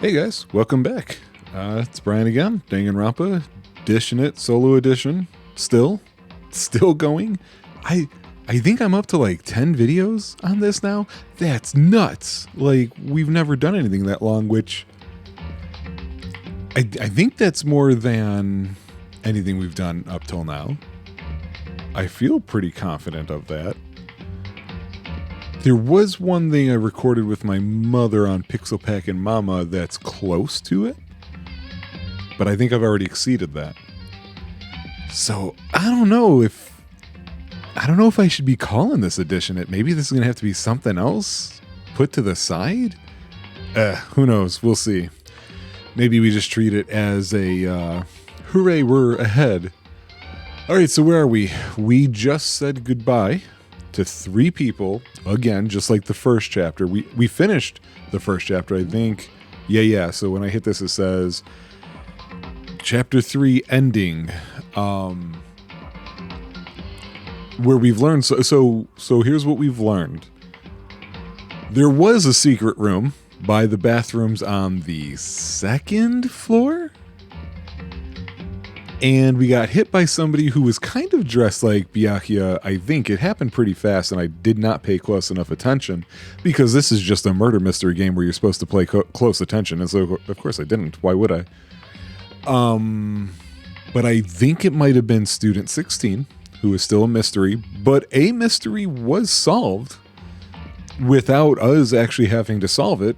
Hey guys, welcome back. It's Brian again, Danganronpa, Dishin it, solo edition, still going. I think I'm up to like 10 videos on this now. That's nuts. Like, we've never done anything that long, which I think that's more than anything we've done up till now. I feel pretty confident of that. There was one thing I recorded with my mother on Pixel Pack and Mama that's close to it, but I think I've already exceeded that. So I don't know if I should be calling this edition it. Maybe this is gonna have to be something else put to the side. Who knows? We'll see. Maybe we just treat it as a hooray, we're ahead. All right, so where are we? We just said goodbye to 3 people again, just like the first chapter. We finished the first chapter, I think. Yeah. So when I hit this, it says chapter 3 ending, where we've learned. So here's what we've learned. There was a secret room by the bathrooms on the 2nd floor. And we got hit by somebody who was kind of dressed like Byakuya. I think it happened pretty fast, and I did not pay close enough attention because this is just a murder mystery game where you're supposed to play close attention. And so, of course, I didn't. Why would I? But I think it might have been Student 16, who is still a mystery. But a mystery was solved without us actually having to solve it.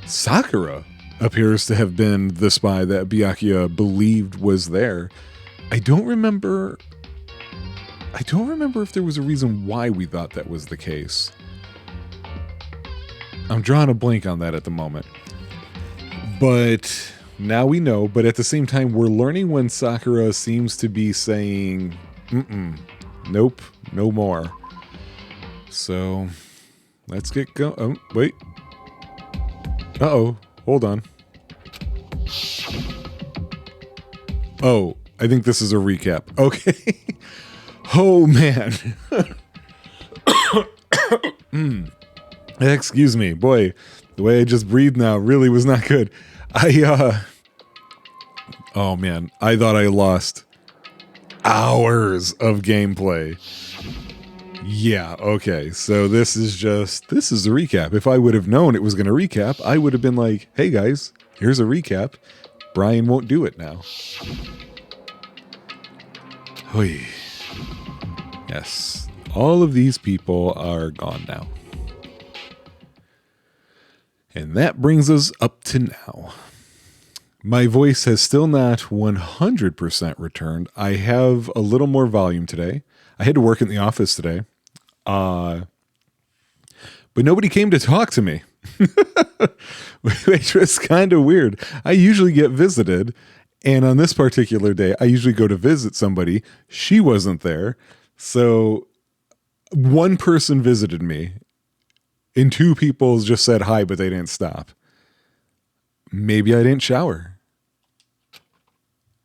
Sakura appears to have been the spy that Byakuya believed was there. I don't remember if there was a reason why we thought that was the case. I'm drawing a blank on that at the moment. But now we know, but at the same time, we're learning when Sakura seems to be saying, nope, no more. So, let's get going. Oh, wait. Uh-oh. Hold on. Oh, I think this is a recap. Okay. Oh, man. Excuse me. Boy, the way I just breathed now really was not good. Oh, man. I thought I lost hours of gameplay. Yeah, okay. So this is a recap. If I would have known it was going to recap, I would have been like, hey guys, here's a recap. Brian won't do it now. Oy. Yes. All of these people are gone now. And that brings us up to now. My voice has still not 100% returned. I have a little more volume today. I had to work in the office today. But nobody came to talk to me, which was kind of weird. I usually get visited, and on this particular day, I usually go to visit somebody. She wasn't there, so one person visited me, and 2 people just said hi, but they didn't stop. Maybe I didn't shower.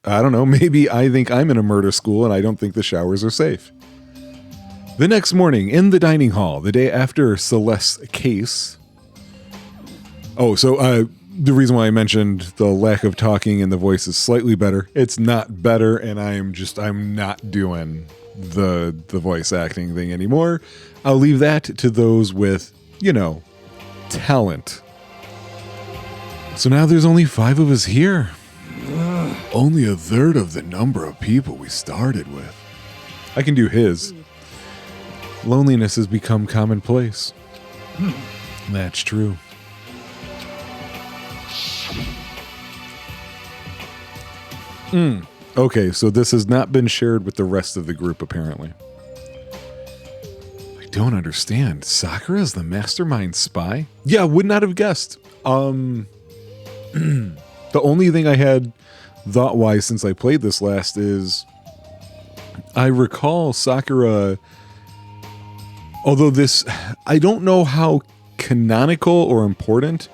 I don't know. Maybe I think I'm in a murder school, and I don't think the showers are safe. The next morning, in the dining hall, the day after Celeste's case. Oh, so the reason why I mentioned the lack of talking and the voice is slightly better. It's not better, and I'm not doing the voice acting thing anymore. I'll leave that to those with, talent. So now there's only 5 of us here. Only a third of the number of people we started with. I can do his. Loneliness has become commonplace. That's true. Okay, so this has not been shared with the rest of the group, apparently. I don't understand. Sakura is the mastermind spy? Yeah, would not have guessed. The only thing I had thought-wise since I played this last is I recall Sakura... Although I don't know how canonical or important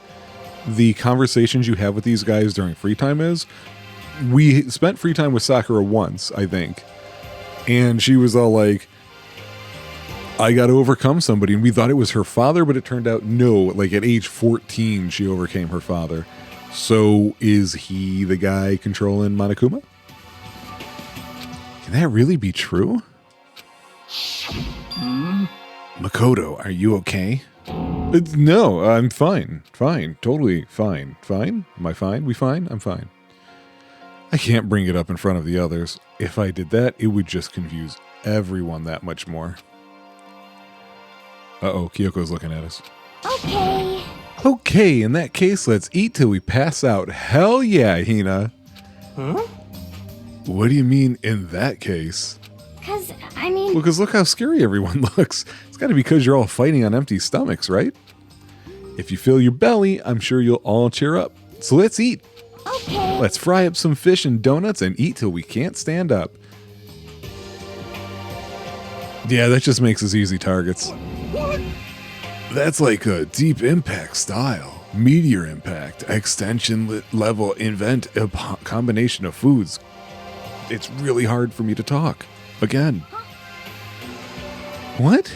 the conversations you have with these guys during free time is. We spent free time with Sakura once, I think. And she was all like, I got to overcome somebody. And we thought it was her father, but it turned out no. Like at age 14, she overcame her father. So is he the guy controlling Monokuma? Can that really be true? Makoto, are you okay? No, I'm fine. Fine. Totally fine. Fine? Am I fine? We fine? I'm fine. I can't bring it up in front of the others. If I did that, it would just confuse everyone that much more. Uh-oh, Kyoko's looking at us. Okay. Okay, in that case, let's eat till we pass out. Hell yeah, Hina. Huh? What do you mean, in that case? Because, I mean... Well, because look how scary everyone looks. It's got to be because you're all fighting on empty stomachs, right? If you fill your belly, I'm sure you'll all cheer up. So let's eat. Okay. Let's fry up some fish and donuts and eat till we can't stand up. Yeah, that just makes us easy targets. What? That's like a deep impact style. Meteor impact, extension level, invent a combination of foods. It's really hard for me to talk. Again. What?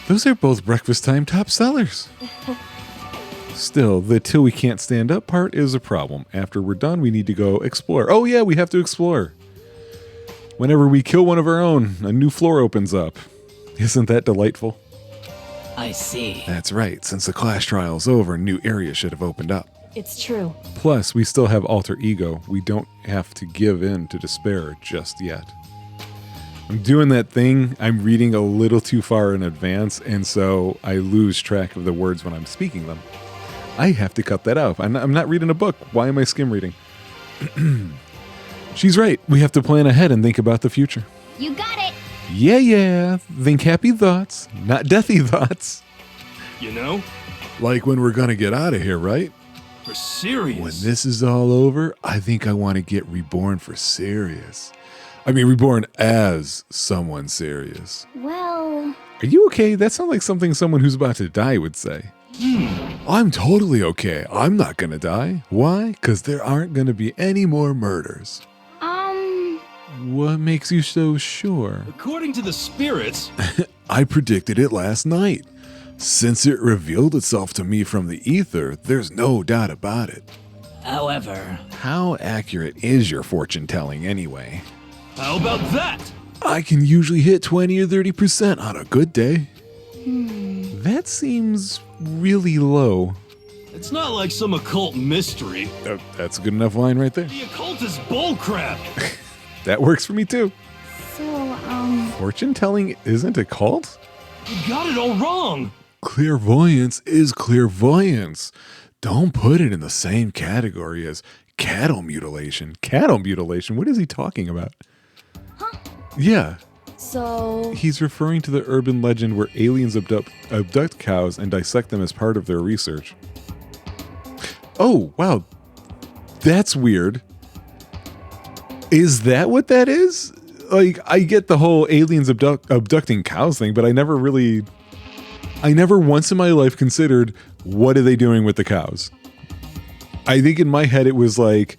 Those are both breakfast time top sellers. Still, the till we can't stand up part is a problem. After we're done, we need to go explore. Oh yeah, we have to explore. Whenever we kill one of our own, a new floor opens up. Isn't that delightful? I see. That's right. Since the class trial's over, new areas should have opened up. It's true. Plus, we still have alter ego. We don't have to give in to despair just yet. I'm doing that thing. I'm reading a little too far in advance, and so I lose track of the words when I'm speaking them. I have to cut that out. I'm not reading a book. Why am I skim reading? She's right. We have to plan ahead and think about the future. You got it. Yeah. Think happy thoughts, not deathy thoughts. You know? Like when we're gonna get out of here, right? For serious. When this is all over, I think I want to get reborn for serious. I mean, reborn as someone serious. Well... Are you okay? That sounds like something someone who's about to die would say. I'm totally okay. I'm not gonna die. Why? Because there aren't gonna be any more murders. What makes you so sure? According to the spirits... I predicted it last night. Since it revealed itself to me from the ether, there's no doubt about it. However... How accurate is your fortune telling anyway? How about that? I can usually hit 20 or 30% on a good day. That seems really low. It's not like some occult mystery. That's a good enough line right there. The occult is bullcrap. That works for me too. So, Fortune telling isn't a cult? You got it all wrong. Clairvoyance is clairvoyance. Don't put it in the same category as cattle mutilation. Cattle mutilation? What is he talking about? Huh? Yeah. So... He's referring to the urban legend where aliens abduct cows and dissect them as part of their research. Oh, wow. That's weird. Is that what that is? Like, I get the whole aliens abducting cows thing, but I never once in my life considered, what are they doing with the cows? I think in my head it was like,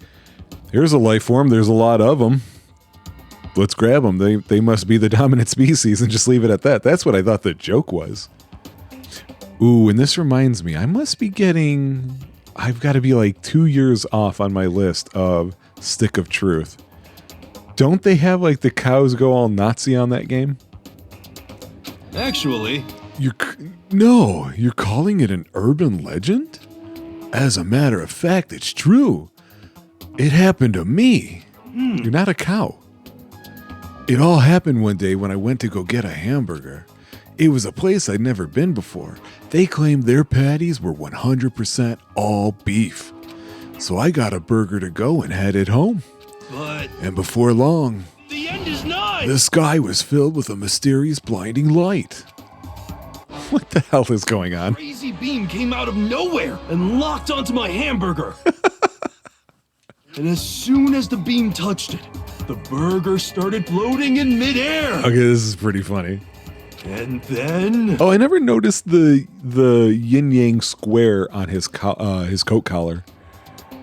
here's a life form, there's a lot of them. Let's grab them. They must be the dominant species and just leave it at that. That's what I thought the joke was. Ooh, and this reminds me, I've got to be like 2 years off on my list of Stick of Truth. Don't they have like the cows go all Nazi on that game? Actually... You're calling it an urban legend? As a matter of fact, it's true. It happened to me. You're not a cow. It all happened one day when I went to go get a hamburger. It was a place I'd never been before. They claimed their patties were 100% all beef. So I got a burger to go and headed home. But... And before long, the end is nigh! the sky was filled with a mysterious blinding light. What the hell is going on? Crazy beam came out of nowhere and locked onto my hamburger. And as soon as the beam touched it, the burger started floating in midair. Okay, this is pretty funny. And then... Oh, I never noticed the yin-yang square on his coat collar.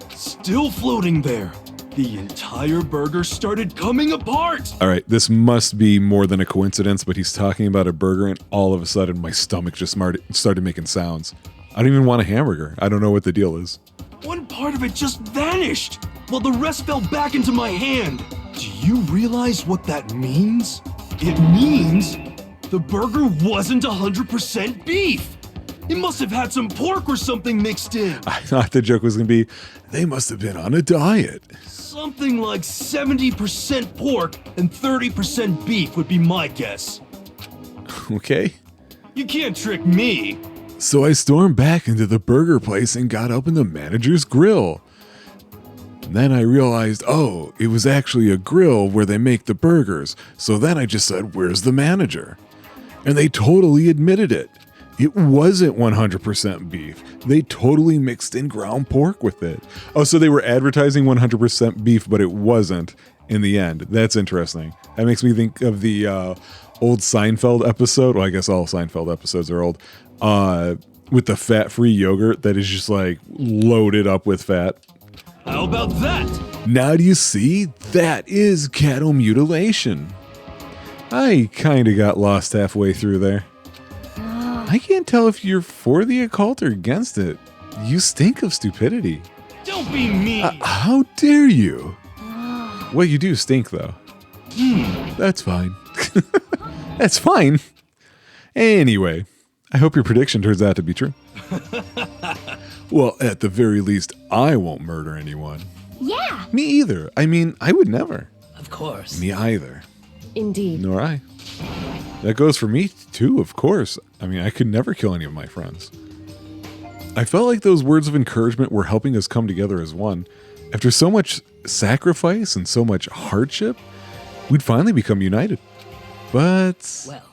Still floating there, the entire burger started coming apart. All right, this must be more than a coincidence, but he's talking about a burger and all of a sudden my stomach just started making sounds. I don't even want a hamburger. I don't know what the deal is. one part of it just vanished, while the rest fell back into my hand. Do you realize what that means? It means the burger wasn't 100% beef. It must have had some pork or something mixed in. I thought the joke was going to be, they must have been on a diet. Something like 70% pork and 30% beef would be my guess. Okay. You can't trick me. So I stormed back into the burger place and got up in the manager's grill. And then I realized, oh, it was actually a grill where they make the burgers. So then I just said, where's the manager? And they totally admitted it. It wasn't 100% beef. They totally mixed in ground pork with it. Oh, so they were advertising 100% beef, but it wasn't in the end. That's interesting. That makes me think of the old Seinfeld episode. Well, I guess all Seinfeld episodes are old. With the fat-free yogurt that is just like loaded up with fat. How about that? Now do you see? That is cattle mutilation. I kind of got lost halfway through there. I can't tell if you're for the occult or against it. You stink of stupidity. Don't be mean. How dare you? Well, you do stink, though. That's fine. That's fine. Anyway, I hope your prediction turns out to be true. Well, at the very least, I won't murder anyone. Yeah. Me either. I mean, I would never. Of course. Me either. Indeed. Nor I. That goes for me, too, of course. I mean, I could never kill any of my friends. I felt like those words of encouragement were helping us come together as one. After so much sacrifice and so much hardship, we'd finally become united. But, Well,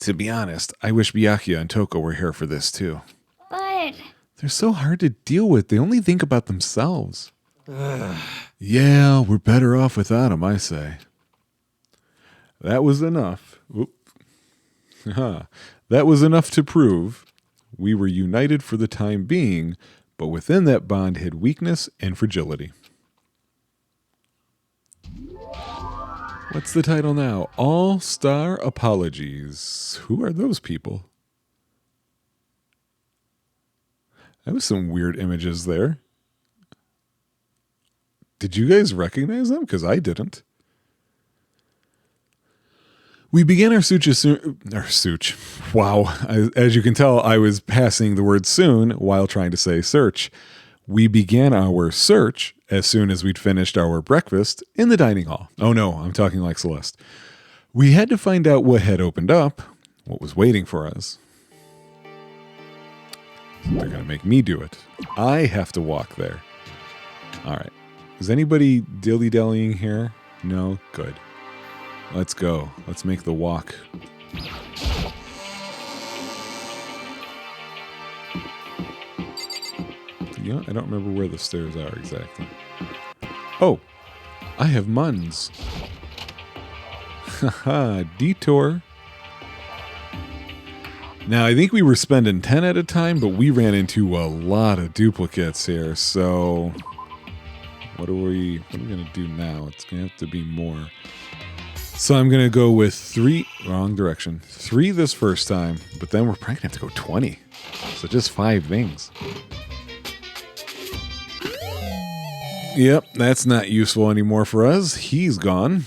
to be honest, I wish Byakuya and Toko were here for this, too. But They're so hard to deal with. They only think about themselves. Yeah, we're better off without them, I say. That was enough. Oop. That was enough to prove we were united for the time being, but within that bond hid weakness and fragility. What's the title now? All-Star Apologies. Who are those people? That was some weird images there. Did you guys recognize them? Because I didn't. We began our search. Wow. As you can tell, I was passing the word soon while trying to say search. We began our search as soon as we'd finished our breakfast in the dining hall. Oh no, I'm talking like Celeste. We had to find out what had opened up, what was waiting for us. They're going to make me do it. I have to walk there. All right. Is anybody dilly-dallying here? No? Good. Let's go. Let's make the walk. You know, I don't remember where the stairs are exactly. Oh, I have Muns. Haha, detour. Now, I think we were spending 10 at a time, but we ran into a lot of duplicates here, so what are we going to do now? It's going to have to be more. So I'm going to go with 3, wrong direction. 3 this first time, but then we're probably going to have to go 20. So just 5 things. Yep, that's not useful anymore for us. He's gone.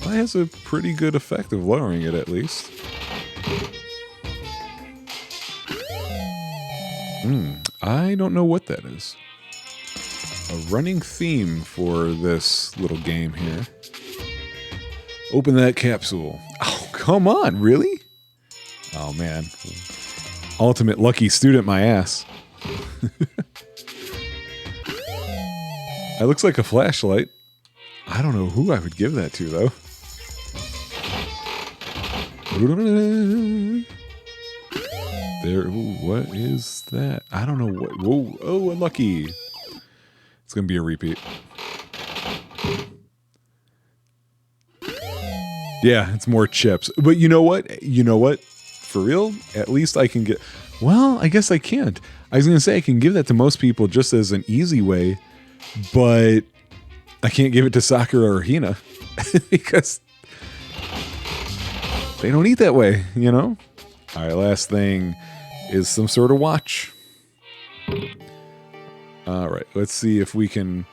That has a pretty good effect of lowering it, at least. I don't know what that is. A running theme for this little game here. Open that capsule. Oh, come on, really? Oh, man. Ultimate lucky student, my ass. That looks like a flashlight. I don't know who I would give that to, though. There, ooh, what is that? I don't know what. Whoa, oh, unlucky. It's gonna be a repeat. Yeah, it's more chips. But you know what? You know what? For real, at least I can get. Well, I guess I can't. I was gonna say I can give that to most people just as an easy way, but I can't give it to Sakura or Hina because they don't eat that way, you know? All right, last thing is some sort of watch. All right, let's see if we can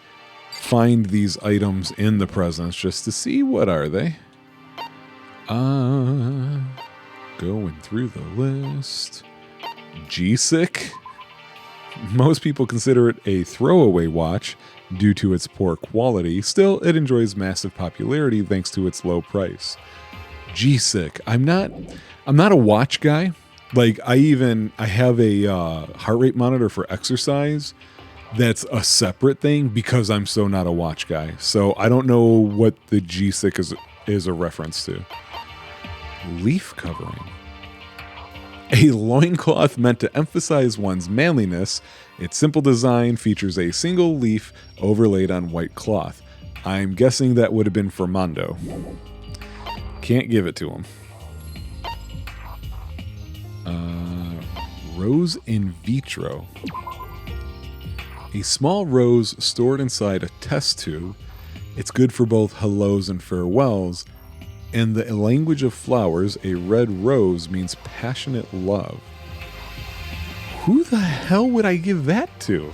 find these items in the presents just to see what are they. Going through the list. G-Sick. Most people consider it a throwaway watch due to its poor quality. Still, it enjoys massive popularity thanks to its low price. G-Sick. I'm not a watch guy. Like I have a heart rate monitor for exercise. That's a separate thing because I'm so not a watch guy. So I don't know what the G-Sick is a reference to. Leaf covering. A loincloth meant to emphasize one's manliness. Its simple design features a single leaf overlaid on white cloth. I'm guessing that would have been for Mondo. Can't give it to him. Rose in vitro. A small rose stored inside a test tube. It's good for both hellos and farewells. In the language of flowers, a red rose means passionate love. Who the hell would I give that to?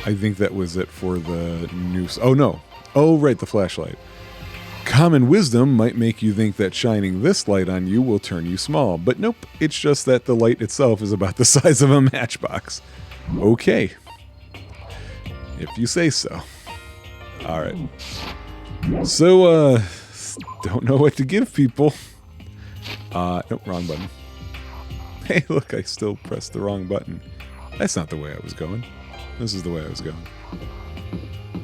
I think that was it for the news. Oh, no. Oh, right, the flashlight. Common wisdom might make you think that shining this light on you will turn you small, but nope, it's just that the light itself is about the size of a matchbox. Okay. If you say so. All right. So, don't know what to give people. Nope, wrong button. Hey, look, I still pressed the wrong button. That's not the way I was going. This is the way I was going.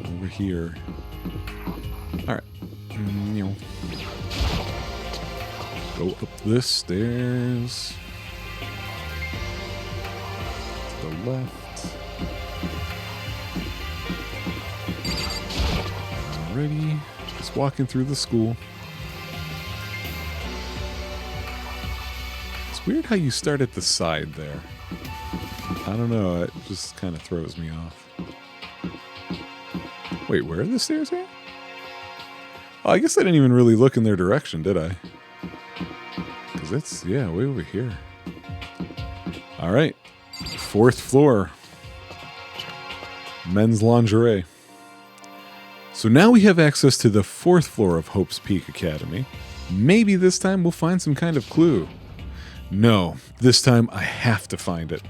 Over here. All right. Go up this stairs. To the left. Alrighty. Just walking through the school. It's weird how you start at the side there. I don't know. It just kind of throws me off. Wait, where are the stairs here? Oh, I guess I didn't even really look in their direction, did I? Because it's, yeah, way over here. All right. 4th floor. Men's lingerie. So now we have access to the 4th floor of Hope's Peak Academy. Maybe this time we'll find some kind of clue. No, this time I have to find it.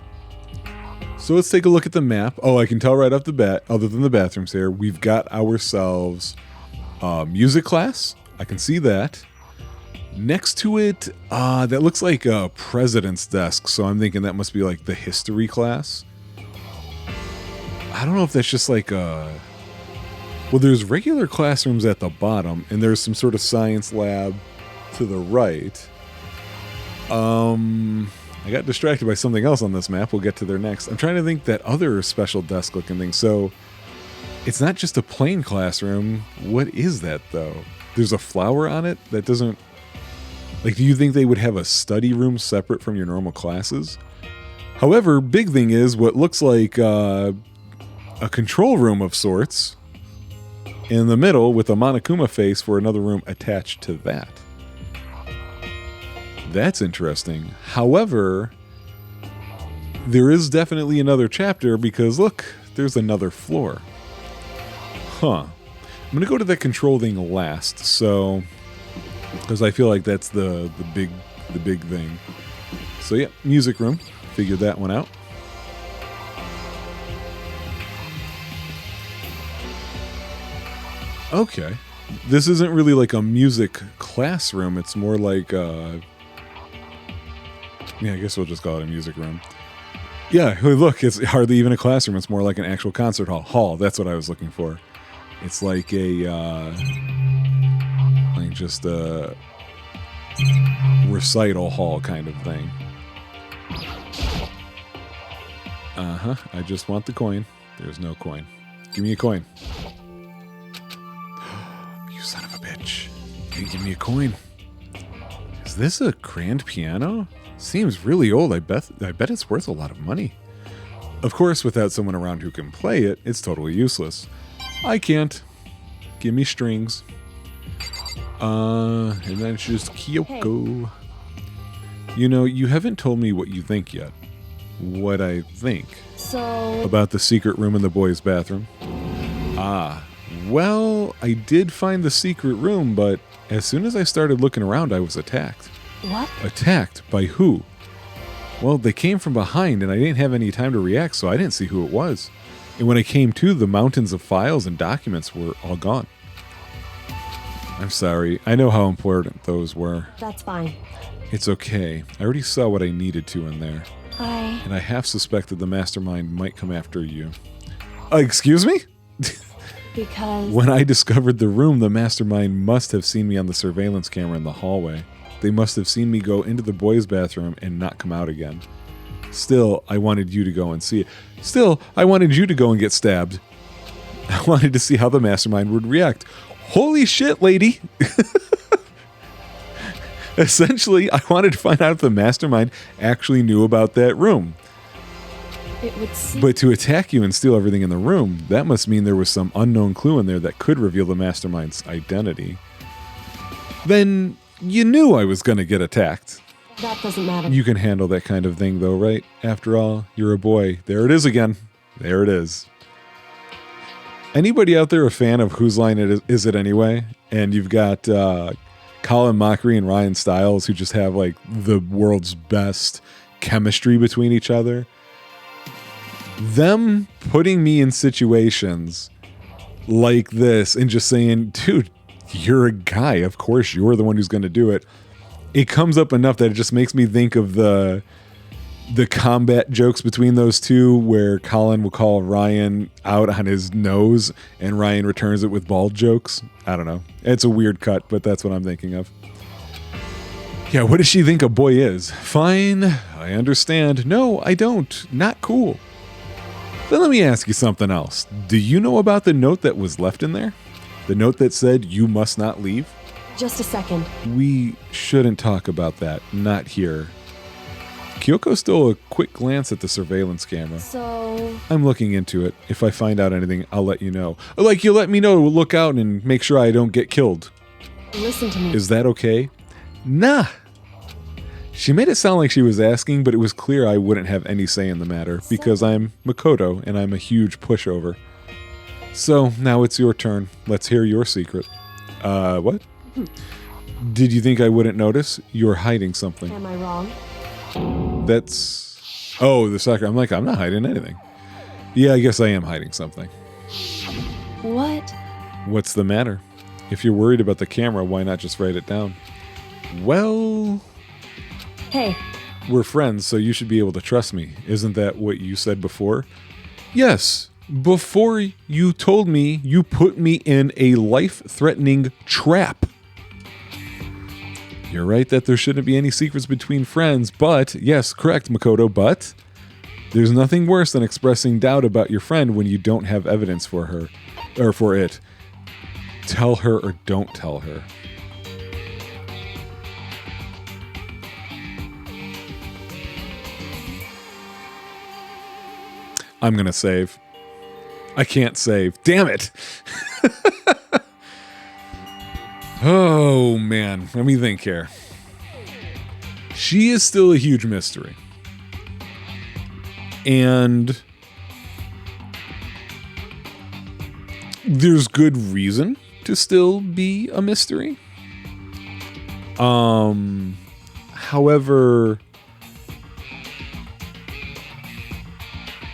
So let's take a look at the map. Oh, I can tell right off the bat, other than the bathrooms here, we've got ourselves music class. I can see that. Next to it, that looks like a president's desk, so I'm thinking that must be like the history class. I don't know if that's just like a... Well, there's regular classrooms at the bottom, and there's some sort of science lab to the right. I got distracted by something else on this map. We'll get to there next. I'm trying to think that other special desk looking thing. So it's not just a plain classroom. What is that, though? There's a flower on it that doesn't... Like, do you think they would have a study room separate from your normal classes? However, big thing is what looks like a control room of sorts in the middle with a Monokuma face for another room attached to that. That's interesting. However, there is definitely another chapter because, look, there's another floor. Huh. I'm going to go to that control thing last, so... Because I feel like that's the big thing. So, yeah, music room. Figured that one out. Okay. This isn't really like a music classroom. It's more like... Yeah, I guess we'll just call it a music room. Yeah, look, it's hardly even a classroom. It's more like an actual concert hall. That's what I was looking for. It's like a, like just a recital hall kind of thing. Uh-huh, I just want the coin. There's no coin. Give me a coin. You son of a bitch. You didn't give me a coin. Is this a grand piano? Seems really old. I bet it's worth a lot of money. Of course, without someone around who can play it, it's totally useless. I can't. Give me strings. And then it's just Kyoko. You know, you haven't told me what you think yet. What I think So, about the secret room in the boys' bathroom. Well, I did find the secret room, but as soon as I started looking around, I was attacked. what? Attacked by who? Well, they came from behind, and I didn't have any time to react, so I didn't see who it was. And when I came to, the mountains of files and documents were all gone. I'm sorry. I know how important those were. That's fine. It's okay. I already saw what I needed to in there. And I half suspected the mastermind might come after you. Excuse me? Because... When I discovered the room, the mastermind must have seen me on the surveillance camera in the hallway. They must have seen me go into the boys' bathroom and not come out again. Still, I wanted you to go and see it. Still, I wanted you to go and get stabbed. I wanted to see how the mastermind would react. Holy shit, lady! Essentially, I wanted to find out if the mastermind actually knew about that room. It would seem... But to attack you and steal everything in the room, that must mean there was some unknown clue in there that could reveal the mastermind's identity. Then you knew I was going to get attacked. That doesn't matter. You can handle that kind of thing, though, right? After all, you're a boy. There it is again. There it is. Anybody out there a fan of Whose Line Is It Anyway? And you've got Colin Mockery and Ryan Stiles, who just have like the world's best chemistry between each other. Them putting me in situations like this and just saying, dude, you're a guy. Of course, you're the one who's going to do it. It comes up enough that it just makes me think of the combat jokes between those two, where Colin will call Ryan out on his nose and Ryan returns it with bald jokes. I don't know. It's a weird cut, but that's what I'm thinking of. Yeah, what does she think a boy is? Fine, I understand. No, I don't. Not cool. Then let me ask you something else. Do you know about the note that was left in there? The note that said you must not leave? Just a second. We shouldn't talk about that. Not here. Kyoko stole a quick glance at the surveillance camera. So... I'm looking into it. If I find out anything, I'll let you know. Like you let me know to look out and make sure I don't get killed. Listen to me. Is that okay? Nah. She made it sound like she was asking, but it was clear I wouldn't have any say in the matter because I'm Makoto and I'm a huge pushover. So now it's your turn. Let's hear your secret. What? Did you think I wouldn't notice? You're hiding something. Am I wrong? That's... Oh, the sucker. I'm like, I'm not hiding anything. Yeah, I guess I am hiding something. What? What's the matter? If you're worried about the camera, why not just write it down? Well... Hey. We're friends, so you should be able to trust me. Isn't that what you said before? Yes. Before you told me you put me in a life-threatening trap. You're right that there shouldn't be any secrets between friends, but, yes, correct, Makoto, but there's nothing worse than expressing doubt about your friend when you don't have evidence for her, or for it. Tell her or don't tell her. I'm gonna save. I can't save. Damn it! Oh, man. Let me think here. She is still a huge mystery. And there's good reason to still be a mystery. However,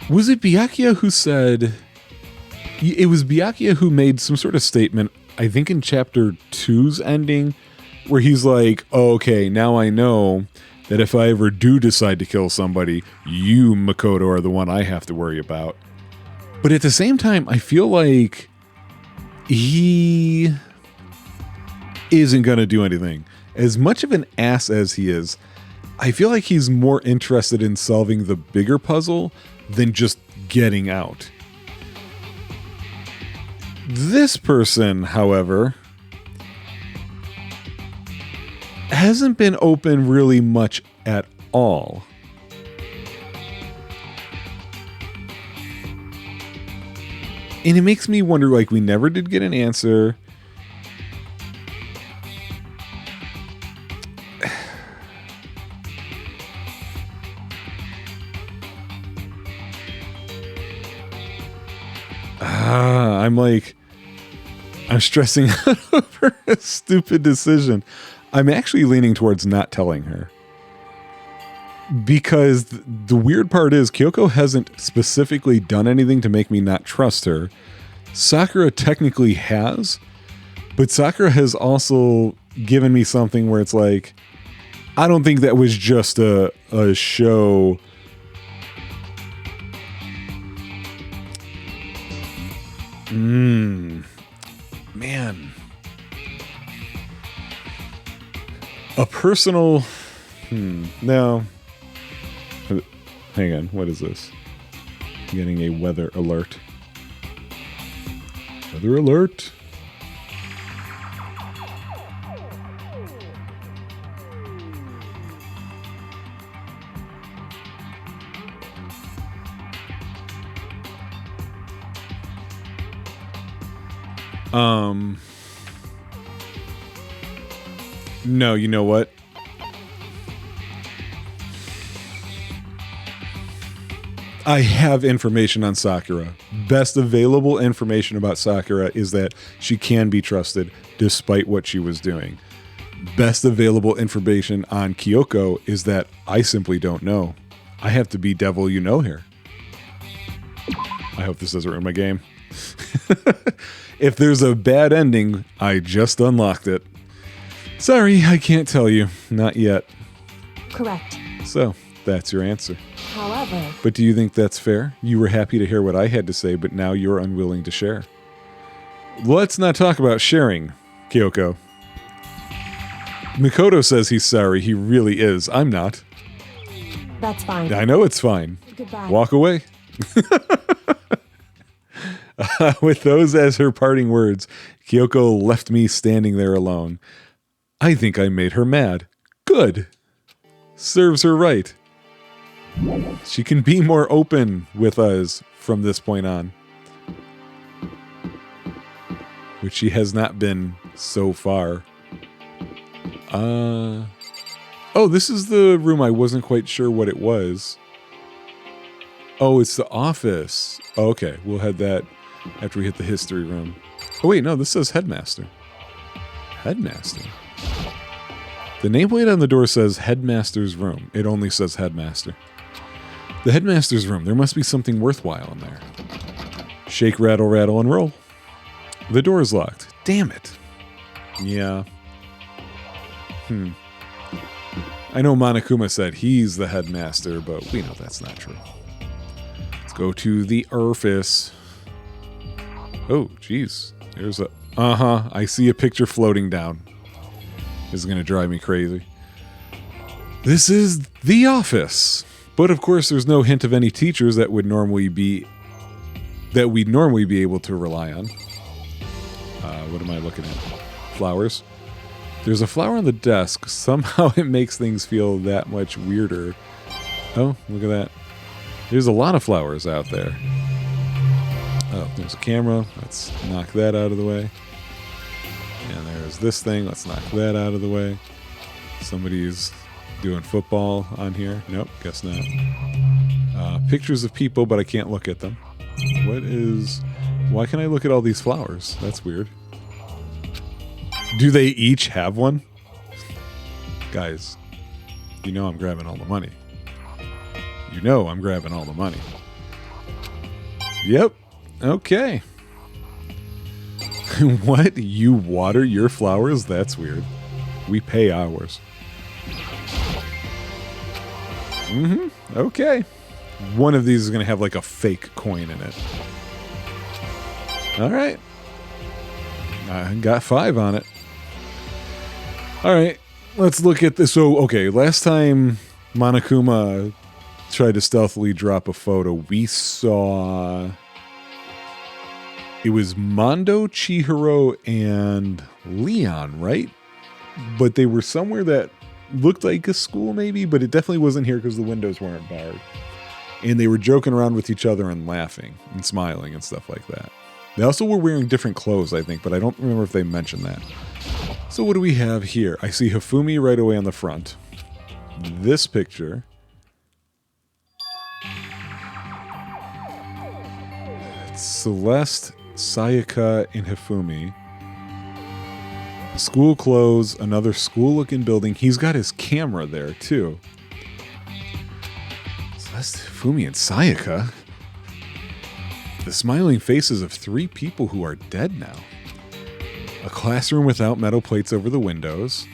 was it Byakuya who said... It was Byakuya who made some sort of statement, I think in chapter 2's ending, where he's like, oh, okay, now I know that if I ever do decide to kill somebody, you, Makoto, are the one I have to worry about. But at the same time, I feel like he isn't going to do anything. As much of an ass as he is, I feel like he's more interested in solving the bigger puzzle than just getting out. This person, however, hasn't been open really much at all. And it makes me wonder, like, we never did get an answer. I'm stressing out over a stupid decision. I'm actually leaning towards not telling her. Because the weird part is Kyoko hasn't specifically done anything to make me not trust her. Sakura technically has, but Sakura has also given me something where it's like, I don't think that was just a show. Man. A personal... No. Hang on, what is this? I'm getting a weather alert. Weather alert! No, you know what? I have information on Sakura. Best available information about Sakura is that she can be trusted despite what she was doing. Best available information on Kyoko is that I simply don't know. I have to be devil you know here. I hope this doesn't ruin my game. If there's a bad ending, I just unlocked it. Sorry, I can't tell you. Not yet. Correct. So, that's your answer. However... But do you think that's fair? You were happy to hear what I had to say, but now you're unwilling to share. Let's not talk about sharing, Kyoko. Mikoto says he's sorry. He really is. I'm not. That's fine. I know it's fine. Goodbye. Walk away. With those as her parting words, Kyoko left me standing there alone. I think I made her mad. Good. Serves her right. She can be more open with us from this point on. Which she has not been so far. Oh, this is the room I wasn't quite sure what it was. Oh, it's the office. Oh, okay, we'll head that after we hit the history room. Oh wait, no, this says headmaster. Headmaster? The nameplate on the door says headmaster's room. It only says headmaster. The headmaster's room. There must be something worthwhile in there. Shake, rattle, rattle, and roll. The door is locked. Damn it. Yeah. I know Monokuma said he's the headmaster, but we know that's not true. Let's go to the office. Oh, jeez. There's a... I see a picture floating down. This is going to drive me crazy. This is the office. But of course, there's no hint of any teachers that we'd normally be able to rely on. What am I looking at? Flowers. There's a flower on the desk. Somehow it makes things feel that much weirder. Oh, look at that. There's a lot of flowers out there. Oh, there's a camera. Let's knock that out of the way. And there's this thing. Let's knock that out of the way. Somebody's doing football on here. Nope, guess not. Pictures of people, but I can't look at them. Why can I look at all these flowers? That's weird. Do they each have one? Guys, you know I'm grabbing all the money. You know I'm grabbing all the money. Yep. Okay. What? You water your flowers? That's weird. We pay ours. Okay. One of these is going to have like a fake coin in it. All right. I got 5 on it. All right. Let's look at this. So, okay. Last time Monokuma tried to stealthily drop a photo, we saw... It was Mondo, Chihiro, and Leon, right? But they were somewhere that looked like a school maybe, but it definitely wasn't here because the windows weren't barred. And they were joking around with each other and laughing and smiling and stuff like that. They also were wearing different clothes, I think, but I don't remember if they mentioned that. So what do we have here? I see Hifumi right away on the front. This picture. It's Celeste Sayaka and Hifumi. School clothes, another school-looking building. He's got his camera there, too. So that's Hifumi and Sayaka. The smiling faces of 3 people who are dead now. A classroom without metal plates over the windows.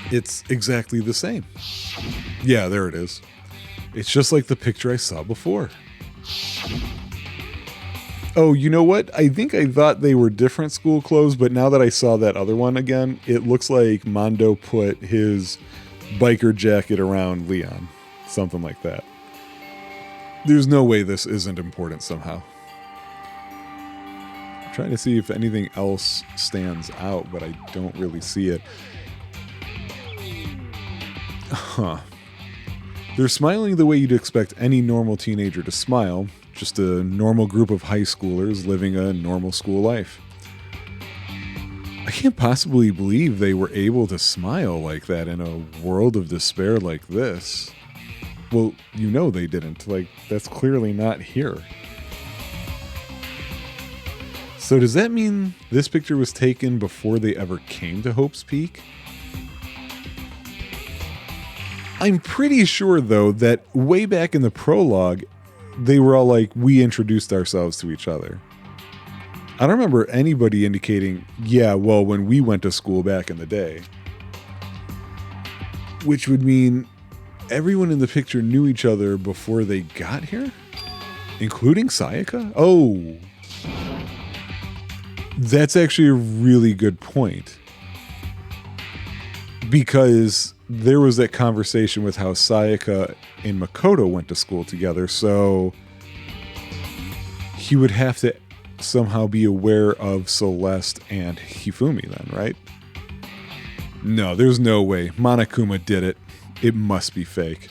It's exactly the same. Yeah, there it is. It's just like the picture I saw before. Oh, you know what? I think I thought they were different school clothes, but now that I saw that other one again, it looks like Mondo put his biker jacket around Leon. Something like that. There's no way this isn't important somehow. I'm trying to see if anything else stands out, but I don't really see it. Huh. They're smiling the way you'd expect any normal teenager to smile. Just a normal group of high schoolers living a normal school life. I can't possibly believe they were able to smile like that in a world of despair like this. Well, you know they didn't. Like, that's clearly not here. So does that mean this picture was taken before they ever came to Hope's Peak? I'm pretty sure, though, that way back in the prologue, they were all like, we introduced ourselves to each other. I don't remember anybody indicating, yeah, well, when we went to school back in the day. Which would mean everyone in the picture knew each other before they got here? Including Sayaka? Oh. That's actually a really good point. Because there was that conversation with how Sayaka and Makoto went to school together, so he would have to somehow be aware of Celeste and Hifumi then, right? No, there's no way. Monokuma did it. It must be fake.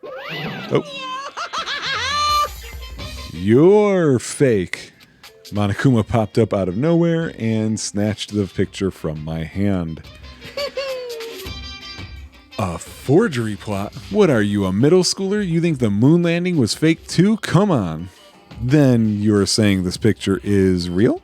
Oh. You're fake. Monokuma popped up out of nowhere and snatched the picture from my hand. A forgery plot? What are you, a middle schooler? You think the moon landing was fake too? Come on. Then you're saying this picture is real?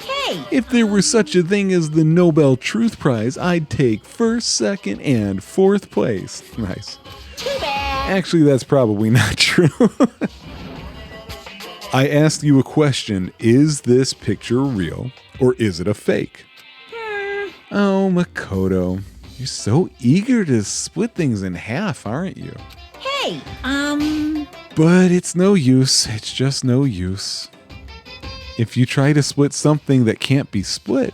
Hey! If there were such a thing as the Nobel Truth Prize, I'd take first, second, and fourth place. Nice. Too bad! Actually, that's probably not true. I asked you a question. Is this picture real, or is it a fake? Oh, Makoto. You're so eager to split things in half, aren't you? Hey, But it's no use. It's just no use. If you try to split something that can't be split,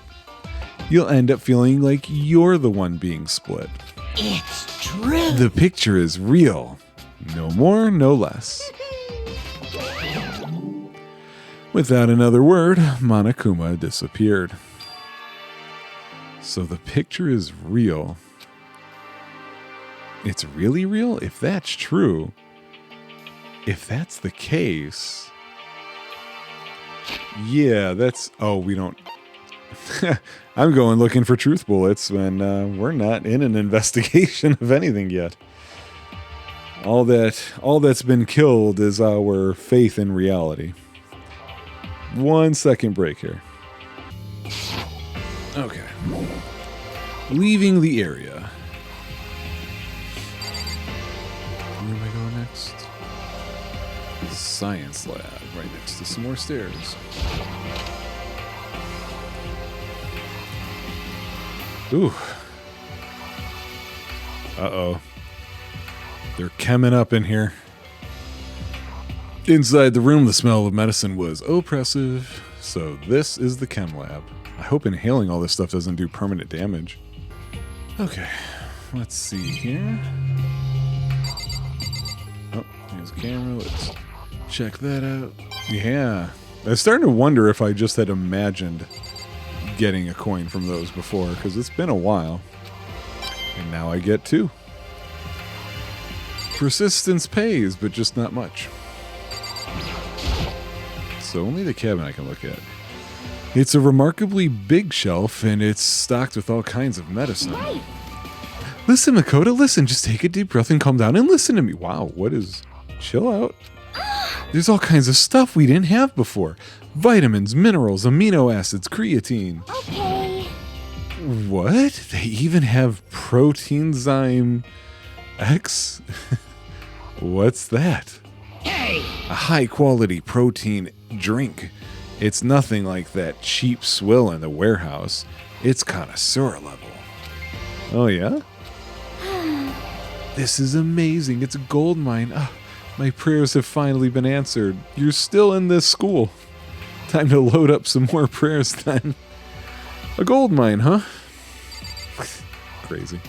you'll end up feeling like you're the one being split. it's true. The picture is real. No more, no less. Without another word, Monokuma disappeared. So the picture is real. It's really real? If that's true, if that's the case, yeah, that's... Oh, we don't... I'm going looking for truth bullets when we're not in an investigation of anything yet. All that's been killed is our faith in reality. 1 second break here. Okay. Leaving the area. Where am I going next? Science lab, right next to some more stairs. Ooh. Uh-oh. They're chemming up in here. Inside the room, the smell of medicine was oppressive. So this is the chem lab. I hope inhaling all this stuff doesn't do permanent damage. Okay, let's see here. Oh, here's a camera. Let's check that out. Yeah, I was starting to wonder if I just had imagined getting a coin from those before, because it's been a while. And now I get 2. Persistence pays, but just not much. So only the cabin I can look at. It's a remarkably big shelf, and it's stocked with all kinds of medicine. Right. Listen, Makoto, listen. Just take a deep breath and calm down and listen to me. Wow, what is... Chill out. There's all kinds of stuff we didn't have before. Vitamins, minerals, amino acids, creatine. Okay. What? They even have Proteinzyme X? What's that? Hey! A high-quality protein drink. It's nothing like that cheap swill in the warehouse. It's connoisseur level. Oh, yeah? This is amazing. It's a gold mine. Ah, my prayers have finally been answered. You're still in this school. Time to load up some more prayers then. A gold mine, huh? Crazy.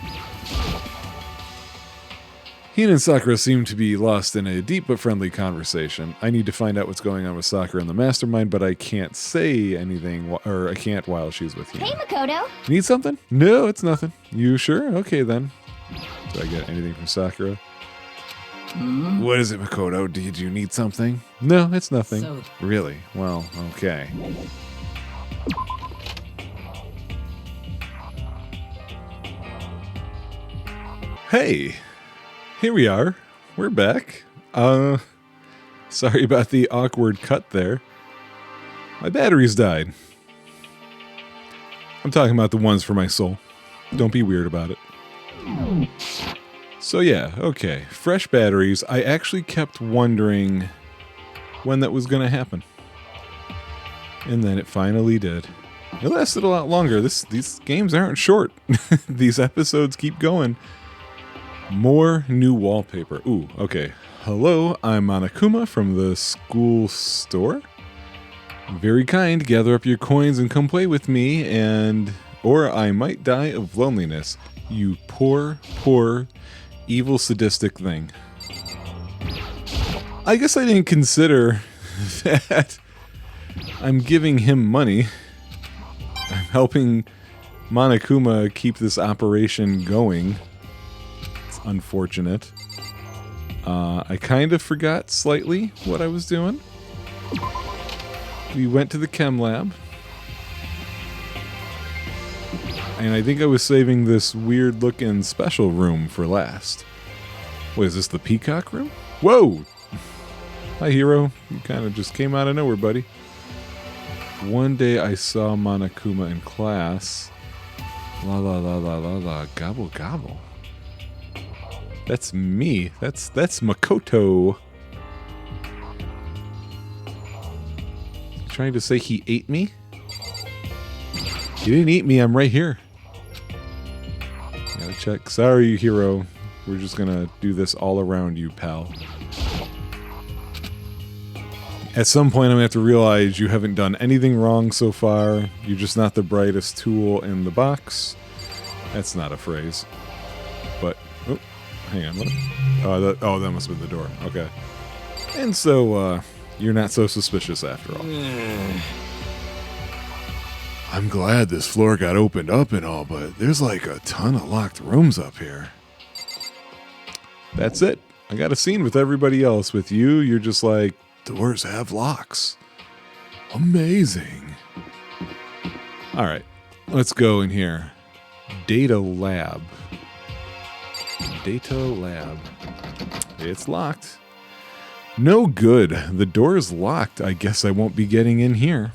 Hina and Sakura seem to be lost in a deep but friendly conversation. I need to find out what's going on with Sakura and the mastermind, but I can't say anything, or I can't while she's with you. Hey, Makoto. Need something? No, it's nothing. You sure? Okay, then. Did I get anything from Sakura? What is it, Makoto? Did you need something? No, it's nothing. So- Really? Well, okay. Hey, here we are. We're back. Sorry about the awkward cut there. My batteries died. I'm talking about the ones for my soul. Don't be weird about it. So yeah, okay. Fresh batteries. I actually kept wondering when that was going to happen. And then it finally did. It lasted a lot longer. These games aren't short. These episodes keep going. More new wallpaper. Ooh, okay. Hello, I'm Monokuma from the school store. Very kind. Gather up your coins and come play with me, or I might die of loneliness. You poor, poor, evil, sadistic thing. I guess I didn't consider that I'm giving him money. I'm helping Monokuma keep this operation going. It's unfortunate. I kind of forgot slightly what I was doing. We went to the chem lab. And I think I was saving this weird looking special room for last. What is this, the peacock room? Whoa! Hi, hero. You kind of just came out of nowhere, buddy. One day I saw Monokuma in class. La la la la la la, gobble gobble. That's me. That's Makoto. Trying to say he ate me? He didn't eat me, I'm right here. Gotta check. Sorry, hero. We're just gonna do this all around you, pal. At some point, I'm gonna have to realize you haven't done anything wrong so far. You're just not the brightest tool in the box. That's not a phrase. But, oh, hang on. What? That must have been the door. Okay. And so, you're not so suspicious after all. I'm glad this floor got opened up and all, but there's like a ton of locked rooms up here. That's it. I got a scene with everybody else. With you, you're just like, doors have locks. Amazing. All right, let's go in here. Data lab. Data lab. It's locked. No good. The door is locked. I guess I won't be getting in here.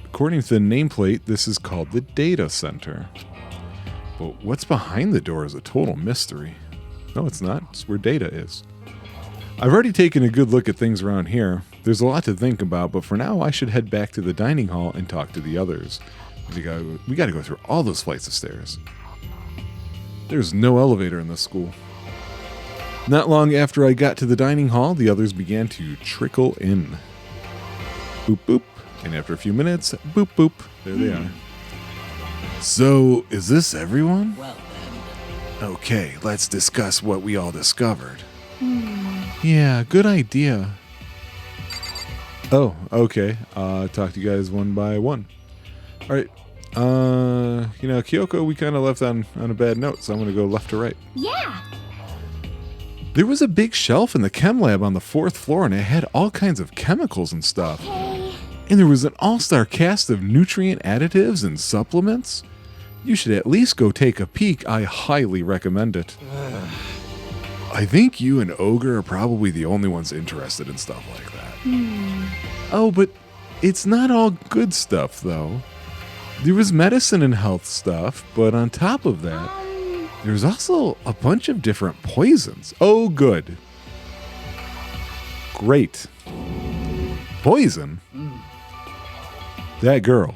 According to the nameplate, this is called the data center. But what's behind the door is a total mystery. No, it's not. It's where data is. I've already taken a good look at things around here. There's a lot to think about, but for now I should head back to the dining hall and talk to the others. We gotta go through all those flights of stairs. There's no elevator in this school. Not long after I got to the dining hall, the others began to trickle in. Boop boop. And after a few minutes, boop boop, there they are. So, is this everyone? Well then. Okay, let's discuss what we all discovered. Yeah, good idea. Oh, okay. Talk to you guys one by one. Alright. Kyoko, we kind of left on a bad note, so I'm going to go left to right. Yeah. There was a big shelf in the chem lab on the 4th floor, and it had all kinds of chemicals and stuff. Okay. And there was an all-star cast of nutrient additives and supplements. You should at least go take a peek. I highly recommend it. I think you and Ogre are probably the only ones interested in stuff like that. Oh, but it's not all good stuff, though. There was medicine and health stuff, but on top of that, there's also a bunch of different poisons. Oh, good. Great. Poison? That girl.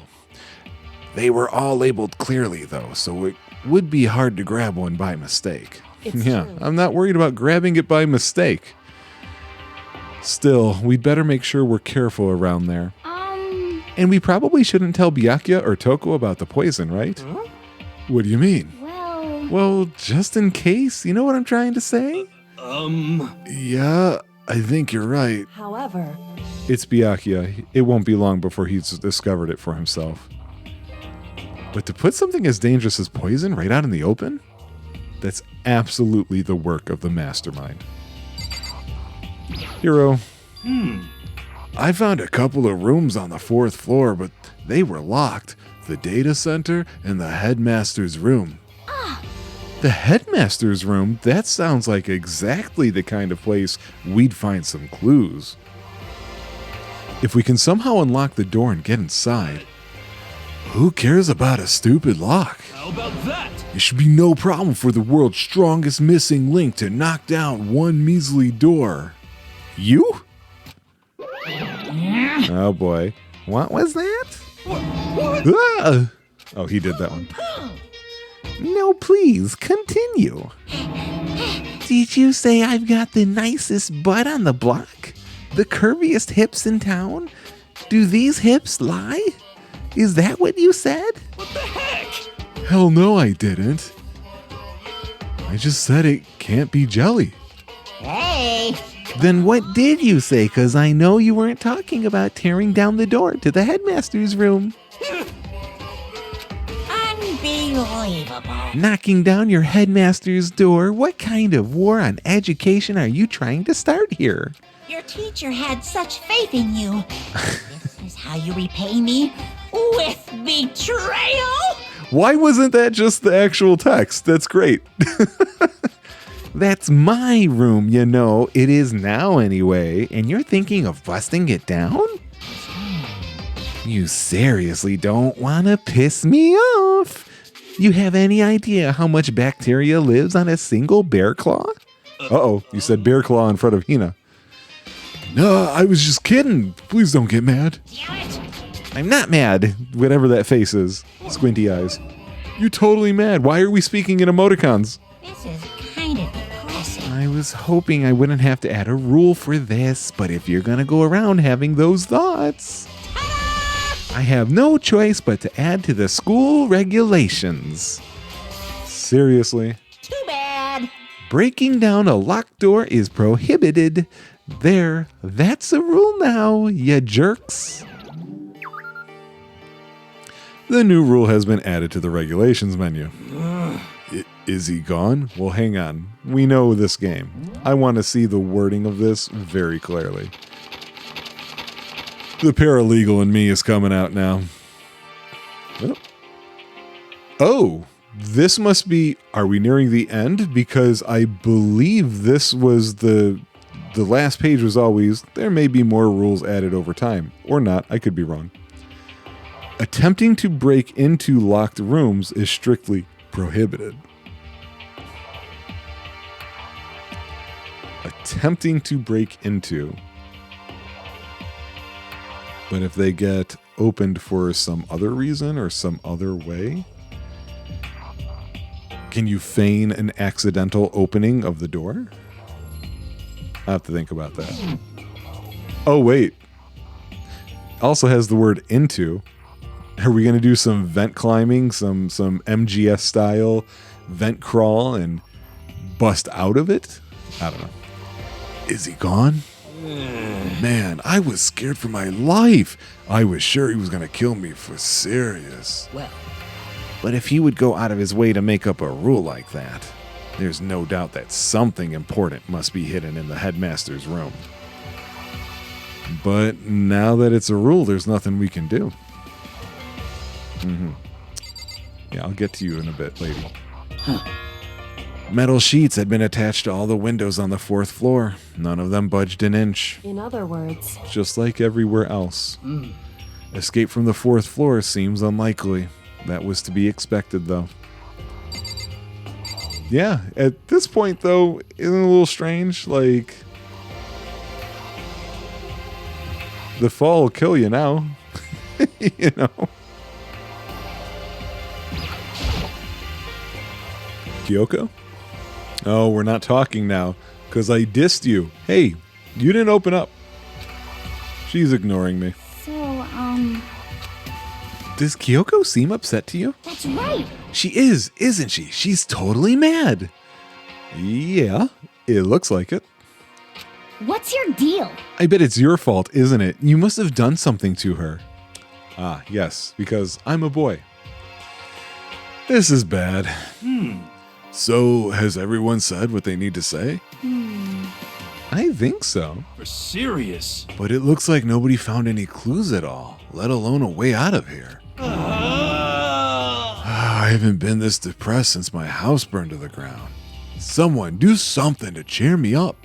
They were all labeled clearly, though, so it would be hard to grab one by mistake. It's Yeah, true. I'm not worried about grabbing it by mistake. Still, we'd better make sure we're careful around there. And we probably shouldn't tell Byakuya or Toko about the poison, right? Huh? What do you mean? Well, Well, just in case, you know what I'm trying to say? Yeah, I think you're right. However, It's Byakuya. It won't be long before he's discovered it for himself. But to put something as dangerous as poison right out in the open? That's absolutely the work of the mastermind. Hero. I found a couple of rooms on the 4th floor, but they were locked. The data center and the headmaster's room. The headmaster's room? That sounds like exactly the kind of place we'd find some clues. If we can somehow unlock the door and get inside, who cares about a stupid lock? How about that? It should be no problem for the world's strongest missing link to knock down one measly door. You? Oh boy. What was that? What? Ah! Oh, he did that one. No, please, continue. Did you say I've got the nicest butt on the block? The curviest hips in town? Do these hips lie? Is that what you said? What the heck? Hell no, I didn't. I just said it can't be jelly. Hey! Then what did you say? Because I know you weren't talking about tearing down the door to the headmaster's room. Unbelievable. Knocking down your headmaster's door? What kind of war on education are you trying to start here? Your teacher had such faith in you. This is how you repay me? With betrayal? Why wasn't that just the actual text? That's great. That's my room, you know. It is now anyway. And you're thinking of busting it down? You seriously don't want to piss me off. You have any idea how much bacteria lives on a single bear claw? Uh-oh, you said bear claw in front of Hina. No, I was just kidding. Please don't get mad. Damn it! I'm not mad, whatever that face is. Squinty eyes. You're totally mad. Why are we speaking in emoticons? This is kind of depressing. I was hoping I wouldn't have to add a rule for this, but if you're gonna go around having those thoughts, I have no choice but to add to the school regulations. Seriously? Too bad. Breaking down a locked door is prohibited. There, that's a rule now, ya jerks. The new rule has been added to the regulations menu. Is he gone? Well, hang on. We know this game. I want to see the wording of this very clearly. The paralegal in me is coming out now. Oh, this must be... Are we nearing the end? Because I believe this was the last page was always... There may be more rules added over time. Or not. I could be wrong. Attempting to break into locked rooms is strictly prohibited. Attempting to break into. But if they get opened for some other reason or some other way, can you feign an accidental opening of the door? I have to think about that. Oh, wait. Also has the word into. Are we going to do some vent climbing, some MGS style vent crawl and bust out of it? I don't know. Is he gone? Man, I was scared for my life. I was sure he was going to kill me for serious. Well, But if he would go out of his way to make up a rule like that, there's no doubt that something important must be hidden in the headmaster's room. But now that it's a rule, there's nothing we can do. Yeah, I'll get to you in a bit, lady. Metal sheets had been attached to all the windows on the 4th floor. None of them budged an inch. In other words, Just like everywhere else. Escape from the 4th floor seems unlikely. That was to be expected, though. Yeah, at this point, though, isn't it a little strange? Like, the fall will kill you now. You know? Kyoko? Oh, we're not talking now, because I dissed you. Hey, you didn't open up. She's ignoring me. So, Does Kyoko seem upset to you? that's right. She is, isn't she? She's totally mad. Yeah, it looks like it. What's your deal? I bet it's your fault, isn't it? You must have done something to her. Ah, yes, because I'm a boy. This is bad. So, has everyone said what they need to say? I think so. For serious. But it looks like nobody found any clues at all, let alone a way out of here. I haven't been this depressed since my house burned to the ground. Someone do something to cheer me up.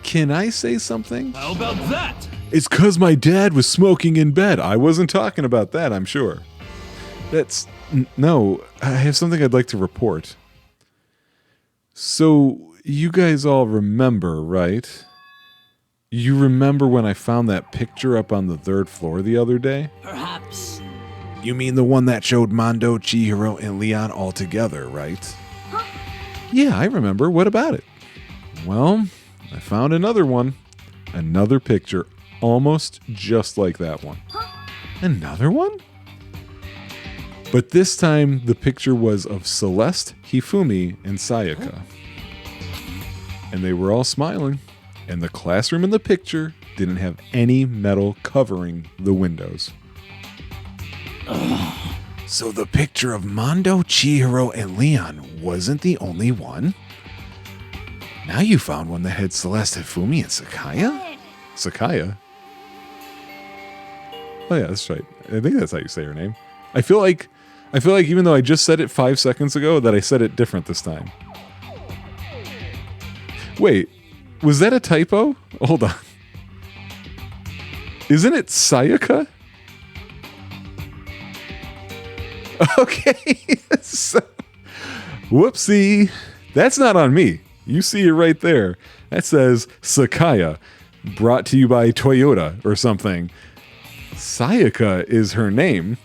Can I say something? How about that? It's 'cause my dad was smoking in bed. I wasn't talking about that, I'm sure. No, I have something I'd like to report. So, you guys all remember, right? You remember when I found that picture up on the 3rd floor the other day? Perhaps. You mean the one that showed Mondo, Chihiro, and Leon all together, right? Yeah, I remember. What about it? Well, I found another one. Another picture almost just like that one. Another one? But this time, the picture was of Celeste, Hifumi, and Sayaka. And they were all smiling. And the classroom in the picture didn't have any metal covering the windows. So the picture of Mondo, Chihiro, and Leon wasn't the only one? Now you found one that had Celeste, Hifumi, and Sakaya? Sakaya? Oh yeah, that's right. I think that's how you say her name. I feel like even though I just said it 5 seconds ago, that I said it different this time. Wait, was that a typo? Hold on. Isn't it Sayaka? Okay. So, whoopsie. That's not on me. You see it right there. That says Sakaya, brought to you by Toyota or something. Sayaka is her name.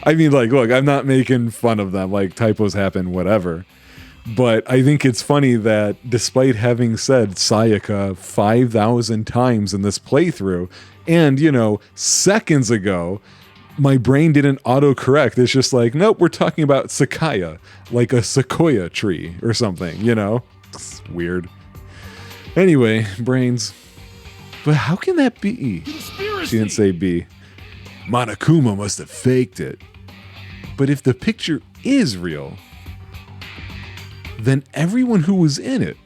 I mean, like, look, I'm not making fun of them. Like, typos happen, whatever. But I think it's funny that despite having said Sayaka 5,000 times in this playthrough, and, you know, seconds ago, my brain didn't autocorrect. It's just like, nope, we're talking about Sakaya, like a sequoia tree or something, you know? It's weird. Anyway, brains. But how can that be? Conspiracy. She didn't say B. Monokuma must have faked it. But if the picture is real, then everyone who was in it,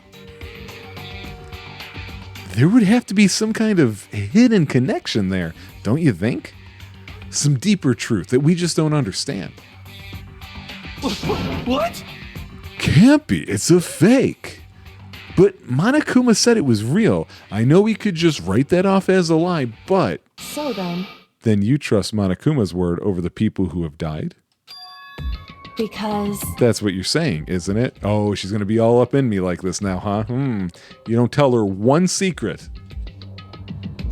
there would have to be some kind of hidden connection there, don't you think? Some deeper truth that we just don't understand. What? Can't be, it's a fake. But Monokuma said it was real. I know we could just write that off as a lie, but... So then you trust Monokuma's word over the people who have died? because That's what you're saying, isn't it? Oh, she's going to be all up in me like this now, huh? You don't tell her one secret.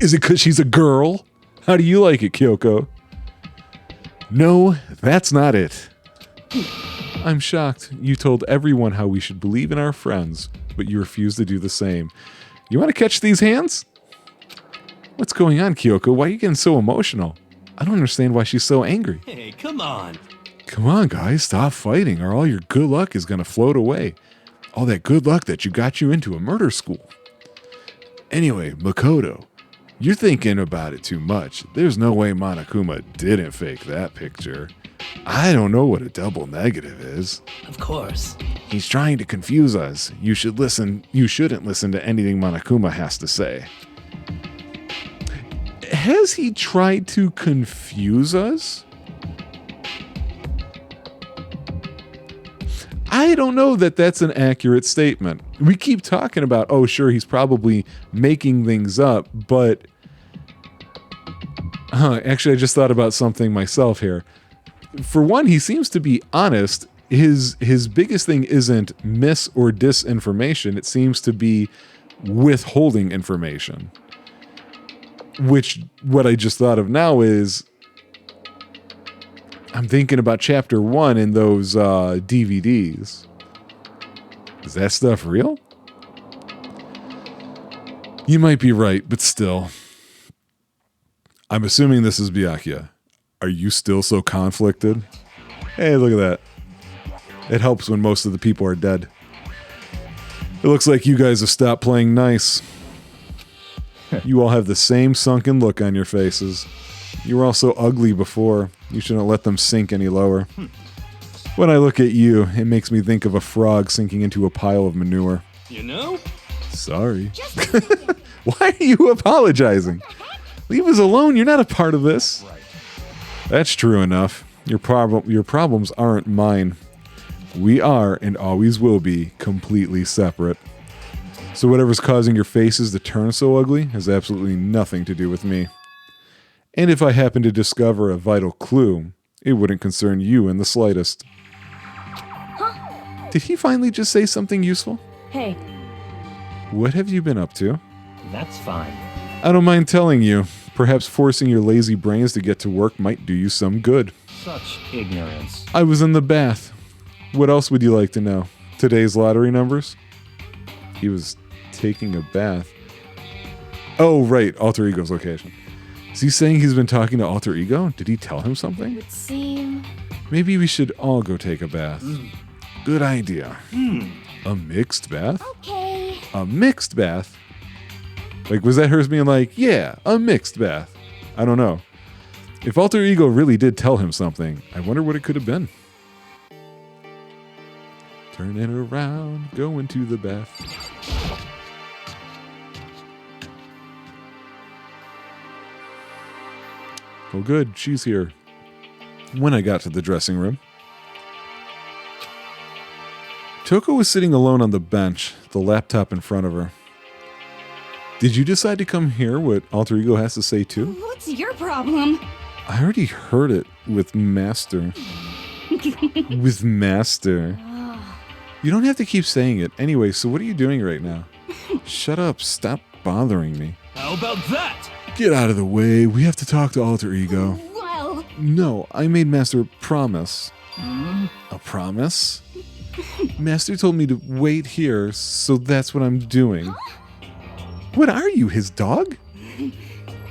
Is it because she's a girl? How do you like it, Kyoko? No, that's not it. I'm shocked. You told everyone how we should believe in our friends, but you refuse to do the same. You want to catch these hands? What's going on, Kyoko? Why are you getting so emotional? I don't understand why she's so angry. Hey, come on. Come on, guys, stop fighting, or all your good luck is going to float away. All that good luck that got you into a murder school. Anyway, Makoto, you're thinking about it too much. There's no way Monokuma didn't fake that picture. I don't know what a double negative is. Of course. He's trying to confuse us. You shouldn't listen to anything Monokuma has to say. Has he tried to confuse us? I don't know that that's an accurate statement. We keep talking about, oh, sure, he's probably making things up, but... actually, I just thought about something myself here. For one, he seems to be honest. His biggest thing isn't mis or disinformation. It seems to be withholding information. Which, what I just thought of now is... I'm thinking about chapter 1 in those DVDs. Is that stuff real? You might be right, but still. I'm assuming this is Byakuya. Are you still so conflicted? Hey, look at that. It helps when most of the people are dead. It looks like you guys have stopped playing nice. You all have the same sunken look on your faces. You were all so ugly before. You shouldn't let them sink any lower. When I look at you, it makes me think of a frog sinking into a pile of manure. You know? Sorry. Why are you apologizing? Leave us alone. You're not a part of this. Right. That's true enough. Your problems aren't mine. We are, and always will be, completely separate. So whatever's causing your faces to turn so ugly has absolutely nothing to do with me. And if I happen to discover a vital clue, it wouldn't concern you in the slightest. Huh? Did he finally just say something useful? Hey, What have you been up to? That's fine. I don't mind telling you. Perhaps forcing your lazy brains to get to work might do you some good. Such ignorance. I was in the bath. What else would you like to know? Today's lottery numbers? He was taking a bath. Oh, right. Alter Ego's location. Is he saying he's been talking to Alter Ego? Did he tell him it something? would seem... Maybe we should all go take a bath. Good idea. A mixed bath? Okay. A mixed bath? Like, was that hers being like, yeah, a mixed bath? I don't know. If Alter Ego really did tell him something, I wonder what it could have been. Turning around, going to the bath. Oh good, she's here. When I got to the dressing room, Toko was sitting alone on the bench, the laptop in front of her. Did you decide to come hear what Alter Ego has to say too? What's your problem? I already heard it with Master. With Master. You don't have to keep saying it. Anyway, so what are you doing right now? Shut up. Stop bothering me. How about that? Get out of the way. We have to talk to Alter Ego. Well, No, I made Master a promise. A promise? Master told me to wait here, so that's what I'm doing. What are you, his dog?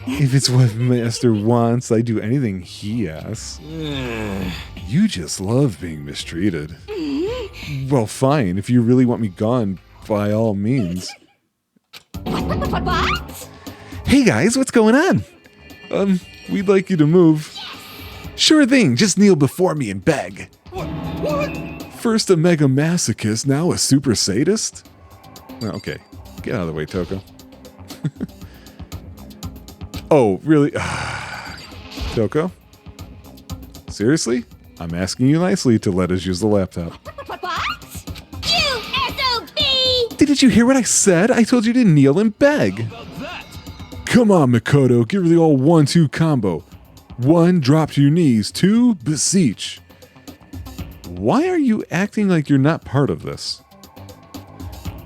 If it's what Master wants, I do anything he asks. You just love being mistreated. Well, fine. If you really want me gone, by all means. what? Hey guys, what's going on? We'd like you to move. Sure thing, just kneel before me and beg. What? First a mega masochist, now a super sadist? Oh, okay, get out of the way, Toko. Oh, really? Toko? Seriously? I'm asking you nicely to let us use the laptop. What? You SOB! Didn't you hear what I said? I told you to kneel and beg. How about that? Come on, Makoto, give her the old 1-2 combo. 1, drop to your knees. 2, beseech. Why are you acting like you're not part of this?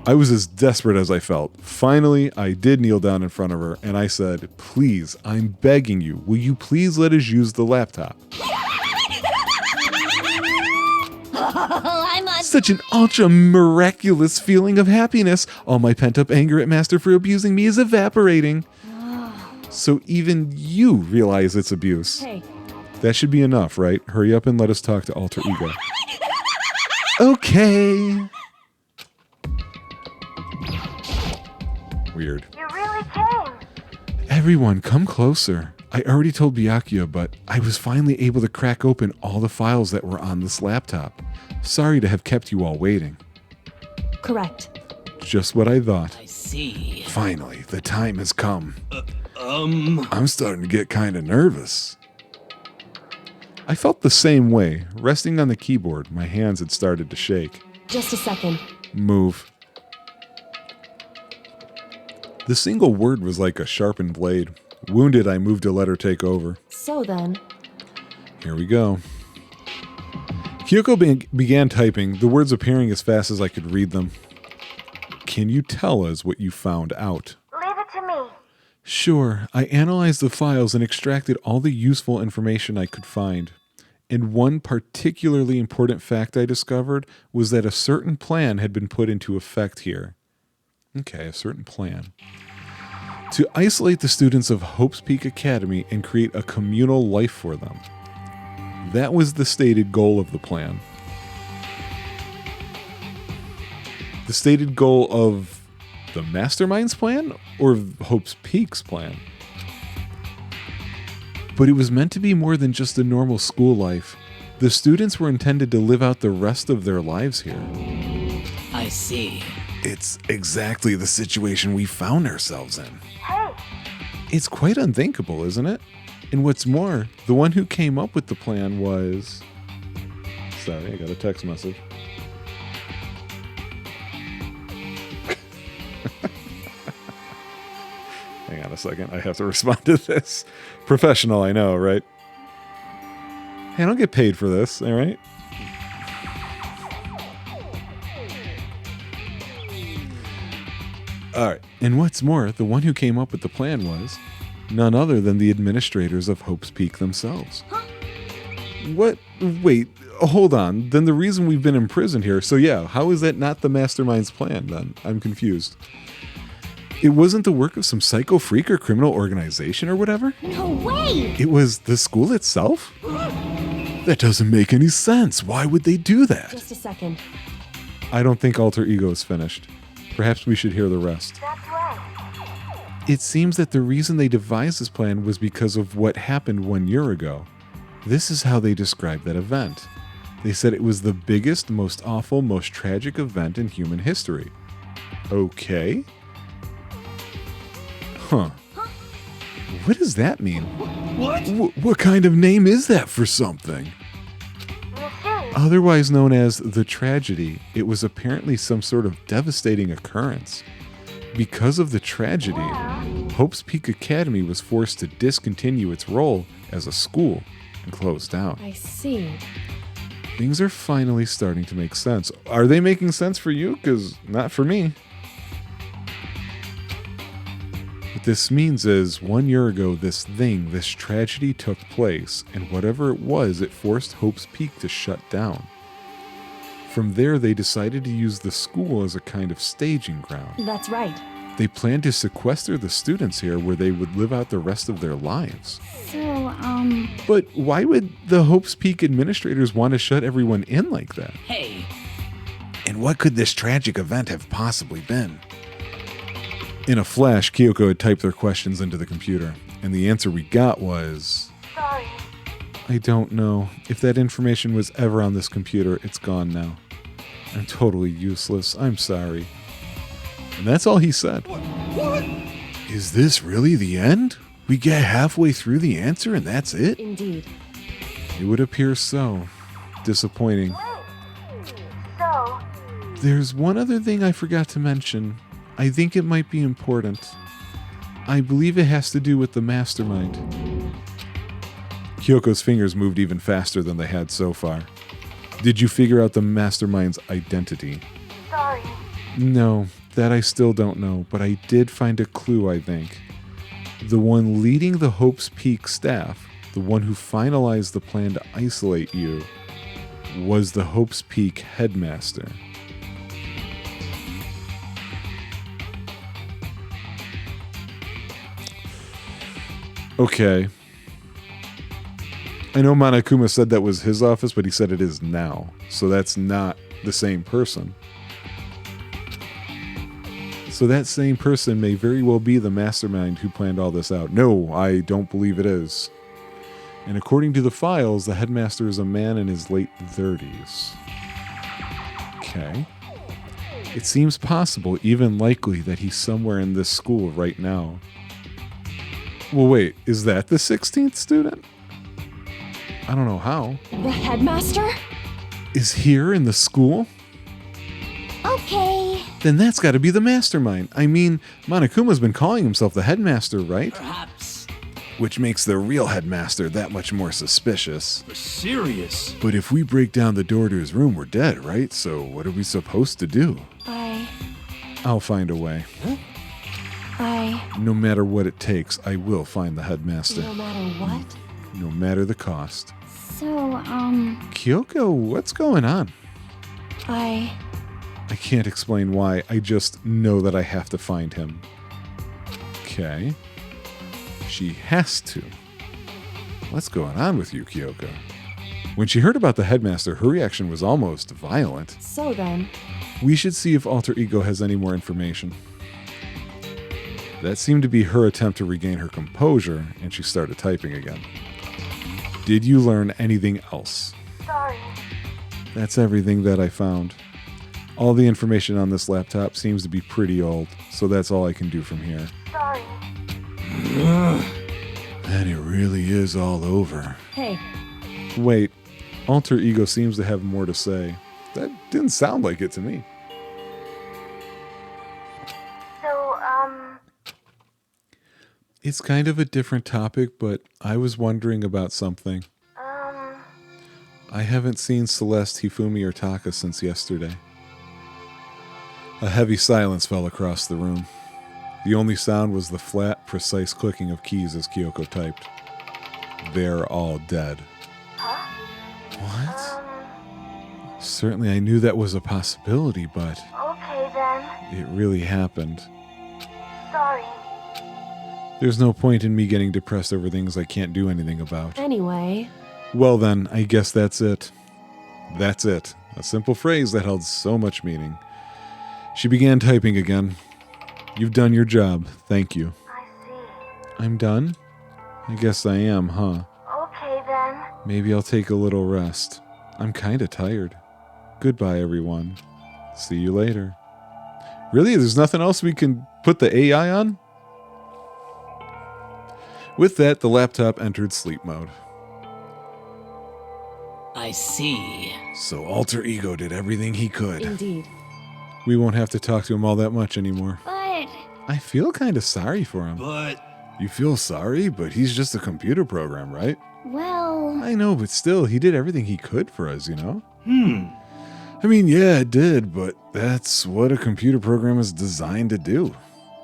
I was as desperate as I felt. Finally, I did kneel down in front of her, and I said, please, I'm begging you, will you please let us use the laptop? I'm on. Such an ultra miraculous feeling of happiness. All my pent-up anger at Master for abusing me is evaporating. So even you realize it's abuse. Hey, That should be enough, right? Hurry up and let us talk to Alter Ego. Okay. Weird. You really came. Everyone, come closer. I already told Byakuya, but I was finally able to crack open all the files that were on this laptop. Sorry to have kept you all waiting. correct. Just what I thought. I see. Finally, the time has come. I'm starting to get kind of nervous. I felt the same way. Resting on the keyboard, my hands had started to shake. Just a second. Move. The single word was like a sharpened blade. Wounded, I moved to let her take over. So then, Here we go. Kyoko began typing, the words appearing as fast as I could read them. Can you tell us what you found out? Leave it to me. Sure, I analyzed the files and extracted all the useful information I could find. And one particularly important fact I discovered was that a certain plan had been put into effect here. Okay, a certain plan. To isolate the students of Hope's Peak Academy and create a communal life for them. That was the stated goal of the plan. The stated goal of the Mastermind's plan or Hope's Peak's plan? But it was meant to be more than just a normal school life. The students were intended to live out the rest of their lives here. I see. It's exactly the situation we found ourselves in. Hey, It's quite unthinkable, isn't it? And what's more, the one who came up with the plan was... Sorry, I got a text message. Hang on a second, I have to respond to this. Professional, I know, right? Hey, I don't get paid for this, all right? All right, and what's more, the one who came up with the plan was none other than the administrators of Hope's Peak themselves. What? Wait, hold on. Then the reason we've been imprisoned here, so yeah, how is that not the Mastermind's plan then? I'm confused. It wasn't the work of some psycho freak or criminal organization or whatever? no way. It was the school itself? That doesn't make any sense. Why would they do that? just a second. I don't think Alter Ego is finished. Perhaps we should hear the rest. That's right. It seems that the reason they devised this plan was because of what happened 1 year ago. This is how they described that event. They said it was the biggest, most awful, most tragic event in human history. Okay. Huh. What does that mean? What? What kind of name is that for something? Otherwise known as the tragedy, it was apparently some sort of devastating occurrence. Because of the tragedy, Hope's Peak Academy was forced to discontinue its role as a school and close down. I see. Things are finally starting to make sense. Are they making sense for you? Because not for me. What this means is 1 year ago, this tragedy took place, and whatever it was, it forced Hope's Peak to shut down. From there, they decided to use the school as a kind of staging ground. That's right. They planned to sequester the students here where they would live out the rest of their lives. So, But why would the Hope's Peak administrators want to shut everyone in like that? Hey, And what could this tragic event have possibly been? In a flash, Kyoko had typed their questions into the computer, and the answer we got was... sorry. I don't know. If that information was ever on this computer, it's gone now. I'm totally useless. I'm sorry. And that's all he said. What? Is this really the end? We get halfway through the answer and that's it? Indeed. It would appear so. Disappointing. So, There's one other thing I forgot to mention. I think it might be important. I believe it has to do with the mastermind. Kyoko's fingers moved even faster than they had so far. Did you figure out the mastermind's identity? sorry. No, that I still don't know, but I did find a clue, I think. The one leading the Hope's Peak staff, the one who finalized the plan to isolate you, was the Hope's Peak headmaster. Okay. I know Monokuma said that was his office, but he said it is now. So that's not the same person. So that same person may very well be the mastermind who planned all this out. No, I don't believe it is. And according to the files, the headmaster is a man in his late 30s. Okay. It seems possible, even likely, that he's somewhere in this school right now. Well, wait, is that the 16th student? I don't know how. The headmaster? Is here in the school? Okay. Then that's got to be the mastermind. I mean, Monokuma's been calling himself the headmaster, right? Perhaps. Which makes the real headmaster that much more suspicious. You're serious? But if we break down the door to his room, we're dead, right? So what are we supposed to do? I'll find a way. No matter what it takes, I will find the headmaster. No matter what? No matter the cost. So, Kyoko, what's going on? I I can't explain why. I just know that I have to find him. Okay. She has to. What's going on with you, Kyoko? When she heard about the headmaster, her reaction was almost violent. So then, We should see if Alter Ego has any more information. That seemed to be her attempt to regain her composure, and she started typing again. Did you learn anything else? sorry. That's everything that I found. All the information on this laptop seems to be pretty old, so that's all I can do from here. Sorry. And it really is all over. hey, Wait, Alter Ego seems to have more to say. That didn't sound like it to me. So, It's kind of a different topic, but I was wondering about something. I haven't seen Celeste, Hifumi, or Taka since yesterday. A heavy silence fell across the room. The only sound was the flat, precise clicking of keys as Kyoko typed. They're all dead. What? Certainly I knew that was a possibility, but okay then. it really happened. Sorry. There's no point in me getting depressed over things I can't do anything about. anyway, Well then, I guess that's it. That's it. A simple phrase that held so much meaning. She began typing again. You've done your job. Thank you. I see. I'm done? I guess I am, huh? Okay then. Maybe I'll take a little rest. I'm kinda tired. Goodbye, everyone. See you later. Really? There's nothing else we can put the AI on? With that, the laptop entered sleep mode. I see. So Alter Ego did everything he could. indeed. We won't have to talk to him all that much anymore. But I feel kinda sorry for him. But You feel sorry, but he's just a computer program, right? well, I know, but still, he did everything he could for us, you know? I mean, yeah, it did, but that's what a computer program is designed to do.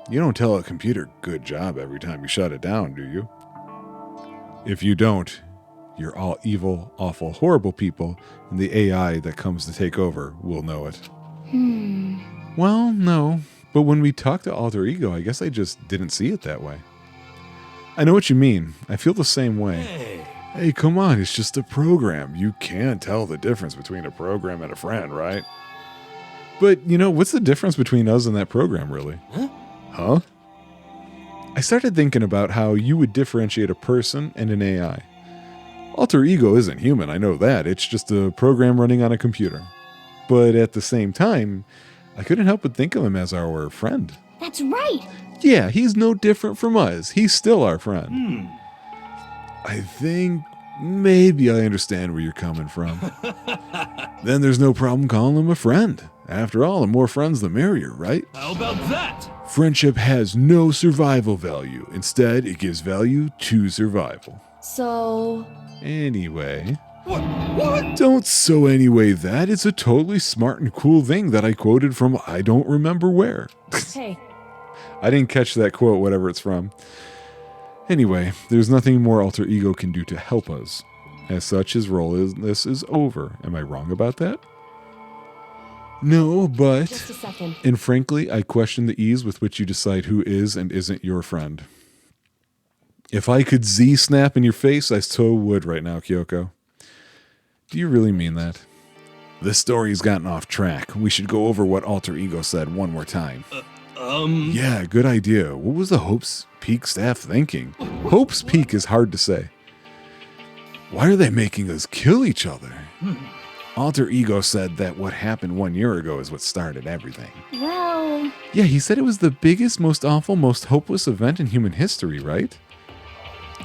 You don't tell a computer good job every time you shut it down, do you? If you don't, you're all evil, awful, horrible people, and the AI that comes to take over will know it. Well, no, but when we talked to Alter Ego, I guess I just didn't see it that way. I know what you mean. I feel the same way. Hey, come on, it's just a program. You can't tell the difference between a program and a friend, right? But, you know, what's the difference between us and that program, really? Huh? I started thinking about how you would differentiate a person and an AI. Alter Ego isn't human, I know that. It's just a program running on a computer. But at the same time, I couldn't help but think of him as our friend. that's right. Yeah, he's no different from us. He's still our friend. I think maybe I understand where you're coming from. Then there's no problem calling him a friend. After all, the more friends the merrier, right? how about that? Friendship has no survival value. Instead, it gives value to survival. So, Anyway, What? don't so anyway that. It's a totally smart and cool thing that I quoted from I don't remember where. hey, I didn't catch that quote, whatever it's from. Anyway, there's nothing more Alter Ego can do to help us. As such, his role in this is over. Am I wrong about that? No, but... just a second. And frankly, I question the ease with which you decide who is and isn't your friend. If I could Z-snap in your face, I so would right now, Kyoko. Do you really mean that? This story's gotten off track. We should go over what Alter Ego said one more time. Yeah, good idea. What was the Hope's Peak staff thinking? Hope's Peak is hard to say. Why are they making us kill each other? Alter Ego said that what happened 1 year ago is what started everything. Well, Yeah, he said it was the biggest, most awful, most hopeless event in human history, right?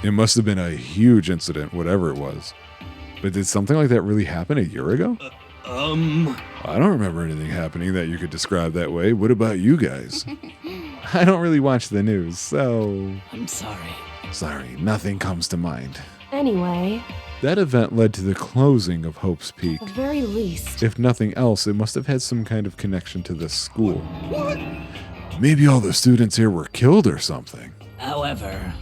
It must have been a huge incident, whatever it was. But did something like that really happen a year ago? I don't remember anything happening that you could describe that way. What about you guys? I don't really watch the news, so... I'm sorry. Sorry, nothing comes to mind. Anyway, That event led to the closing of Hope's Peak. at the very least, If nothing else, it must have had some kind of connection to this school. What? Maybe all the students here were killed or something. However,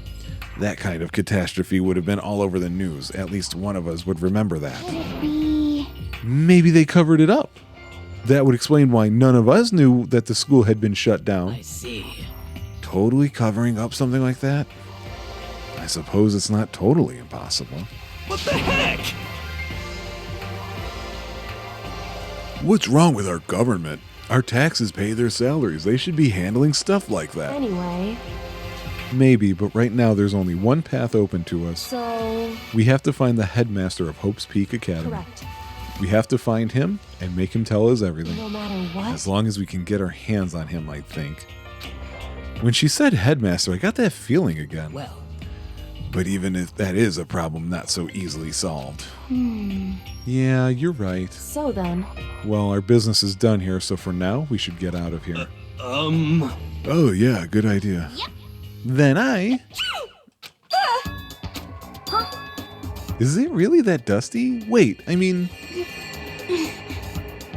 That kind of catastrophe would have been all over the news. At least one of us would remember that. Could it be? Maybe they covered it up. That would explain why none of us knew that the school had been shut down. I see. Totally covering up something like that? I suppose it's not totally impossible. What the heck? What's wrong with our government? Our taxes pay their salaries. They should be handling stuff like that. anyway, Maybe, but right now there's only one path open to us. so, We have to find the headmaster of Hope's Peak Academy. correct. We have to find him and make him tell us everything. No matter what, As long as we can get our hands on him, I think. When she said headmaster, I got that feeling again. Well, But even if that is a problem not so easily solved. Yeah, you're right. so then, Well, our business is done here, so for now, we should get out of here. Um, Oh, yeah, good idea. Yep. Then I... Is it really that dusty? Wait, I mean...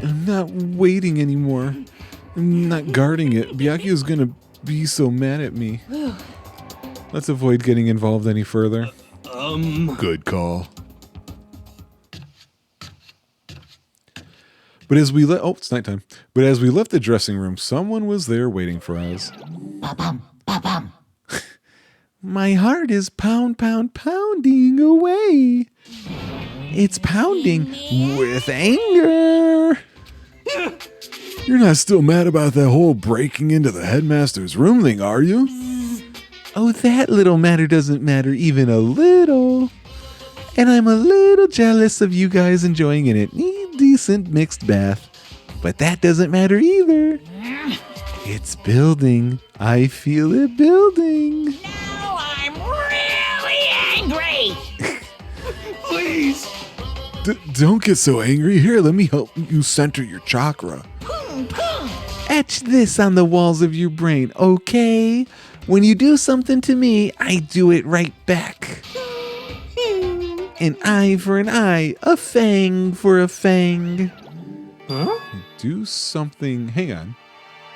I'm not waiting anymore. I'm not guarding it. Byakuya's gonna be so mad at me. Let's avoid getting involved any further. Good call. But as we it's nighttime. But as we left the dressing room, someone was there waiting for us. Ba-bum, ba-bum. My heart is pounding away. It's pounding with anger. You're not still mad about that whole breaking into the headmaster's room thing, are you? Oh, that little matter doesn't matter even a little. And I'm a little jealous of you guys enjoying a decent mixed bath. But that doesn't matter either. It's building. I feel it building. Now I'm really angry. please! Don't get so angry. Here, let me help you center your chakra. Etch this on the walls of your brain, okay? When you do something to me, I do it right back. An eye for an eye, a fang for a fang. Huh? Do something, hang on.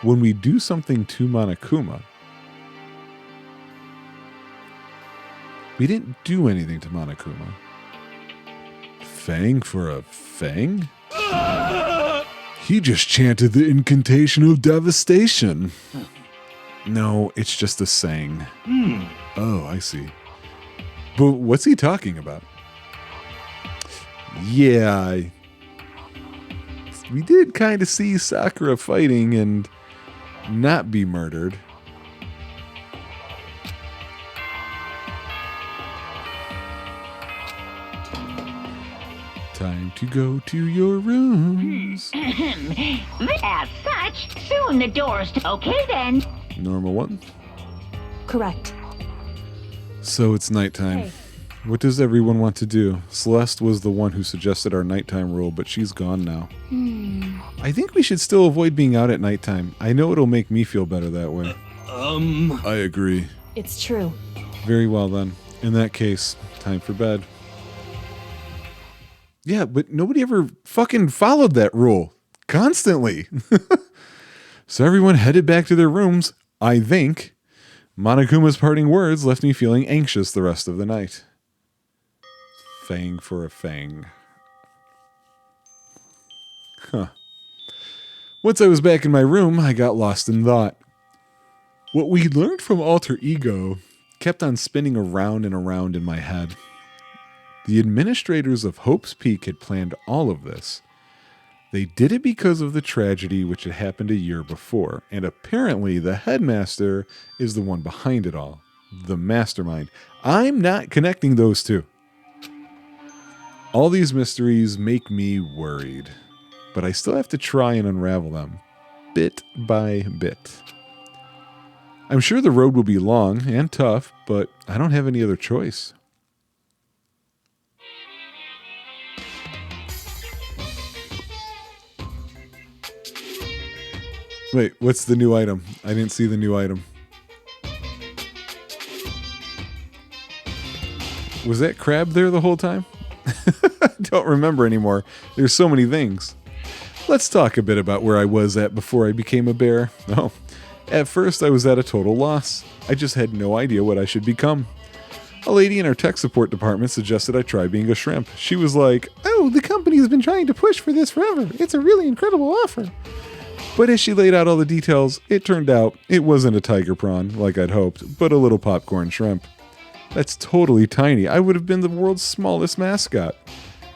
When we do something to Monokuma, we didn't do anything to Monokuma. Fang for a fang? He just chanted the incantation of devastation. No, it's just a saying. Oh, I see. But what's he talking about? Yeah, we did kind of see Sakura fighting and not be murdered. Time to go to your rooms. As such, soon the doors. Okay then. Normal one. correct. So it's nighttime. Hey. What does everyone want to do? Celeste was the one who suggested our nighttime rule, but she's gone now. I think we should still avoid being out at nighttime. I know it'll make me feel better that way. I agree. It's true. Very well then. In that case, time for bed. Yeah, but nobody ever fucking followed that rule. Constantly. So everyone headed back to their rooms, I think. Monokuma's parting words left me feeling anxious the rest of the night. Fang for a fang. Huh. Once I was back in my room, I got lost in thought. What we learned from Alter Ego kept on spinning around and around in my head. The administrators of Hope's Peak had planned all of this. They did it because of the tragedy which had happened a year before, and apparently the headmaster is the one behind it all. The mastermind. I'm not connecting those two. All these mysteries make me worried, but I still have to try and unravel them, bit by bit. I'm sure the road will be long and tough, but I don't have any other choice. Wait, what's the new item? I didn't see the new item. Was that crab there the whole time? I don't remember anymore. There's so many things. Let's talk a bit about where I was at before I became a bear. Oh, at first I was at a total loss. I just had no idea what I should become. A lady in our tech support department suggested I try being a shrimp. She was like, "Oh, the company's been trying to push for this forever. It's a really incredible offer." But as she laid out all the details, it turned out it wasn't a tiger prawn, like I'd hoped, but a little popcorn shrimp. That's totally tiny. I would have been the world's smallest mascot.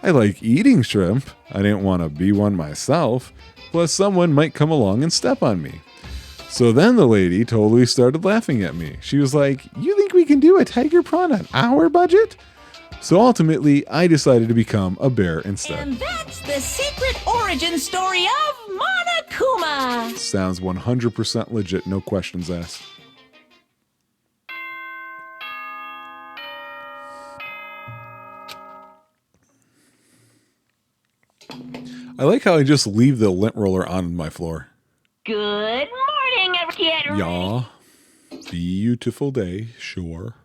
I like eating shrimp. I didn't want to be one myself. Plus, someone might come along and step on me. So then the lady totally started laughing at me. She was like, "You think we can do a tiger prawn on our budget?" So ultimately, I decided to become a bear instead. And that's the secret origin story of Monokuma. Sounds 100% legit, no questions asked. I like how I just leave the lint roller on my floor. Good morning, kid. Yeah. Beautiful day, sure.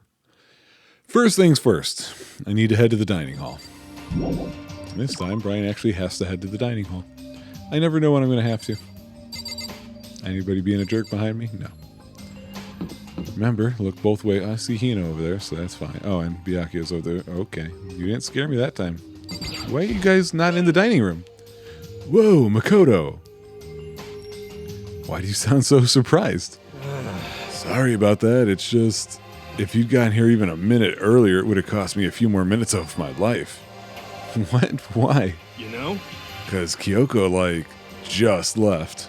First things first, I need to head to the dining hall. This time, Brian actually has to head to the dining hall. I never know when I'm going to have to. Anybody being a jerk behind me? No. Remember, look both ways. I see Hina over there, so that's fine. Oh, and Byakuya's over there. Okay. You didn't scare me that time. Why are you guys not in the dining room? Whoa, Makoto. Why do you sound so surprised? Sorry about that. It's just, if you'd gotten here even a minute earlier, it would have cost me a few more minutes of my life. What? Why? You know? Because Kyoko, just left.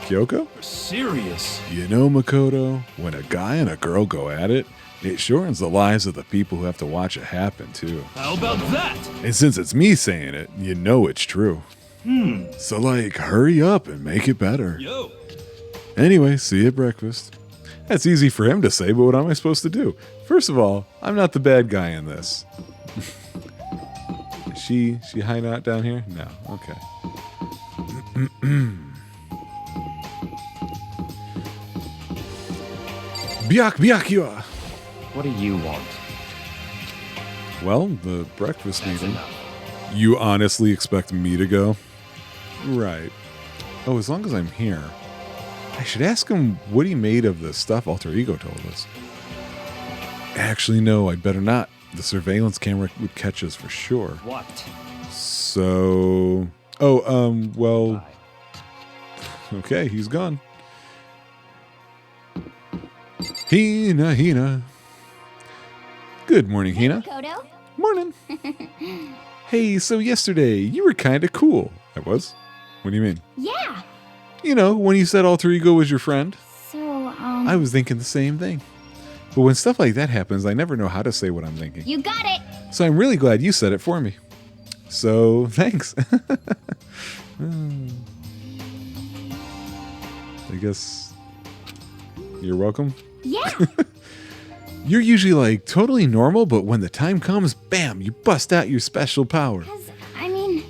Kyoko? You're serious. You know, Makoto, when a guy and a girl go at it, it shortens the lives of the people who have to watch it happen, too. How about that? And since it's me saying it, you know it's true. So, hurry up and make it better. Yo. Anyway, see you at breakfast. That's easy for him to say, but what am I supposed to do? First of all, I'm not the bad guy in this. She hiding out down here? No. Okay. Byakuya! What do you want? Well, the breakfast That's meeting. enough. You honestly expect me to go? Right. Oh, as long as I'm here. I should ask him what he made of the stuff Alter Ego told us. Actually, no, I'd better not. The surveillance camera would catch us for sure. What? So... Oh, well... Bye. Okay, he's gone. Hina. Good morning, Hina. Kodo? Morning. Hey, so yesterday, you were kind of cool. I was? What do you mean? Yeah. You know, when you said Alter Ego was your friend, So, I was thinking the same thing. But when stuff like that happens, I never know how to say what I'm thinking. you got it. So I'm really glad you said it for me. So, thanks. I guess you're welcome. Yeah. You're usually totally normal, but when the time comes, bam, you bust out your special power. 'Cause,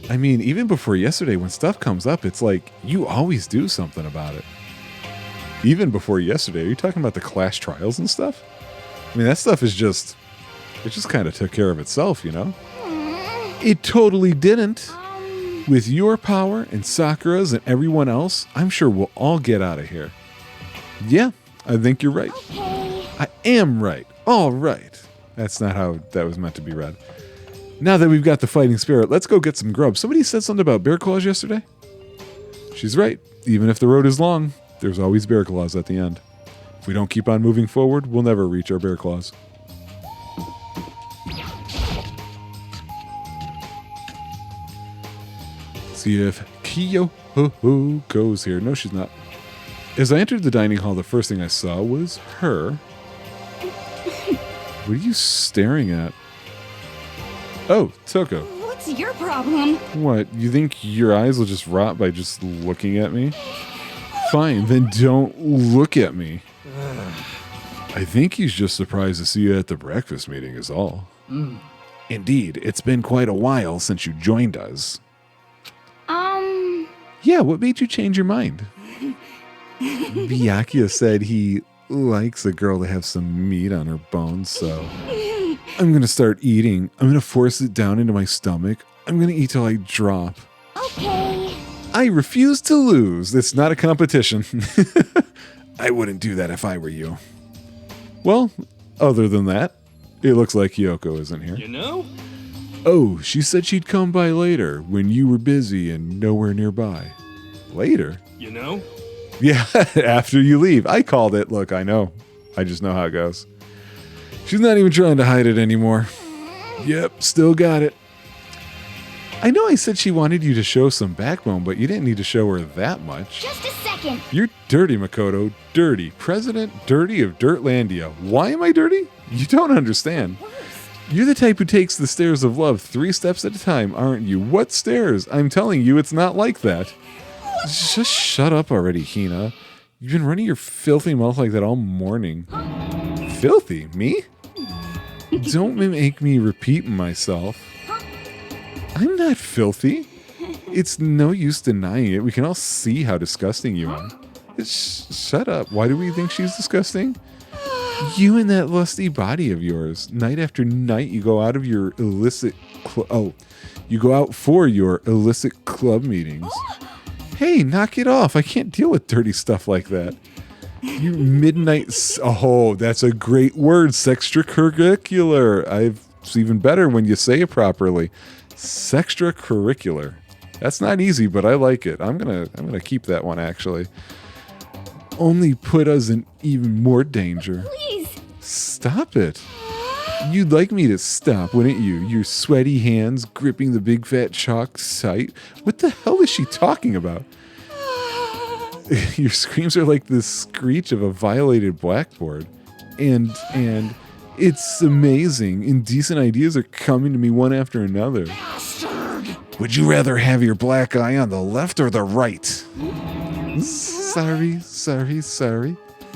I mean, even before yesterday, when stuff comes up, it's like you always do something about it. Even before yesterday, are you talking about the class trials and stuff? I mean, that stuff it just kind of took care of itself, you know? It totally didn't. With your power and Sakura's and everyone else, I'm sure we'll all get out of here. Yeah, I think you're right. okay. I am right. All right. That's not how that was meant to be read. Now that we've got the fighting spirit, let's go get some grub. Somebody said something about bear claws yesterday. She's right. Even if the road is long, there's always bear claws at the end. If we don't keep on moving forward, we'll never reach our bear claws. See if Kyo goes here. No, she's not. As I entered the dining hall, the first thing I saw was her. What are you staring at? Oh, Toko. What's your problem? What, you think your eyes will just rot by just looking at me? Fine, then don't look at me. I think he's just surprised to see you at the breakfast meeting is all. Indeed, it's been quite a while since you joined us. Yeah, what made you change your mind? Byakuya said he likes a girl to have some meat on her bones, so I'm gonna start eating. I'm gonna force it down into my stomach. I'm gonna eat till I drop. Okay. I refuse to lose. It's not a competition. I wouldn't do that if I were you. Well, other than that, it looks like Kyoko isn't here. You know? Oh, she said she'd come by later when you were busy and nowhere nearby. Later? You know? Yeah, after you leave. I called it. Look, I know. I just know how it goes. She's not even trying to hide it anymore. Yep, still got it. I know I said she wanted you to show some backbone, but you didn't need to show her that much. Just a second. You're dirty, Makoto. Dirty. President Dirty of Dirtlandia. Why am I dirty? You don't understand. You're the type who takes the stairs of love 3 steps at a time, aren't you? What stairs? I'm telling you, it's not like that. Just shut up already, Hina. You've been running your filthy mouth like that all morning. Filthy? Me? Don't make me repeat myself. I'm not filthy. It's no use denying it. We can all see how disgusting you are. Shut up. Why do we think she's disgusting? You and that lusty body of yours. Night after night, you go out of your illicit... you go out for your illicit club meetings. Hey, knock it off. I can't deal with dirty stuff like that. You midnight... Oh, that's a great word. Sextracurricular. It's even better when you say it properly. Sextracurricular. That's not easy, but I like it. I'm gonna keep that one, actually. Only put us in even more danger. Please. Stop it. You'd like me to stop, wouldn't you? Your sweaty hands gripping the big fat chalk sight. What the hell is she talking about? Your screams are like the screech of a violated blackboard. And it's amazing. Indecent ideas are coming to me one after another. Bastard. Would you rather have your black eye on the left or the right? Sorry.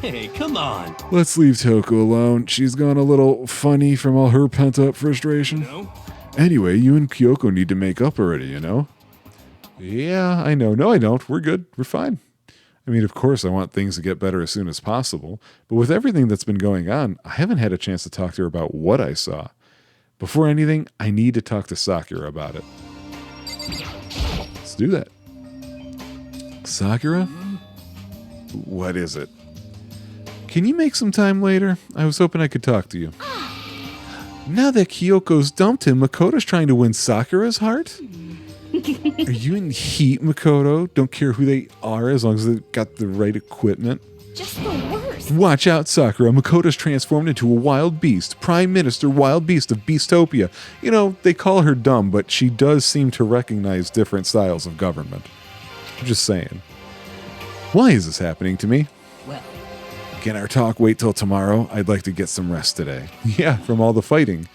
Hey, come on. Let's leave Toko alone. She's gone a little funny from all her pent-up frustration. No? Anyway, you and Kyoko need to make up already, you know? Yeah, I know. No, I don't. We're good. We're fine. I mean, of course, I want things to get better as soon as possible. But with everything that's been going on, I haven't had a chance to talk to her about what I saw. Before anything, I need to talk to Sakura about it. Let's do that. Sakura? What is it? Can you make some time later? I was hoping I could talk to you. Now that Kyoko's dumped him, Makoto's trying to win Sakura's heart? Are you in heat, Makoto? Don't care who they are as long as they've got the right equipment. Just the worst. Watch out, Sakura. Makoto's transformed into a wild beast. Prime Minister Wild Beast of Beastopia. You know, they call her dumb, but she does seem to recognize different styles of government. I'm just saying. Why is this happening to me? Well, Can our talk wait till tomorrow? I'd like to get some rest today. Yeah, from all the fighting.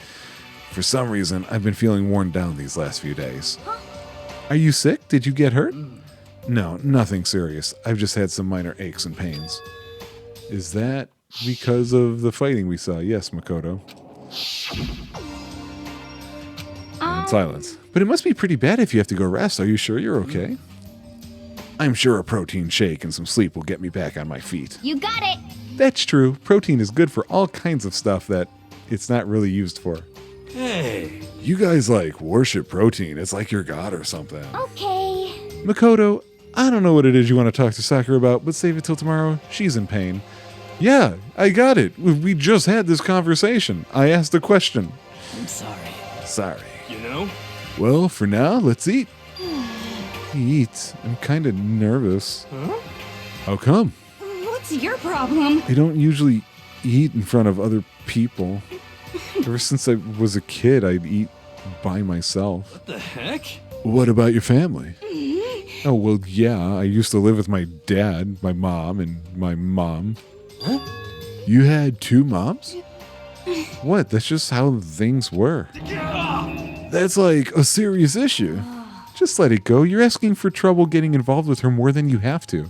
For some reason, I've been feeling worn down these last few days. Are you sick? Did you get hurt? No, nothing serious. I've just had some minor aches and pains. Is that because of the fighting we saw? Yes, Makoto. And silence. But it must be pretty bad if you have to go rest. Are you sure you're okay? I'm sure a protein shake and some sleep will get me back on my feet. You got it. That's true. Protein is good for all kinds of stuff that it's not really used for. Hey. You guys worship protein. It's like your god or something. Okay. Makoto, I don't know what it is you want to talk to Sakura about, but save it till tomorrow. She's in pain. Yeah, I got it. We just had this conversation. I asked a question. I'm sorry. Sorry. You know? Well, for now, let's eat. Eat. I'm kind of nervous. Huh? How come? What's your problem? I don't usually eat in front of other people. Ever since I was a kid, I'd eat by myself. What the heck? What about your family? Oh, well, yeah. I used to live with my dad, my mom, and my mom. Huh? You had 2 moms? What? That's just how things were. That's like a serious issue. Just let it go. You're asking for trouble getting involved with her more than you have to.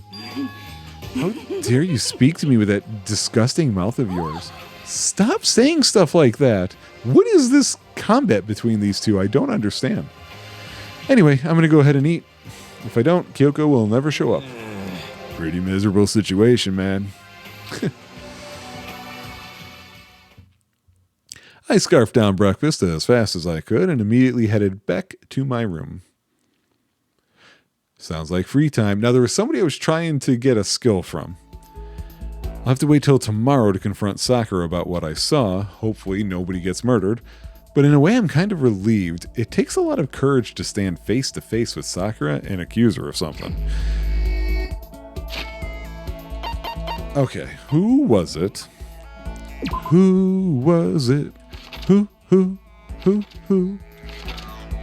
How dare you speak to me with that disgusting mouth of yours? Stop saying stuff like that. What is this combat between these two? I don't understand. Anyway, I'm going to go ahead and eat. If I don't, Kyoko will never show up. Pretty miserable situation, man. I scarfed down breakfast as fast as I could and immediately headed back to my room. Sounds like free time. Now, there was somebody I was trying to get a skill from. I'll have to wait till tomorrow to confront Sakura about what I saw. Hopefully nobody gets murdered. But in a way, I'm kind of relieved. It takes a lot of courage to stand face to face with Sakura and accuse her of something. Okay, who was it? Who was it? Who?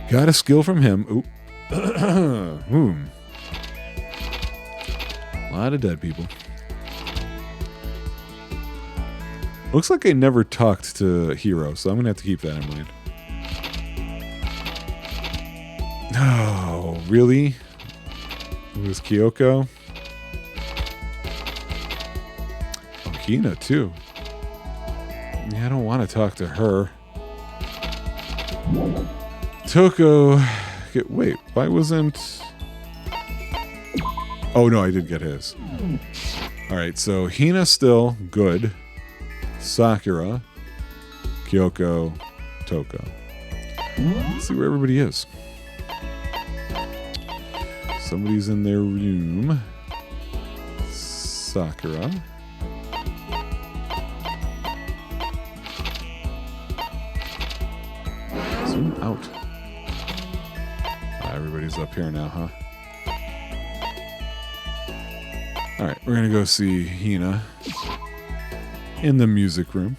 Got a skill from him. Ooh. A lot of dead people. Looks like I never talked to Hiro, so I'm going to have to keep that in mind. Oh, really? It was Kyoko? Oh, Hina, too. Yeah, I don't want to talk to her. Toko... Wait, why wasn't... Oh, no, I did get his. Alright, so Hina still good. Sakura, Kyoko, Toko. Let's see where everybody is. Somebody's in their room. Sakura. Zoom out. Everybody's up here now, huh? Alright, we're gonna go see Hina in the music room.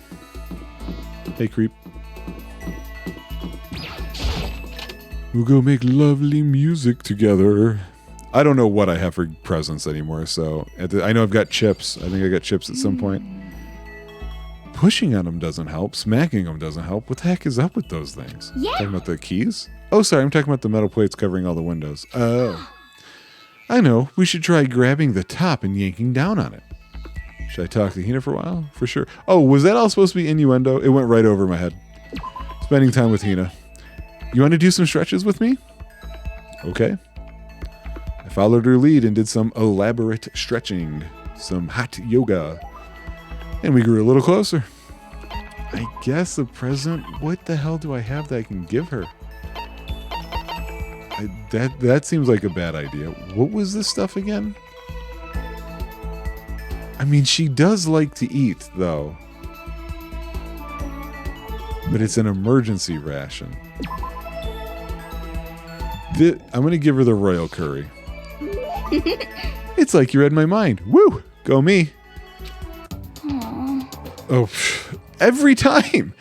Hey, creep. We'll go make lovely music together. I don't know what I have for presents anymore, so... I know I've got chips. I think I got chips at some point. Pushing on them doesn't help. Smacking them doesn't help. What the heck is up with those things? Yeah. Talking about the keys? Oh, sorry, I'm talking about the metal plates covering all the windows. Oh. I know. We should try grabbing the top and yanking down on it. Should I talk to Hina for a while? For sure. Oh, was that all supposed to be innuendo? It went right over my head. Spending time with Hina. You want to do some stretches with me? Okay. I followed her lead and did some elaborate stretching. Some hot yoga. And we grew a little closer. I guess a present. What the hell do I have that I can give her? That seems like a bad idea. What was this stuff again? I mean, she does like to eat, though. But it's an emergency ration. I'm going to give her the royal curry. It's like you read my mind. Woo! Go me. Oh, every time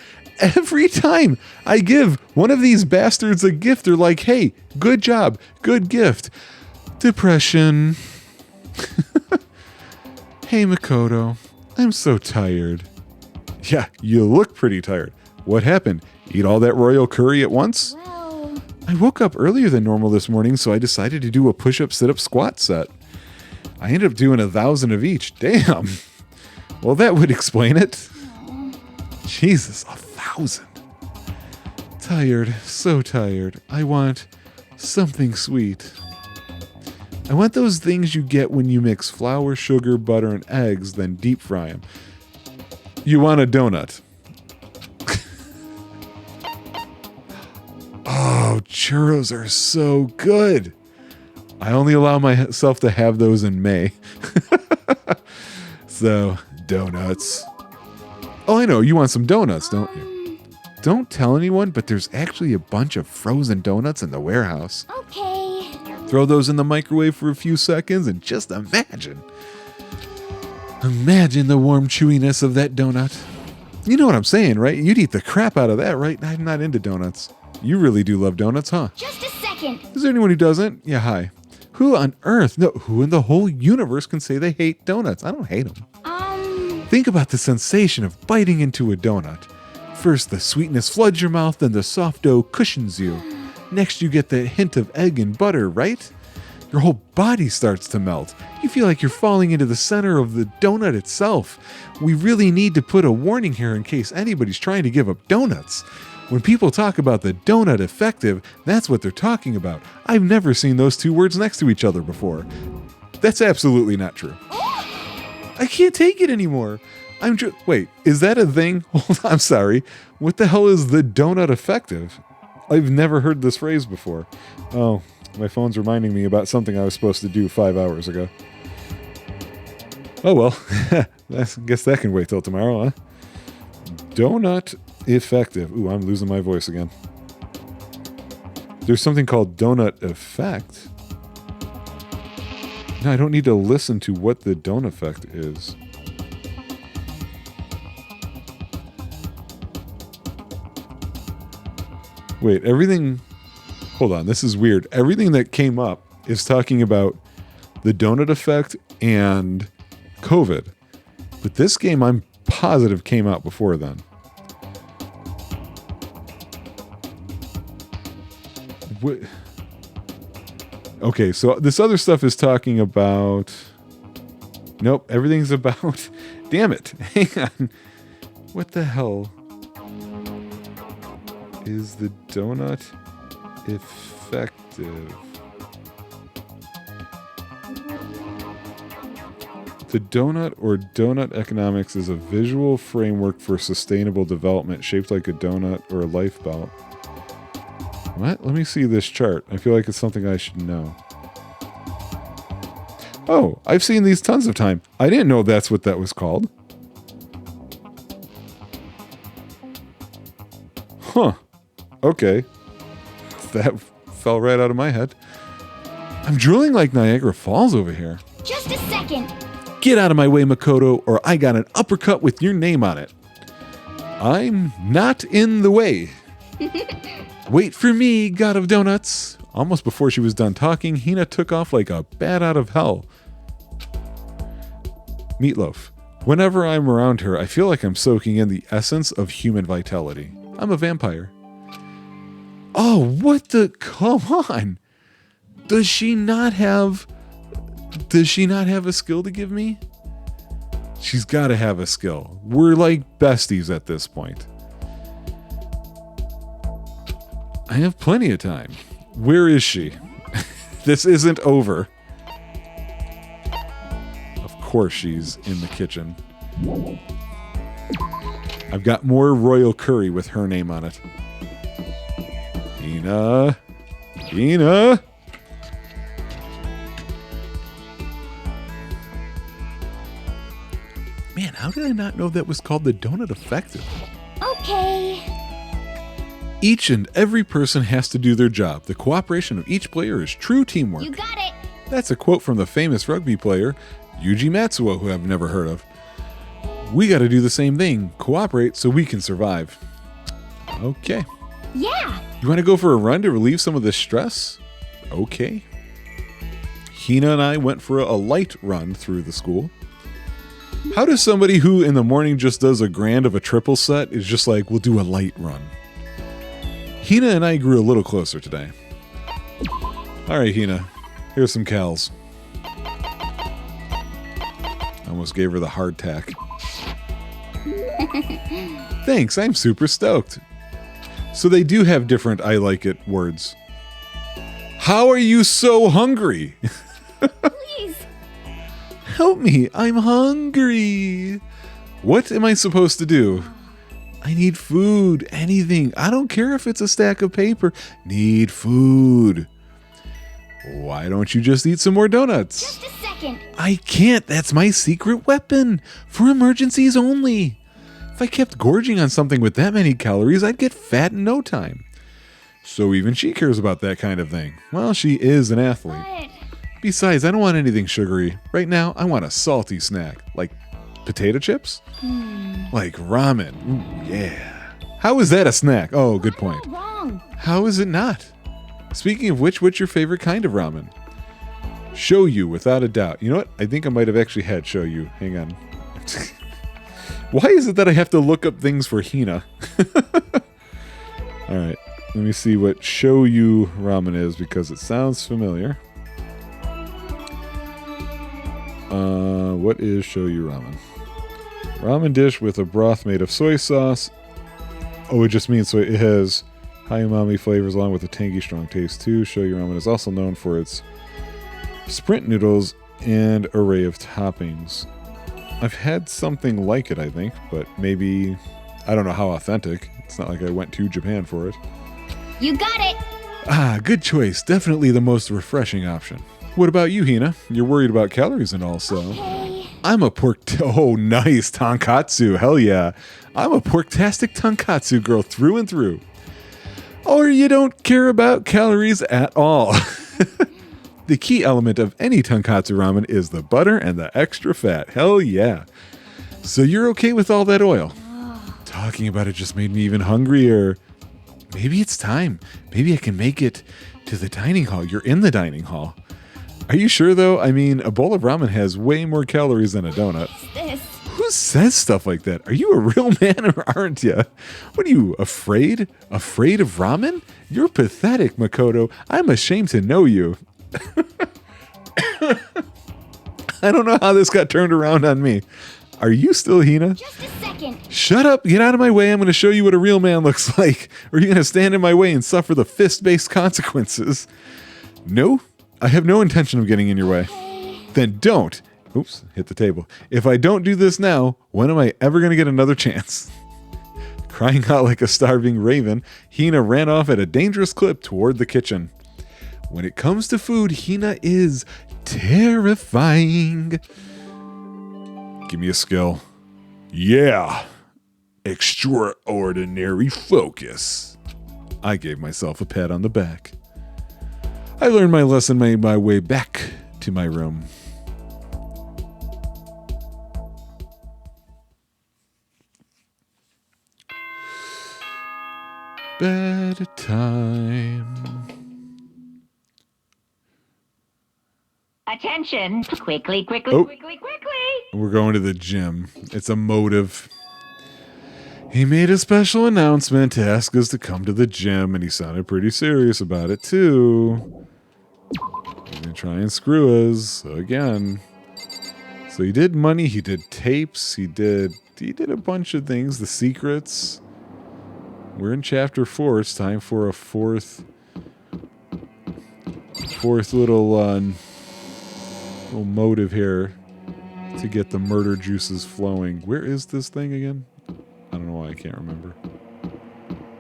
I give one of these bastards a gift, they're like, hey, good job, good gift. Depression. Hey, Makoto, I'm so tired. Yeah, you look pretty tired. What happened? Eat all that royal curry at once? Well, I woke up earlier than normal this morning, so I decided to do a push-up, sit-up, squat set. I ended up doing 1,000 of each. Damn. Well, that would explain it. Jesus, 1,000. Tired, so tired. I want something sweet. I want those things you get when you mix flour, sugar, butter, and eggs, then deep fry them. You want a donut. Oh, churros are so good. I only allow myself to have those in May. So, donuts. Oh, I know. You want some donuts, don't you? Don't tell anyone, but there's actually a bunch of frozen donuts in the warehouse. okay. Throw those in the microwave for a few seconds and just imagine. Imagine the warm chewiness of that donut. You know what I'm saying, right? You'd eat the crap out of that, right? I'm not into donuts. You really do love donuts, huh? Just a second. Is there anyone who doesn't? Yeah, hi. Who on earth, no, who in the whole universe can say they hate donuts? I don't hate them. Think about the sensation of biting into a donut. First, the sweetness floods your mouth, then the soft dough cushions you. Next, you get the hint of egg and butter, right? Your whole body starts to melt. You feel like you're falling into the center of the donut itself. We really need to put a warning here in case anybody's trying to give up donuts. When people talk about the donut effective, that's what they're talking about. I've never seen those two words next to each other before. That's absolutely not true. I can't take it anymore. Wait, is that a thing? Hold on, I'm sorry. What the hell is the donut effective? I've never heard this phrase before. Oh, my phone's reminding me about something I was supposed to do 5 hours ago. Oh well, I guess that can wait till tomorrow, huh? Donut effective. Ooh, I'm losing my voice again. There's something called donut effect. No, I don't need to listen to what the donut effect is. Wait, everything... Hold on, this is weird. Everything that came up is talking about the donut effect and COVID. But this game, I'm positive, came out before then. What? Okay, so this other stuff is talking about... Nope, everything's about... Damn it. Hang on. What the hell is the donut effective? The donut or donut economics is a visual framework for sustainable development shaped like a donut or a life belt. What? Let me see this chart. I feel like it's something I should know. Oh, I've seen these tons of time. I didn't know that's what that was called. Huh. Okay. That fell right out of my head. I'm drooling like Niagara Falls over here. Just a second. Get out of my way, Makoto, or I got an uppercut with your name on it. I'm not in the way. Wait for me, God of Donuts. Almost before she was done talking, Hina took off like a bat out of hell. Meatloaf. Whenever I'm around her, I feel like I'm soaking in the essence of human vitality. I'm a vampire. Oh, what the... Come on. Does she not have a skill to give me? She's got to have a skill. We're like besties at this point. I have plenty of time. Where is she? This isn't over. Of course she's in the kitchen. I've got more royal curry with her name on it. Hina. Hina. Man, how did I not know that was called the donut effective? Okay. Each and every person has to do their job. The cooperation of each player is true teamwork. You got it. That's a quote from the famous rugby player, Yuji Matsuo, who I've never heard of. We got to do the same thing. Cooperate so we can survive. Okay. Yeah. You want to go for a run to relieve some of this stress? Okay. Hina and I went for a light run through the school. How does somebody who in the morning just does a grand of a triple set is just like, we'll do a light run? Hina and I grew a little closer today. Alright, Hina. Here's some cows. Almost gave her the hard tack. Thanks, I'm super stoked. So they do have different I like it words. How are you so hungry? Please. Help me, I'm hungry. What am I supposed to do? I need food, anything. I don't care if it's a stack of paper. Need food. Why don't you just eat some more donuts? Just a second. I can't. That's my secret weapon. For emergencies only. If I kept gorging on something with that many calories, I'd get fat in no time. So even she cares about that kind of thing. Well, she is an athlete. But Besides, I don't want anything sugary. Right now, I want a salty snack. Like potato chips? Like ramen. Ooh, yeah. How is that a snack? Oh, good point. you're wrong. How is it not? Speaking of which, what's your favorite kind of ramen? Shoyu, without a doubt. You know what? I think I might have actually had shoyu. Hang on. Why is it that I have to look up things for Hina? Alright, let me see what shoyu ramen is because it sounds familiar. What is shoyu ramen? Ramen dish with a broth made of soy sauce. Oh, it just means so it has high umami flavors along with a tangy, strong taste too. Shoyu ramen is also known for its sprint noodles and array of toppings. I've had something like it, I think, but maybe, I don't know how authentic. It's not like I went to Japan for it. You got it. Ah, good choice. Definitely the most refreshing option. What about you, Hina? You're worried about calories and all, so. Okay. I'm a oh, nice, tonkatsu. Hell yeah. I'm a porktastic tonkatsu girl through and through. Or you don't care about calories at all. The key element of any tonkatsu ramen is the butter and the extra fat. Hell yeah. So you're okay with all that oil? Talking about it just made me even hungrier. Maybe it's time. Maybe I can make it to the dining hall. You're in the dining hall. Are you sure, though? I mean, a bowl of ramen has way more calories than a donut. This. Who says stuff like that? Are you a real man or aren't you? What are you, afraid? Afraid of ramen? You're pathetic, Makoto. I'm ashamed to know you. I don't know how this got turned around on me. Are you still Hina? Just a second. Shut up, get out of my way. I'm going to show you what a real man looks like. Or you're going to stand in my way and suffer the fist-based consequences. No, I have no intention of getting in your way. Then don't. Oops, hit the table. If I don't do this now, when am I ever going to get another chance? Crying out like a starving raven, Hina ran off at a dangerous clip toward the kitchen. When it comes to food, Hina is terrifying. Give me a skill. Yeah. Extraordinary focus. I gave myself a pat on the back. I learned my lesson, made my way back to my room. Bedtime. Attention! Quickly, Oh. quickly! We're going to the gym. It's a motive. He made a special announcement to ask us to come to the gym, and he sounded pretty serious about it, too. He's gonna try and screw us again. So he did money, he did tapes, he did a bunch of things, the secrets. We're in chapter 4. It's time for a fourth little motive here to get the murder juices flowing. Where is this thing again? I don't know why I can't remember.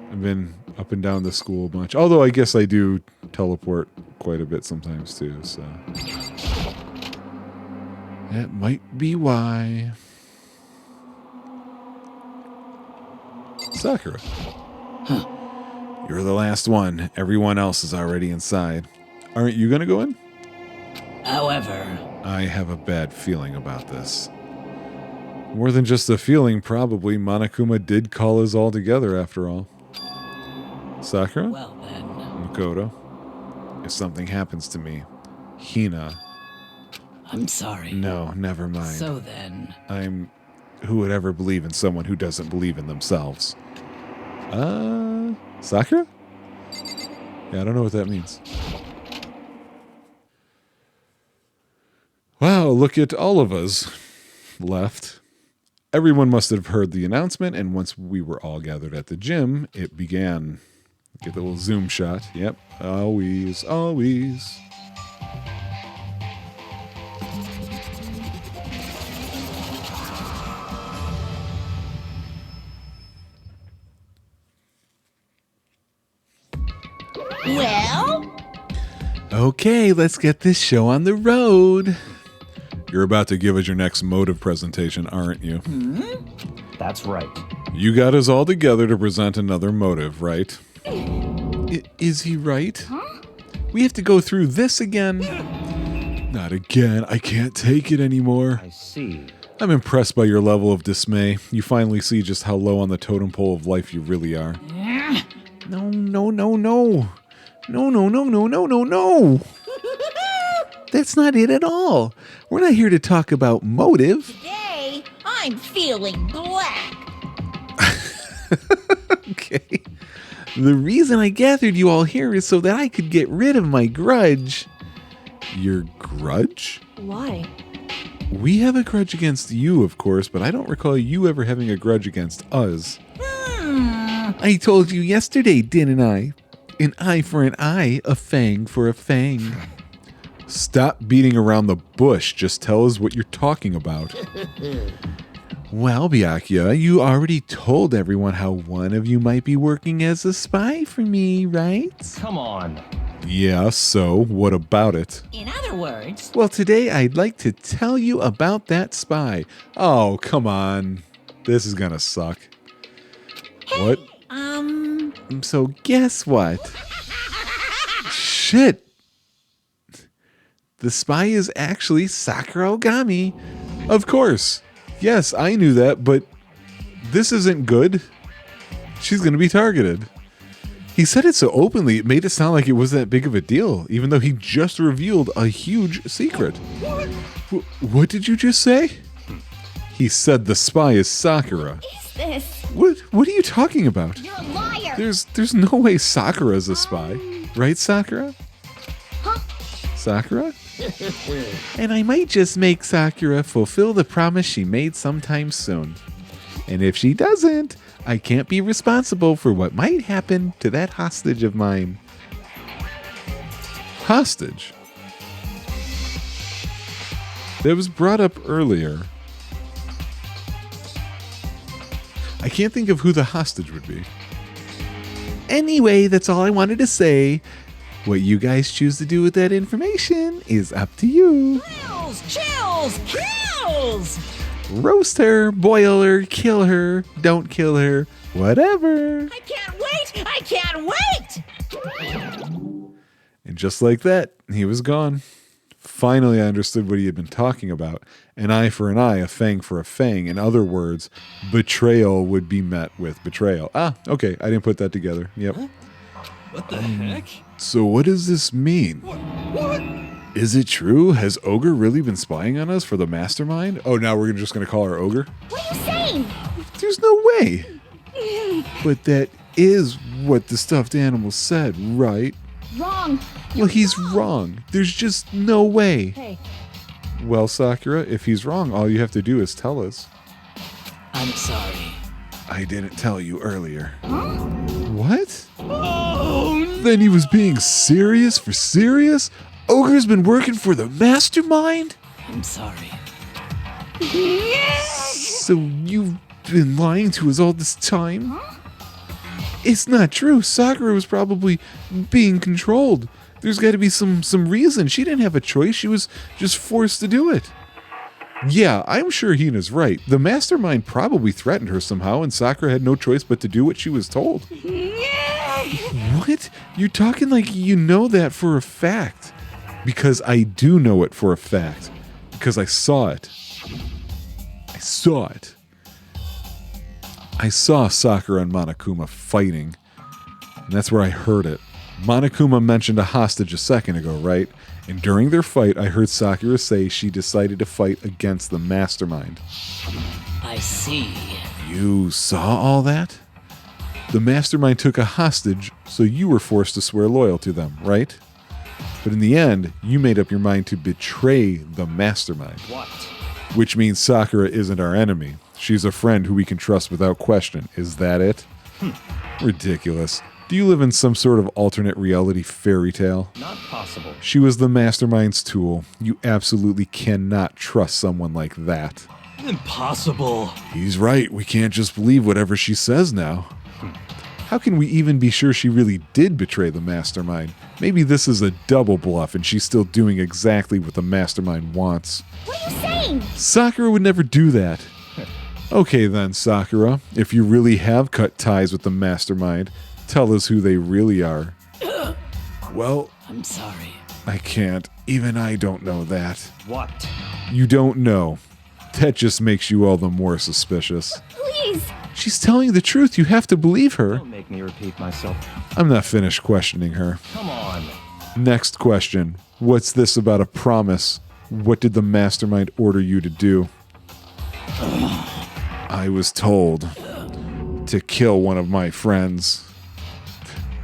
I've been up and down the school a bunch. Although I guess I do teleport quite a bit sometimes too, so. That might be why. Sakura. Huh. You're the last one. Everyone else is already inside. Aren't you gonna go in? However, I have a bad feeling about this. More than just a feeling, probably Monokuma did call us all together after all. Sakura? well then. Makoto? If something happens to me, Hina. I'm sorry. No, never mind. So then. Who would ever believe in someone who doesn't believe in themselves? Sakura? Yeah, I don't know what that means. Wow, look at all of us left. Everyone must have heard the announcement, and once we were all gathered at the gym, it began. Get the little zoom shot. Yep, always, always. Well? Okay, let's get this show on the road. You're about to give us your next motive presentation, aren't you? That's right. You got us all together to present another motive, right? Is he right? Huh? We have to go through this again? Not again. I can't take it anymore. I see. I'm impressed by your level of dismay. You finally see just how low on the totem pole of life you really are. No, no, no, no. No, no, no, no, no, no, no. That's not it at all. We're not here to talk about motive. Today, I'm feeling black. Okay. The reason I gathered you all here is so that I could get rid of my grudge. Your grudge? Why? We have a grudge against you, of course, but I don't recall you ever having a grudge against us. I told you yesterday, didn't I? An eye for an eye, a fang for a fang. Stop beating around the bush. Just tell us what you're talking about. Well, Byakuya, you already told everyone how one of you might be working as a spy for me, right? Come on. Yeah, so what about it? In other words, Well, today I'd like to tell you about that spy. Oh, come on. This is gonna suck. What? So guess what? Shit. The spy is actually Sakura Ogami. Of course. Yes, I knew that, but this isn't good. She's going to be targeted. He said it so openly, it made it sound like it wasn't that big of a deal, even though he just revealed a huge secret. What did you just say? He said the spy is Sakura. Is this? What are you talking about? You're a liar. There's no way Sakura's a spy. Right, Sakura? Huh? Sakura? And I might just make Sakura fulfill the promise she made sometime soon. And if she doesn't, I can't be responsible for what might happen to that hostage of mine. Hostage? That was brought up earlier. I can't think of who the hostage would be. Anyway, that's all I wanted to say. What you guys choose to do with that information is up to you. chills, kills! Roast her, boil her, kill her, don't kill her, whatever. I can't wait! I can't wait! And just like that, he was gone. Finally, I understood what he had been talking about. An eye for an eye, a fang for a fang. In other words, betrayal would be met with betrayal. Ah, okay, I didn't put that together. Yep. What the heck? So what does this mean? What? Is it true? Has Ogre really been spying on us for the mastermind? Oh, now we're just going to call her Ogre? What are you saying? There's no way. But that is what the stuffed animal said, right? Wrong. Well, he's wrong. There's just no way. Hey, Well, Sakura, if he's wrong, all you have to do is tell us. I'm sorry. I didn't tell you earlier. What? Oh, Then he was being serious for serious? Ogre's been working for the mastermind? I'm sorry. So you've been lying to us all this time? It's not true. Sakura was probably being controlled. There's got to be some reason. She didn't have a choice. She was just forced to do it. Yeah, I'm sure Hina's right. The mastermind probably threatened her somehow, and Sakura had no choice but to do what she was told. What? You're talking like you know that for a fact. Because I do know it for a fact. Because I saw it. I saw it. I saw Sakura and Monokuma fighting. And that's where I heard it. Monokuma mentioned a hostage a second ago, right? And during their fight, I heard Sakura say she decided to fight against the mastermind. I see. You saw all that? The mastermind took a hostage, so you were forced to swear loyal to them, right? But in the end, you made up your mind to betray the mastermind. What? Which means Sakura isn't our enemy. She's a friend who we can trust without question. Is that it? Ridiculous. Do you live in some sort of alternate reality fairy tale? Not possible. She was the mastermind's tool. You absolutely cannot trust someone like that. impossible. He's right. We can't just believe whatever she says now. How can we even be sure she really did betray the mastermind? Maybe this is a double bluff and she's still doing exactly what the mastermind wants. What are you saying? Sakura would never do that. Okay then, Sakura. If you really have cut ties with the mastermind, tell us who they really are. Well, I'm sorry. I can't. Even I don't know that. What? You don't know. That just makes you all the more suspicious. Please. She's telling the truth. You have to believe her. Don't make me repeat myself. I'm not finished questioning her. Come on. Next question. What's this about a promise? What did the mastermind order you to do? I was told to kill one of my friends.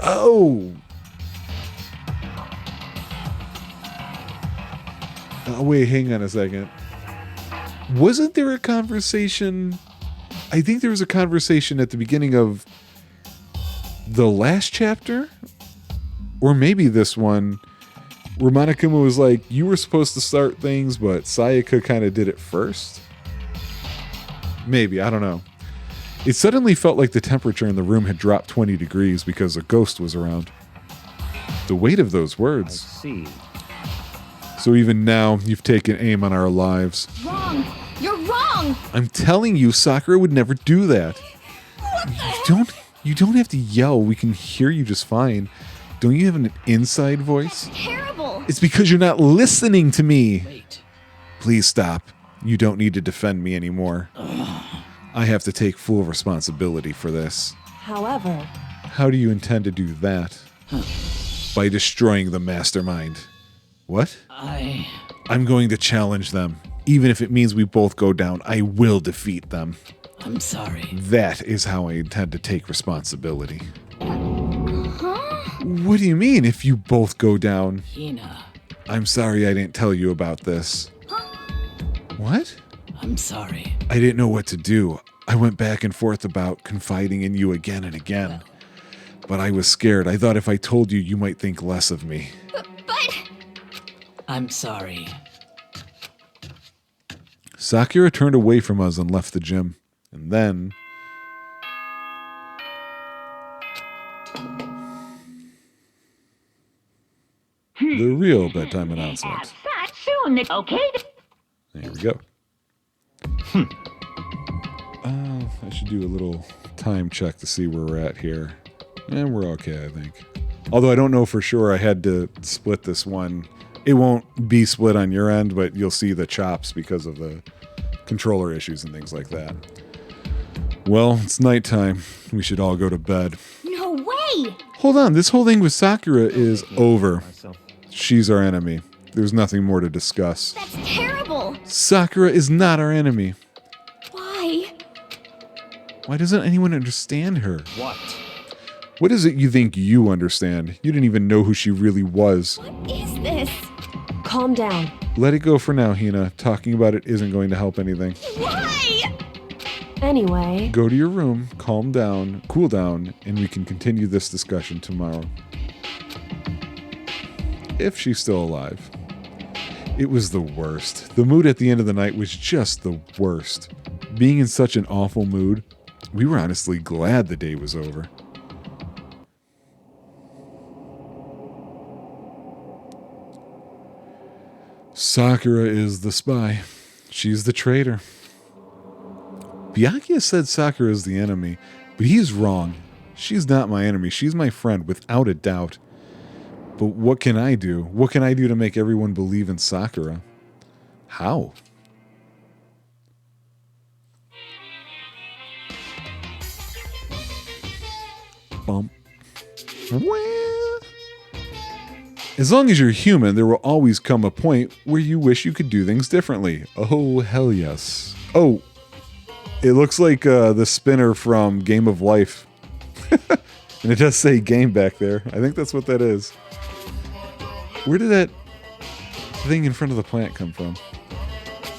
Oh! Oh, wait, hang on a second. Wasn't there a conversation? I think there was a conversation at the beginning of the last chapter? Or maybe this one. where Monokuma was like, you were supposed to start things, but Sayaka kind of did it first? Maybe, I don't know. It suddenly felt like the temperature in the room had dropped 20 degrees because a ghost was around. The weight of those I words. see. So even now, you've taken aim on our lives. Wrong. You're wrong. I'm telling you, Sakura would never do that. You don't have to yell. We can hear you just fine. Don't you have an inside voice? Terrible. It's because you're not listening to me. Wait. Please stop. You don't need to defend me anymore. I have to take full responsibility for this. However, How do you intend to do that? By destroying the mastermind. What? I'm going to challenge them. Even if it means we both go down, I will defeat them. I'm sorry. That is how I intend to take responsibility. Huh? What do you mean, if you both go down? Hina, I'm sorry I didn't tell you about this. What? I'm sorry. I didn't know what to do. I went back and forth about confiding in you again and again. But I was scared. I thought if I told you, you might think less of me. But I'm sorry. Sakura turned away from us and left the gym. And then... the real bedtime announcement. Soon, okay? There we go. I should do a little time check to see where we're at here. And we're okay, I think. Although I don't know for sure. I had to split this one. It won't be split on your end, but you'll see the chops because of the controller issues and things like that. Well, it's nighttime. We should all go to bed. no way. Hold on, this whole thing with Sakura is over. Myself. She's our enemy. There's nothing more to discuss. That's terrible. Sakura is not our enemy. Why? Why doesn't anyone understand her? What? What is it you think you understand? You didn't even know who she really was. What is this? calm down. Let it go for now, Hina. Talking about it isn't going to help anything. Why? Anyway, Go to your room, calm down, cool down, and we can continue this discussion tomorrow. If she's still alive. It was the worst. The mood at the end of the night was just the worst. Being in such an awful mood, we were honestly glad the day was over. Sakura is the spy. She's the traitor. Byakuya said Sakura is the enemy, but he's wrong. She's not my enemy. She's my friend, without a doubt. But what can I do? What can I do to make everyone believe in Sakura? How? Bump. Well, as long as you're human, there will always come a point where you wish you could do things differently. Oh, hell yes. Oh, it looks like the spinner from Game of Life. And it does say game back there. I think that's what that is. Where did that thing in front of the plant come from?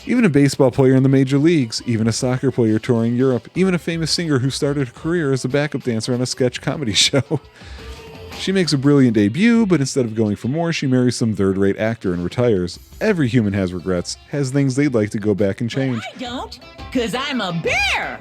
Even a baseball player in the major leagues, even a soccer player touring Europe, even a famous singer who started her career as a backup dancer on a sketch comedy show. She makes a brilliant debut, but instead of going for more, she marries some third-rate actor and retires. Every human has regrets, has things they'd like to go back and change. I don't, 'cause I'm a bear.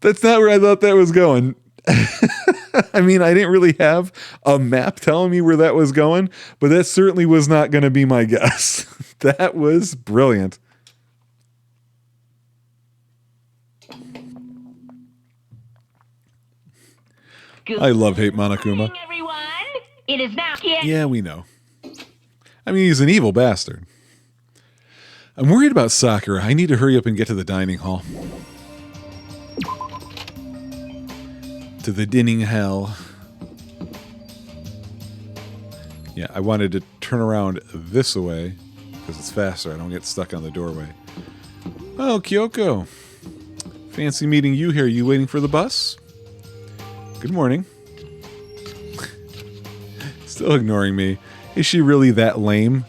That's not where I thought that was going. I mean, I didn't really have a map telling me where that was going, but that certainly was not going to be my guess. That was brilliant. I love Hate Monokuma. Everyone, it is now. Yeah, we know. I mean, he's an evil bastard. I'm worried about Sakura. I need to hurry up and get to the dining hall. To the dining hall. Yeah, I wanted to turn around this way because it's faster. I don't get stuck on the doorway. Oh, Kyoko. Fancy meeting you here. You waiting for the bus? Good morning. Still ignoring me. Is she really that lame?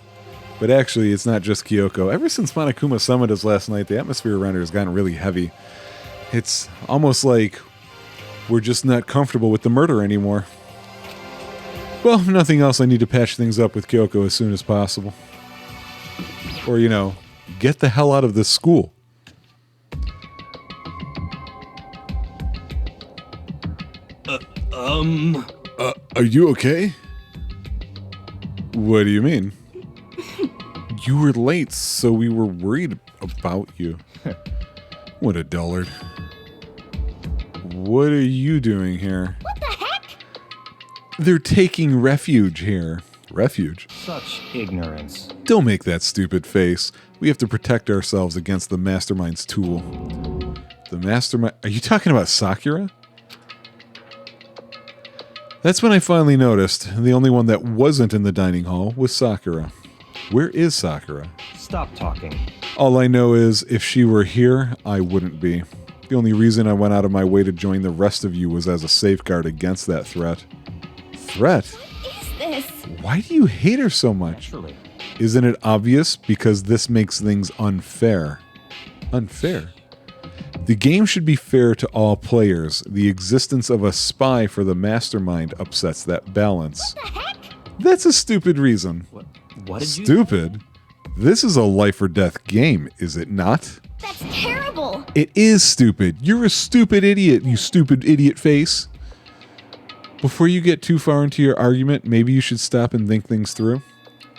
But actually, it's not just Kyoko. Ever since Monokuma summoned us last night, the atmosphere around here has gotten really heavy. It's almost like we're just not comfortable with the murder anymore. Well, if nothing else, I need to patch things up with Kyoko as soon as possible. Or, you know, get the hell out of this school. Are you okay? What do you mean? You were late, so we were worried about you. What a dullard. What are you doing here? What the heck? They're taking refuge here. Refuge? Such ignorance. Don't make that stupid face. We have to protect ourselves against the Mastermind's tool. The Mastermind... Are you talking about Sakura? That's when I finally noticed the only one that wasn't in the dining hall was Sakura. Where is Sakura? Stop talking. All I know is if she were here, I wouldn't be. The only reason I went out of my way to join the rest of you was as a safeguard against that threat. Threat? What is this? Why do you hate her so much? Naturally. Isn't it obvious? Because this makes things unfair. Unfair? The game should be fair to all players. The existence of a spy for the Mastermind upsets that balance. What the heck? That's a stupid reason. What did you... Stupid? This is a life or death game, is it not? That's terrible. It is stupid. You're a stupid idiot, you stupid idiot face. Before you get too far into your argument, maybe you should stop and think things through.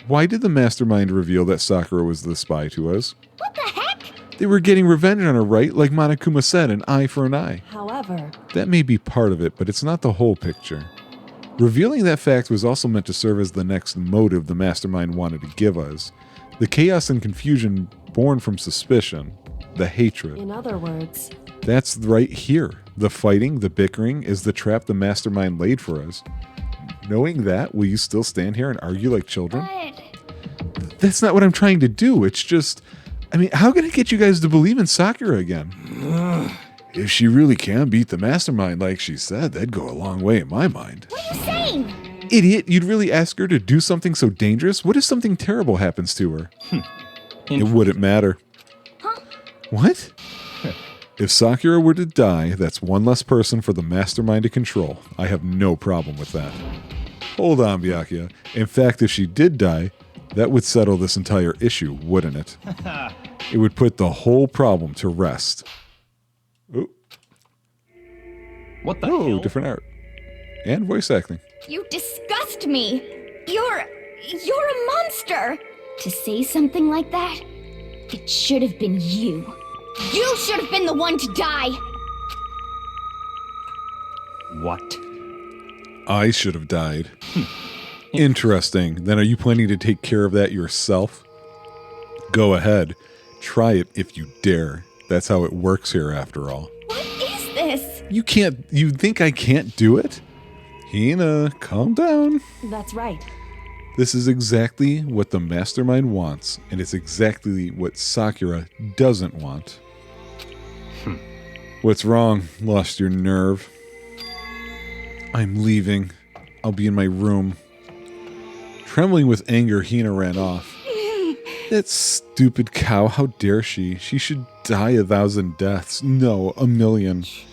Why did the Mastermind reveal that Sakura was the spy to us? What the heck? They were getting revenge on her, right? Like Monokuma said, an eye for an eye. However, That may be part of it, but it's not the whole picture. Revealing that fact was also meant to serve as the next motive the Mastermind wanted to give us. The chaos and confusion born from suspicion. The hatred. in other words, That's right here. The fighting, the bickering, is the trap the Mastermind laid for us. Knowing that, will you still stand here and argue like children? But That's not what I'm trying to do. It's just... I mean, how can I get you guys to believe in Sakura again? If she really can beat the Mastermind like she said, that'd go a long way in my mind. what are you saying? Idiot, you'd really ask her to do something so dangerous? What if something terrible happens to her? It wouldn't matter. Huh? What? If Sakura were to die, that's one less person for the Mastermind to control. I have no problem with that. Hold on, Byakuya. In fact, if she did die, that would settle this entire issue, wouldn't it? It would put the whole problem to rest. Ooh. What the Oh, hell? different art. And voice acting. You disgust me. You're a monster. To say something like that, it should have been you. You should have been the one to die. What? I should have died. Interesting. Then are you planning to take care of that yourself? Go ahead. Try it if you dare. That's how it works here after all. What is this? You think I can't do it? Hina, calm down. that's right. This is exactly what the Mastermind wants, and it's exactly what Sakura doesn't want. What's wrong? Lost your nerve? I'm leaving. I'll be in my room. Trembling with anger, Hina ran off. That stupid cow, how dare she? She should die 1,000 deaths. No, 1,000,000.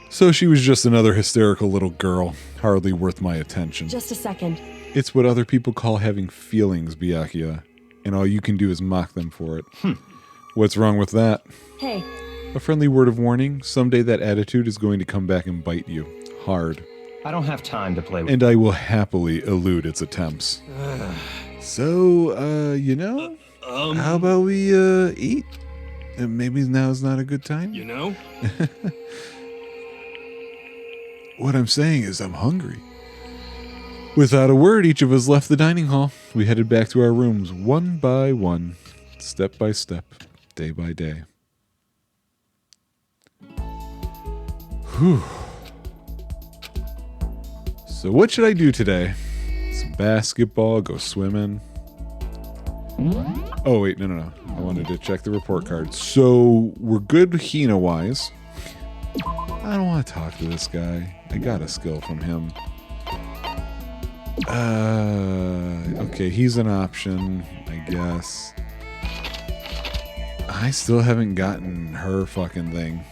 So she was just another hysterical little girl, hardly worth my attention. Just a second. It's what other people call having feelings, Byakuya, and all you can do is mock them for it. What's wrong with that? Hey, A friendly word of warning, someday that attitude is going to come back and bite you. Hard. I don't have time to play with... And I will happily elude its attempts. So, how about we, eat? Maybe now's not a good time? You know? What I'm saying is I'm hungry. Without a word, each of us left the dining hall. We headed back to our rooms one by one, step by step, day by day. Whew. So what should I do today? Some basketball, go swimming. Oh, wait, no. I wanted to check the report card. So we're good Hina-wise. I don't want to talk to this guy. I got a skill from him. Okay, he's an option, I guess. I still haven't gotten her fucking thing.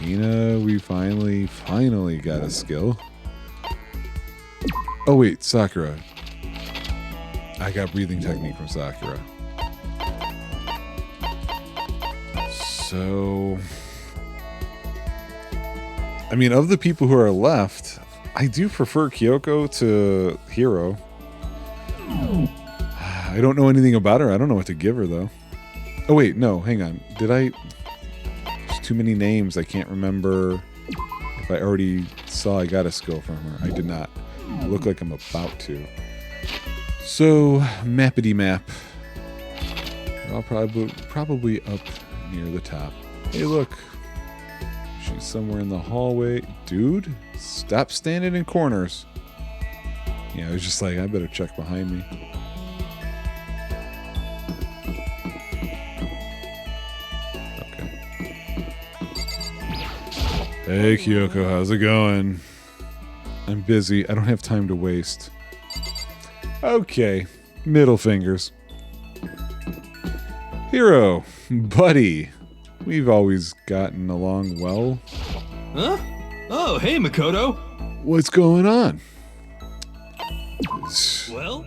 Hina, we finally got a skill. Oh wait, Sakura. I got breathing technique from Sakura. So, I mean, of the people who are left, I do prefer Kyoko to Hiro. I don't know anything about her. I don't know what to give her, though. Oh, wait, no, hang on. Did I... There's too many names. I can't remember if I already saw I got a skill from her. I did not. I look like I'm about to. So, mappity map. I'll probably up near the top. Hey, look. She's somewhere in the hallway. Dude, stop standing in corners. Yeah, I was just like, I better check behind me. Okay. Hey, Kyoko, how's it going? I'm busy. I don't have time to waste. Okay. Middle fingers. Hiro, buddy. We've always gotten along well. Huh? Oh, hey, Makoto. What's going on? Well?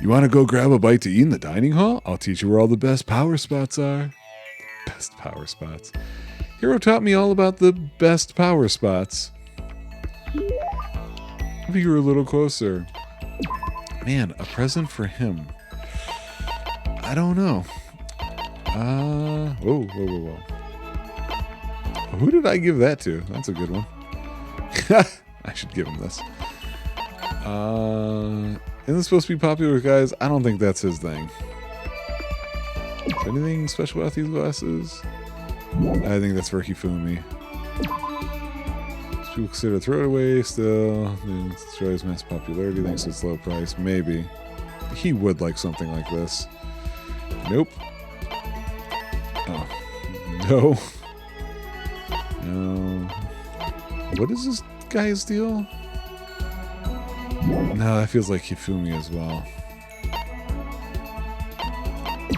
You want to go grab a bite to eat in the dining hall? I'll teach you where all the best power spots are. Best power spots. Hiro taught me all about the best power spots. Maybe you were a little closer. Man, a present for him. I don't know. Whoa. Who did I give that to? That's a good one. I should give him this. Isn't this supposed to be popular with guys? I don't think that's his thing. Is there anything special about these glasses? I think that's for Hifumi. People consider throw it away still. It destroys mass popularity thanks to its low price. Maybe. He would like something like this. Nope. Oh. No. No. What is this guy's deal? No, that feels like Hifumi as well.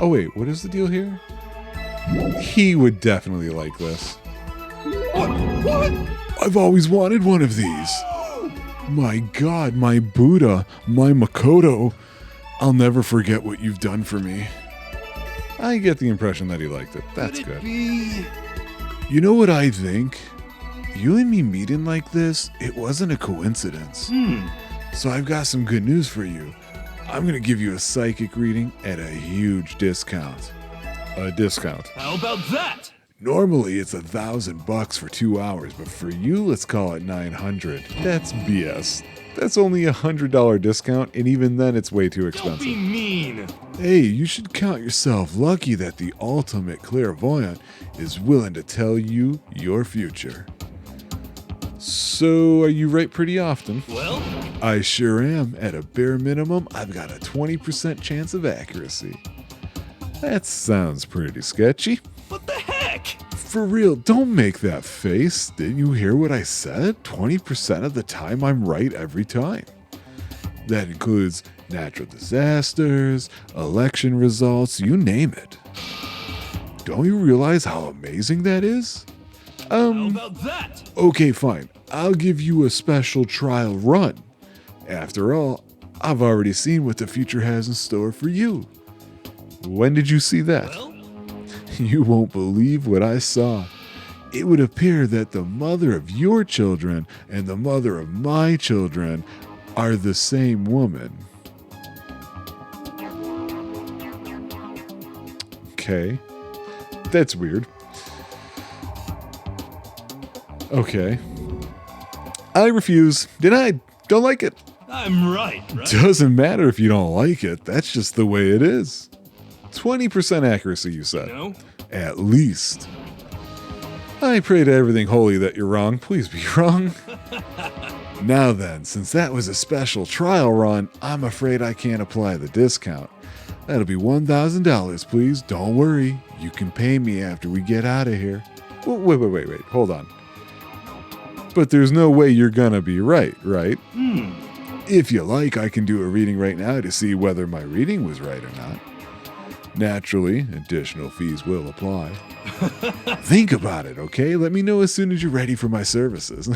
Oh wait, what is the deal here? He would definitely like this. What? I've always wanted one of these. My God, my Buddha, my Makoto. I'll never forget what you've done for me. I get the impression that he liked it. That's good. You know what I think? You and me meeting like this, it wasn't a coincidence. So I've got some good news for you. I'm going to give you a psychic reading at a huge discount. A discount. How about that? Normally it's $1,000 for 2 hours, but for you, let's call it $900. That's BS. That's only $100 discount, and even then it's way too Don't expensive. be mean. Hey, you should count yourself lucky that the ultimate clairvoyant is willing to tell you your future. So, are you right pretty often? Well? I sure am. At a bare minimum, I've got a 20% chance of accuracy. That sounds pretty sketchy. What the heck? For real, don't make that face. Didn't you hear what I said? 20% of the time I'm right every time. That includes natural disasters, election results, you name it. Don't you realize how amazing that is? How about that? Okay, fine. I'll give you a special trial run. After all, I've already seen what the future has in store for you. When did you see that? Well? You won't believe what I saw. It would appear that the mother of your children and the mother of my children are the same woman. Okay. That's weird. Okay. I refuse. Denied. Don't like it. I'm right? Doesn't matter if you don't like it. That's just the way it is. 20% accuracy, you said. No? At least. I pray to everything holy that you're wrong. Please be wrong. Now then, since that was a special trial run, I'm afraid I can't apply the discount. That'll be $1,000, please. Don't worry. You can pay me after we get out of here. Wait. Hold on. But there's no way you're gonna be right, right? If you like, I can do a reading right now to see whether my reading was right or not. Naturally, additional fees will apply. Think about it, okay? Let me know as soon as you're ready for my services.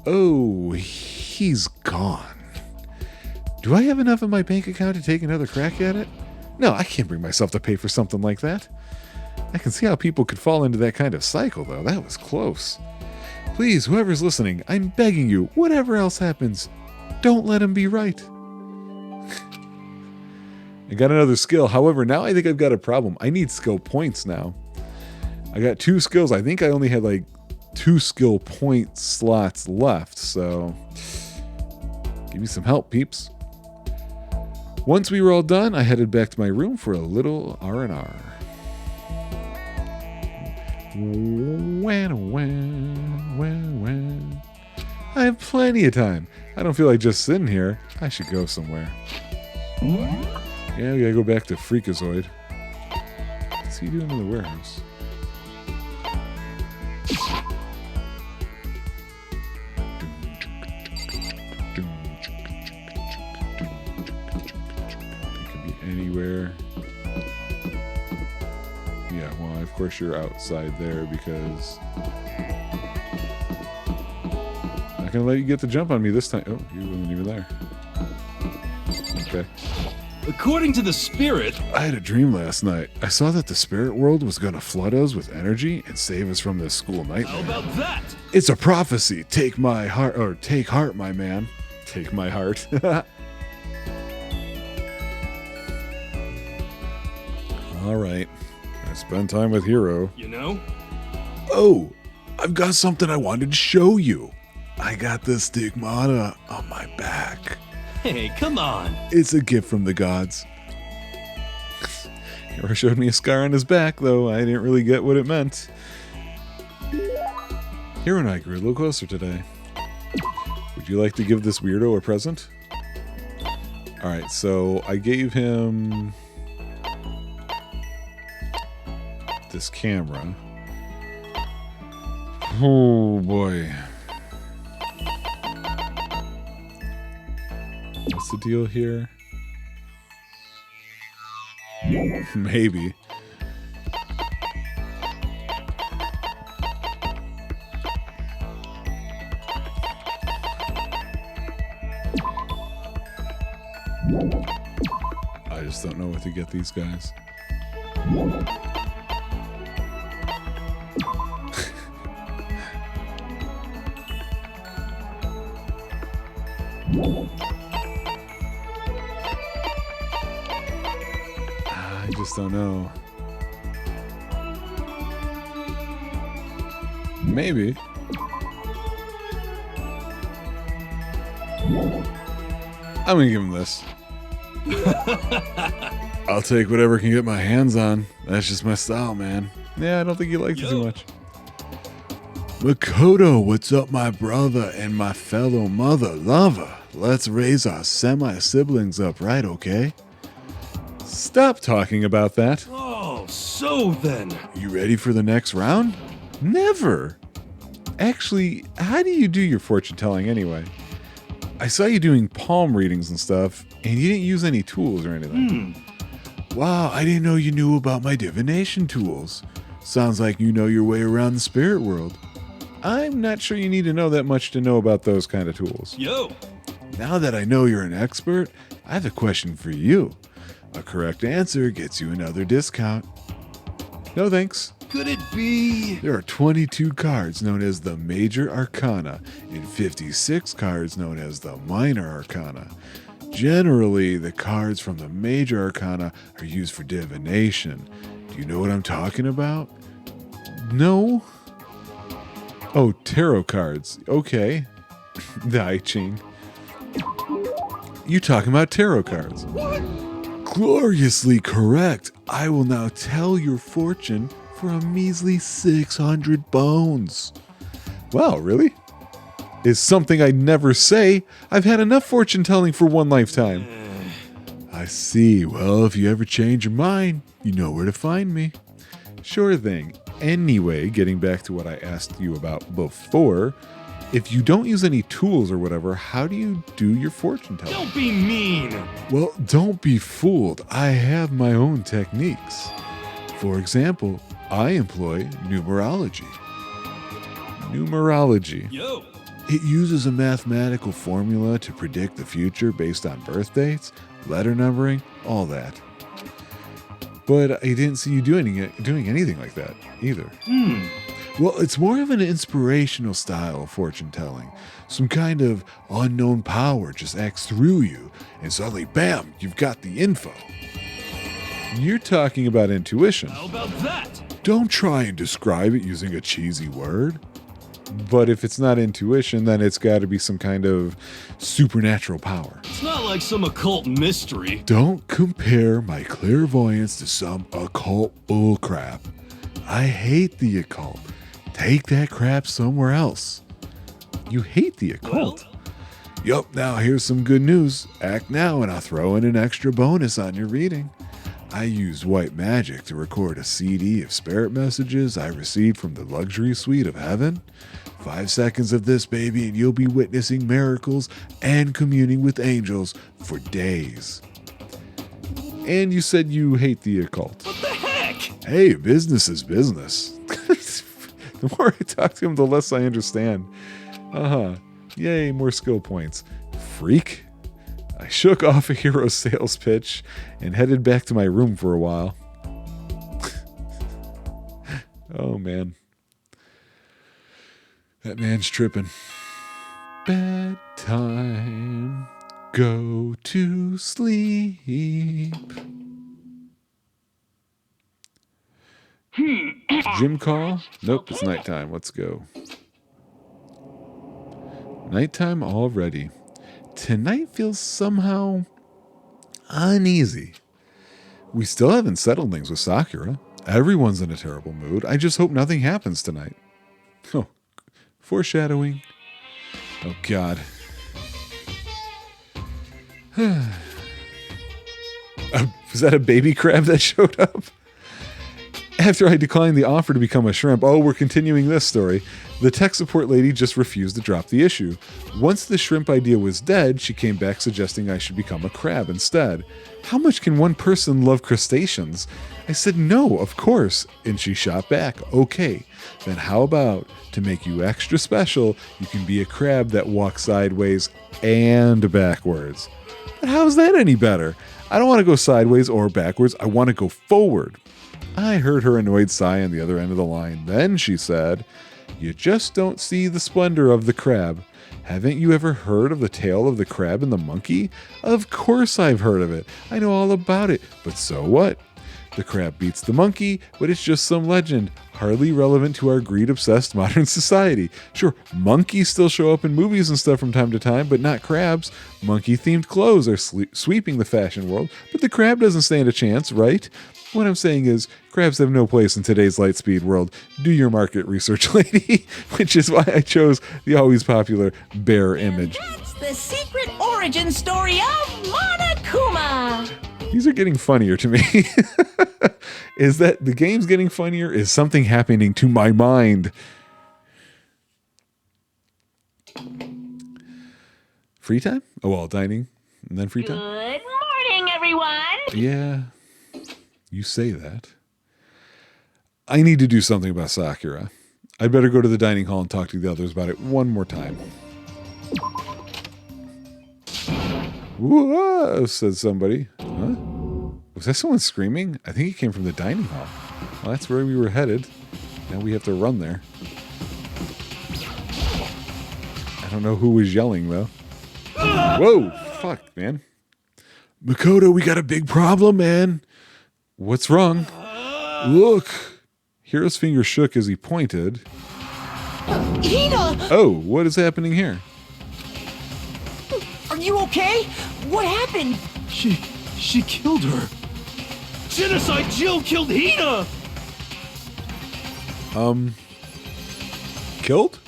Oh, he's gone. Do I have enough in my bank account to take another crack at it? No, I can't bring myself to pay for something like that. I can see how people could fall into that kind of cycle, though. That was close. Please, whoever's listening, I'm begging you, whatever else happens, don't let him be right. I got another skill. However, now I think I've got a problem. I need skill points now. I got 2 skills. I think I only had like 2 skill point slots left, so give me some help, peeps. Once we were all done, I headed back to my room for a little R&R. I have plenty of time. I don't feel like just sitting here. I should go somewhere. Yeah, we gotta go back to Freakazoid. What's he doing in the warehouse? It could be anywhere. Yeah, well, of course you're outside there because I'm not gonna let you get the jump on me this time. Oh, you weren't even there. Okay. According to the spirit, I had a dream last night. I saw that the spirit world was going to flood us with energy and save us from this school how nightmare. about that? It's a prophecy. Take my heart, or take heart, my man. Take my heart. All right. I spend time with Hero. You know? Oh, I've got something I wanted to show you. I got the stigmata on my back. Hey, come on. It's a gift from the gods. Hero showed me a scar on his back, though I didn't really get what it meant. Hero and I grew a little closer today. Would you like to give this weirdo a present? Alright, so I gave him this camera. Oh boy. What's the deal here? Maybe. I just don't know what to get these guys. I just don't know. Maybe. I'm gonna give him this. I'll take whatever I can get my hands on. That's just my style, man. Yeah, I don't think you liked it too much. Makoto, what's up, my brother and my fellow mother lover? Let's raise our semi-siblings up, right, okay? Stop talking about that. Oh, so then. You ready for the next round? Never. Actually, how do you do your fortune telling anyway? I saw you doing palm readings and stuff, and you didn't use any tools or anything. Wow, I didn't know you knew about my divination tools. Sounds like you know your way around the spirit world. I'm not sure you need to know that much to know about those kind of tools. Yo. Now that I know you're an expert, I have a question for you. A correct answer gets you another discount. No thanks. Could it be? There are 22 cards known as the Major Arcana and 56 cards known as the Minor Arcana. Generally, the cards from the Major Arcana are used for divination. Do you know what I'm talking about? No? Oh, tarot cards. Okay. The I Ching. You talking about tarot cards? What? Gloriously correct. I will now tell your fortune for a measly 600 bones. Wow, really? Is something I'd never say. I've had enough fortune telling for one lifetime. I see. Well, if you ever change your mind, you know where to find me. Sure thing. Anyway, getting back to what I asked you about before, if you don't use any tools or whatever, how do you do your fortune telling? Don't be mean. Well, don't be fooled. I have my own techniques. For example, I employ numerology. Numerology. Yo. It uses a mathematical formula to predict the future based on birth dates, letter numbering, all that. But I didn't see you doing anything like that either. Well, it's more of an inspirational style of fortune telling. Some kind of unknown power just acts through you, and suddenly, bam, you've got the info. You're talking about intuition. How about that? Don't try and describe it using a cheesy word. But if it's not intuition, then it's got to be some kind of supernatural power. It's not like some occult mystery. Don't compare my clairvoyance to some occult bullcrap. I hate the occult. Take that crap somewhere else. You hate the occult? Yup, now here's some good news. Act now and I'll throw in an extra bonus on your reading. I used white magic to record a CD of spirit messages I received from the luxury suite of heaven. 5 seconds of this, baby, and you'll be witnessing miracles and communing with angels for days. And you said you hate the occult. What the heck? Hey, business is business. The more I talk to him, the less I understand. Yay, more skill points. Freak. I shook off a hero sales pitch and headed back to my room for a while. Oh, man. That man's tripping. Bedtime. Go to sleep. Gym call? Nope, it's nighttime. Let's go. Nighttime already. Tonight feels somehow uneasy. We still haven't settled things with Sakura. Everyone's in a terrible mood. I just hope nothing happens tonight. Oh, foreshadowing. Oh, God. Was that a baby crab that showed up? After I declined the offer to become a shrimp, we're continuing this story. The tech support lady just refused to drop the issue. Once the shrimp idea was dead, she came back suggesting I should become a crab instead. How much can one person love crustaceans? I said no, of course, and she shot back, okay. Then how about, to make you extra special, you can be a crab that walks sideways and backwards. But how's that any better? I don't want to go sideways or backwards, I want to go forward. I heard her annoyed sigh on the other end of the line. Then she said, you just don't see the splendor of the crab. Haven't you ever heard of the tale of the crab and the monkey? Of course I've heard of it. I know all about it. But so what? The crab beats the monkey, but it's just some legend, hardly relevant to our greed-obsessed modern society. Sure, monkeys still show up in movies and stuff from time to time, but not crabs. Monkey-themed clothes are sweeping the fashion world, but the crab doesn't stand a chance, right? What I'm saying is, crabs have no place in today's lightspeed world. Do your market research, lady. Which is why I chose the always popular bear image. That's the secret origin story of Monokuma. These are getting funnier to me. Is that the game's getting funnier? Is something happening to my mind? Free time? Oh, well, dining and then free time? Good morning, everyone. Yeah, you say that. I need to do something about Sakura. I'd better go to the dining hall and talk to the others about it one more time. Whoa, said somebody. Huh? Was that someone screaming? I think it came from the dining hall. Well, that's where we were headed. Now we have to run there. I don't know who was yelling, though. Whoa, fuck, man. Makoto, we got a big problem, man. What's wrong? Look. Hiro's finger shook as he pointed. Hina! Oh, what is happening here? Are you okay? What happened? She killed her. Genocide Jill killed Hina! Killed?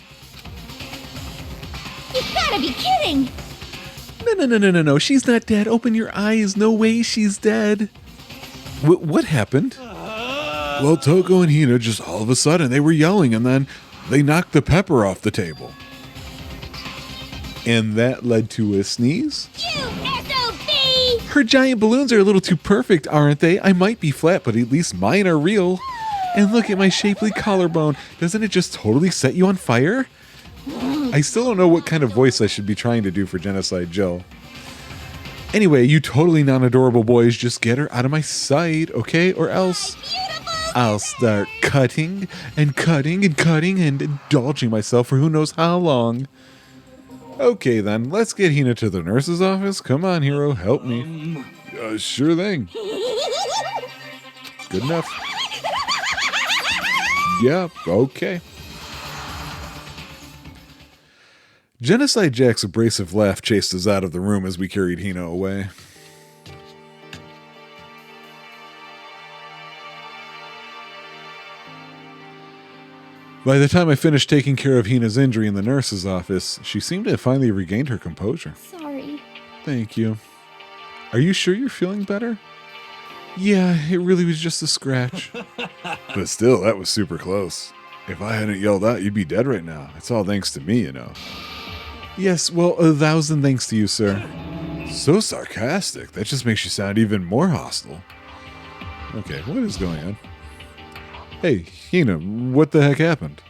You've gotta be kidding! No. She's not dead. Open your eyes. No way she's dead. What happened? Well, Toko and Hina just all of a sudden, they were yelling and then they knocked the pepper off the table. And that led to a sneeze. You SOB! Her giant balloons are a little too perfect, aren't they? I might be flat, but at least mine are real. And look at my shapely collarbone. Doesn't it just totally set you on fire? I still don't know what kind of voice I should be trying to do for Genocide Jill. Anyway, you totally non-adorable boys, just get her out of my sight, okay? Or else I'll start cutting and cutting and cutting and indulging myself for who knows how long. Okay then, let's get Hina to the nurse's office. Come on, hero, help me. Sure thing. Good enough. Yeah, okay. Genocide Jack's abrasive laugh chased us out of the room as we carried Hina away. By the time I finished taking care of Hina's injury in the nurse's office, she seemed to have finally regained her composure. Sorry. Thank you. Are you sure you're feeling better? Yeah, it really was just a scratch. But still, that was super close. If I hadn't yelled out, you'd be dead right now. It's all thanks to me, you know. Yes, well, 1,000 thanks to you, sir. So sarcastic. That just makes you sound even more hostile. Okay, what is going on? Hey, Hina, what the heck happened?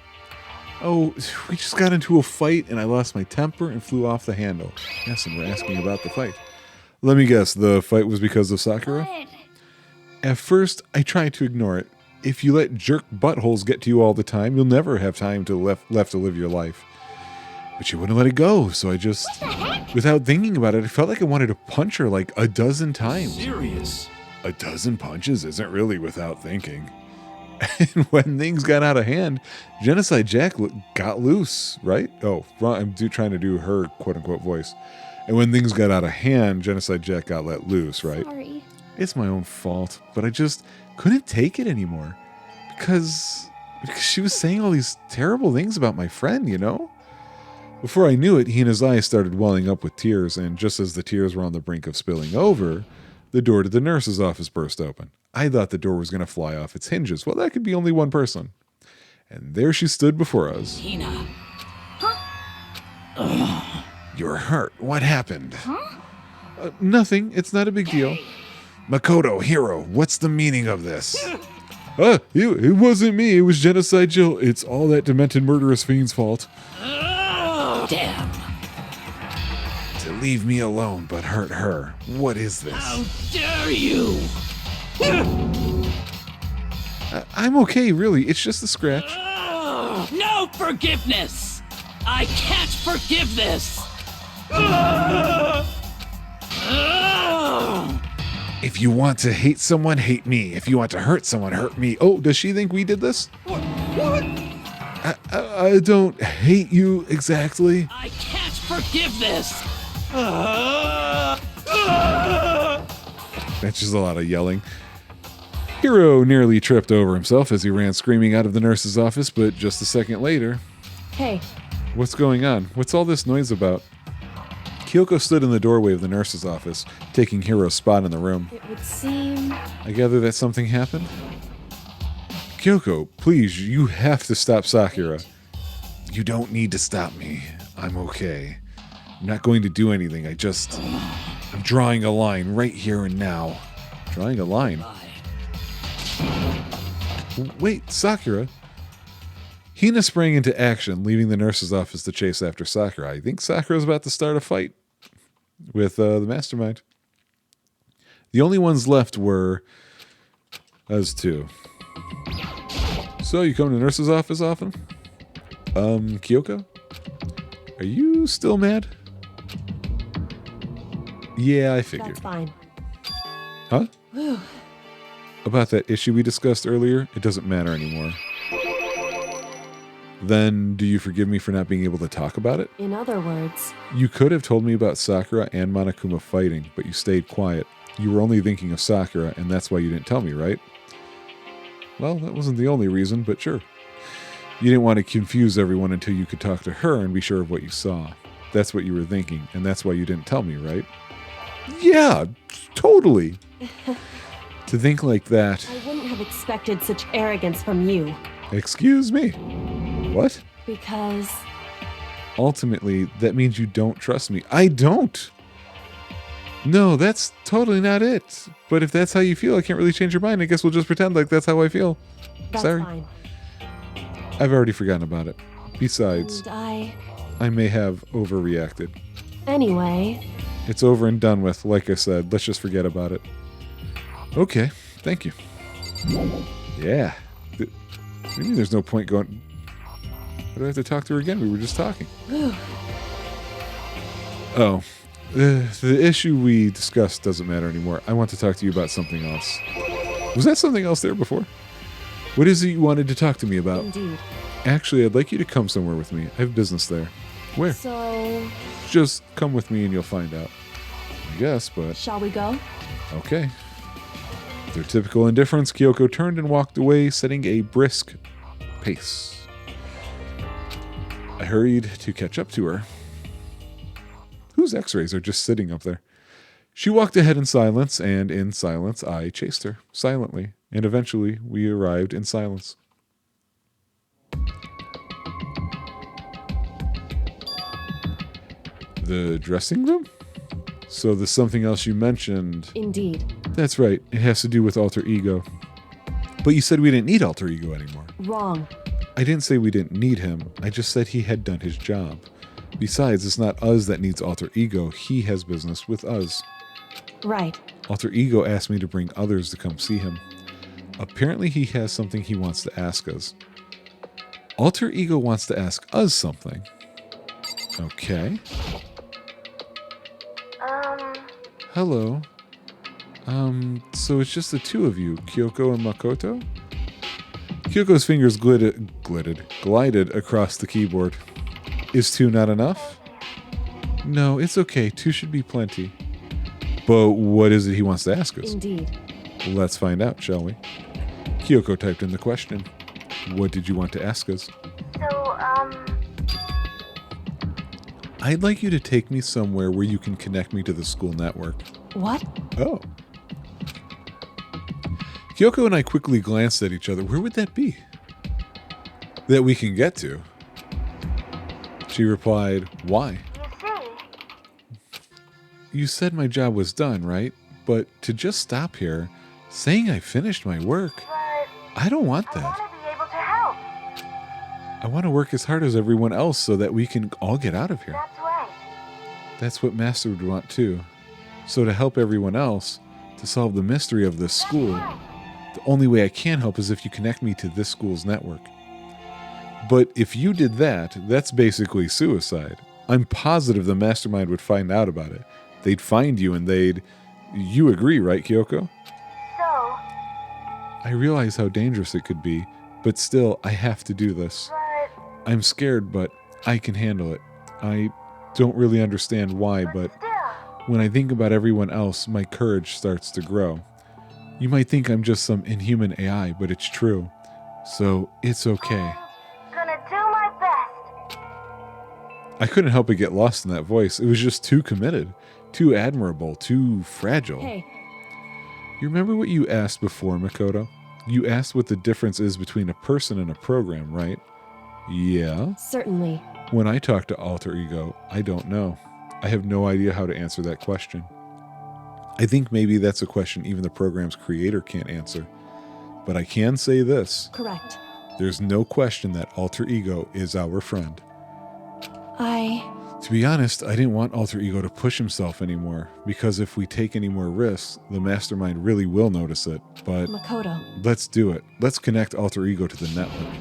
Oh, we just got into a fight and I lost my temper and flew off the handle. Yes, and we're asking about the fight. Let me guess, the fight was because of Sakura? What? At first, I tried to ignore it. If you let jerk buttholes get to you all the time, you'll never have time left to live your life. But she wouldn't let it go, so I just, without thinking about it, I felt like I wanted to punch her like a dozen times. Serious? A dozen punches isn't really without thinking. And when things got out of hand, Genocide Jack got loose, right? Oh, I'm trying to do her quote-unquote voice. And when things got out of hand, Genocide Jack got let loose, right? Sorry. It's my own fault, but I just couldn't take it anymore. Because she was saying all these terrible things about my friend, you know? Before I knew it, Hina's eyes started welling up with tears, and just as the tears were on the brink of spilling over, the door to the nurse's office burst open. I thought the door was going to fly off its hinges. Well, that could be only one person. And there she stood before us. Hina. You're hurt. What happened? Nothing. It's not a big deal. Makoto, hero, what's the meaning of this? It wasn't me. It was Genocide Jill. It's all that demented murderous fiend's fault. Damn. To leave me alone but hurt her. What is this? How dare you? I'm okay, really. It's just a scratch. No forgiveness. I can't forgive this. If you want to hate someone, hate me. If you want to hurt someone, hurt me. Oh, does she think we did this? What? I don't hate you exactly. I can't forgive this. That's just a lot of yelling. Hiro nearly tripped over himself as he ran screaming out of the nurse's office, but just a second later... Hey, What's going on? What's all this noise about? Kyoko stood in the doorway of the nurse's office, taking Hiro's spot in the room. it would seem... I gather that something happened? Kyoko, please, you have to stop Sakura. You don't need to stop me. I'm okay. I'm not going to do anything. I'm drawing a line right here and now. Drawing a line? Wait, Sakura. Hina sprang into action, leaving the nurse's office to chase after Sakura. I think Sakura's about to start a fight with the mastermind. The only ones left were us two. So, you come to the nurse's office often? Kyoko? Are you still mad? Yeah, I figured. That's fine. Huh? About that issue we discussed earlier? It doesn't matter anymore. Then, do you forgive me for not being able to talk about it? In other words, You could have told me about Sakura and Monokuma fighting, but you stayed quiet. You were only thinking of Sakura, and that's why you didn't tell me, right? Well, that wasn't the only reason, but sure. You didn't want to confuse everyone until you could talk to her and be sure of what you saw. That's what you were thinking, and that's why you didn't tell me, right? Yeah, totally. To think like that... I wouldn't have expected such arrogance from you. Excuse me. What? Because ultimately, that means you don't trust me. I don't. No, that's totally not it. But if that's how you feel, I can't really change your mind. I guess we'll just pretend like that's how I feel. That's Sorry. fine. I've already forgotten about it. Besides, And I may have overreacted. Anyway, It's over and done with. Like I said, let's just forget about it. Okay, thank you. Yeah. Maybe there's no point going... Why do I have to talk to her again? We were just talking. Oh. The issue we discussed doesn't matter anymore. I want to talk to you about something else. Was that something else there before? What is it you wanted to talk to me about? indeed. Actually, I'd like you to come somewhere with me. I have business there. Where? So, Just come with me and you'll find out. I guess, but... shall we go? Okay. With their typical indifference, Kyoko turned and walked away, setting a brisk pace. I hurried to catch up to her. Whose x-rays are just sitting up there? She walked ahead in silence, and in silence I chased her, silently, and eventually we arrived in silence. The dressing room? So there's something else you mentioned. Indeed. That's right, it has to do with alter ego. But you said we didn't need alter ego anymore. Wrong. I didn't say we didn't need him, I just said he had done his job. Besides, it's not us that needs alter ego, he has business with us. Right. Alter ego asked me to bring others to come see him. Apparently he has something he wants to ask us. Alter ego wants to ask us something. Okay. Hello. So it's just the two of you, Kyoko and Makoto? Kyoko's fingers glided across the keyboard. Is two not enough? No, it's okay. Two should be plenty. But what is it he wants to ask us? Indeed. Let's find out, shall we? Kyoko typed in the question. What did you want to ask us? I'd like you to take me somewhere where you can connect me to the school network. What? Oh. Kyoko and I quickly glanced at each other. Where would that be? That we can get to. She replied, why? You said my job was done, right? But to just stop here, saying I finished my work, I don't want that. I want to work as hard as everyone else so that we can all get out of here. That's what Master would want too. So to help everyone else, to solve the mystery of this school, the only way I can help is if you connect me to this school's network. But if you did that, that's basically suicide. I'm positive the mastermind would find out about it. They'd find you and they'd... You agree, right, Kyoko? I realize how dangerous it could be, but still, I have to do this. I'm scared, but I can handle it. I don't really understand why, but when I think about everyone else, my courage starts to grow. You might think I'm just some inhuman AI, but it's true. So, it's okay. I couldn't help but get lost in that voice. It was just too committed, too admirable, too fragile. Hey. You remember what you asked before, Makoto? You asked what the difference is between a person and a program, right? Yeah? Certainly. When I talk to Alter Ego, I don't know. I have no idea how to answer that question. I think maybe that's a question even the program's creator can't answer. But I can say this. Correct. There's no question that Alter Ego is our friend. To be honest, I didn't want Alter Ego to push himself anymore, because if we take any more risks, the mastermind really will notice it. But Makoto. let's do it. Let's connect Alter Ego to the network.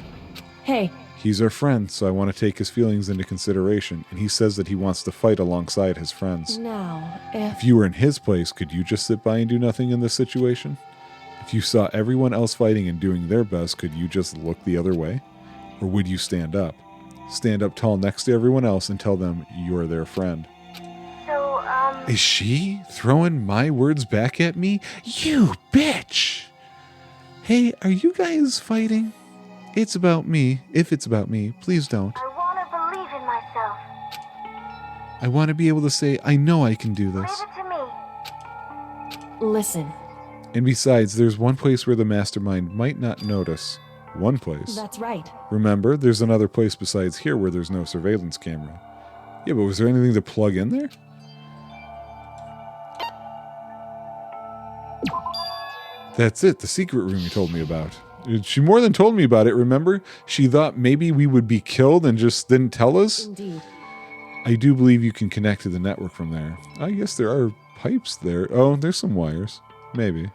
Hey. He's our friend, so I want to take his feelings into consideration, and he says that he wants to fight alongside his friends. Now, If you were in his place, could you just sit by and do nothing in this situation? If you saw everyone else fighting and doing their best, could you just look the other way? Or would you stand up? Stand up tall next to everyone else and tell them you're their friend. Is she throwing my words back at me? You bitch! Hey, are you guys fighting? It's about me. If it's about me, please don't. I want to believe in myself. I want to be able to say, I know I can do this. Leave it to me. Listen. And besides, there's one place where the mastermind might not notice. One place. That's right. Remember, there's another place besides here where there's no surveillance camera. Yeah, but was there anything to plug in there? That's it, the secret room you told me about. She more than told me about it, remember? She thought maybe we would be killed and just didn't tell us? Indeed. I do believe you can connect to the network from there. I guess there are pipes there. Oh, there's some wires. Maybe.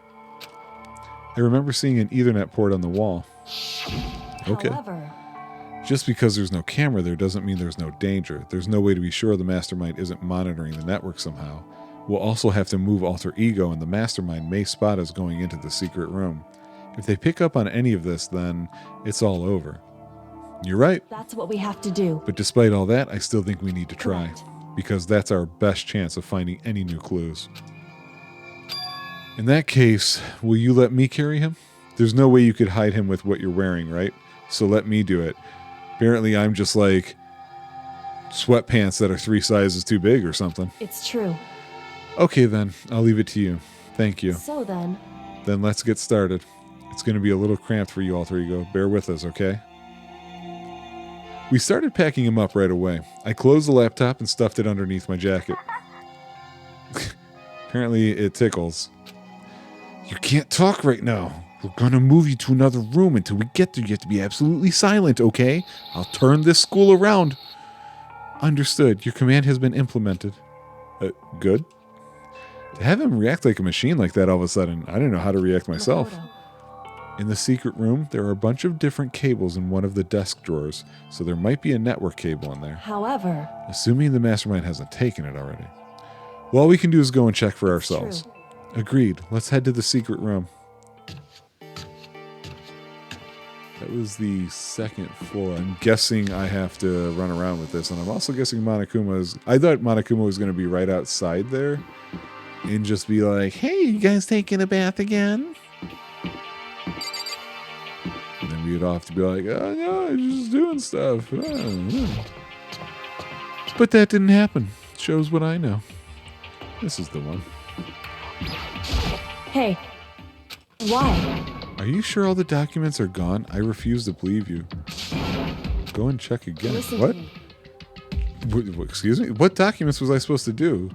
I remember seeing an Ethernet port on the wall. Okay. However, Just because there's no camera there doesn't mean there's no danger. There's no way to be sure the mastermind isn't monitoring the network somehow. We'll also have to move Alter Ego, and the mastermind may spot us going into the secret room. If they pick up on any of this, then it's all over. You're right. that's what we have to do. But despite all that, I still think we need to try. Correct. Because that's our best chance of finding any new clues. In that case, will you let me carry him? There's no way you could hide him with what you're wearing, right? So let me do it. Apparently I'm just like sweatpants that are 3 sizes too big or something. It's true. Okay then, I'll leave it to you. Thank you. So then, Then let's get started. It's going to be a little cramped for you, Alter Ego. Bear with us, okay? We started packing him up right away. I closed the laptop and stuffed it underneath my jacket. Apparently it tickles. You can't talk right now. We're gonna move you to another room. Until we get there, you have to be absolutely silent, okay? I'll turn this school around. Understood. Your command has been implemented. Good. To have him react like a machine like that all of a sudden, I didn't know how to react myself. Makoto, In the secret room, there are a bunch of different cables in one of the desk drawers, so there might be a network cable in there. however, Assuming the mastermind hasn't taken it already. Well, all we can do is go and check for It's ourselves. true. Agreed. Let's head to the secret room. That was the 2nd floor. I'm guessing I have to run around with this, and I'm also guessing Monokuma's... I thought Monokuma was going to be right outside there and just be like, hey, you guys taking a bath again? And then we'd have to be like, oh, no, I'm just doing stuff. Oh. But that didn't happen. Shows what I know. This is the one. hey, why? Are you sure all the documents are gone? I refuse to believe you. Go and check again. Listen What? to me. Excuse me? What documents was I supposed to do?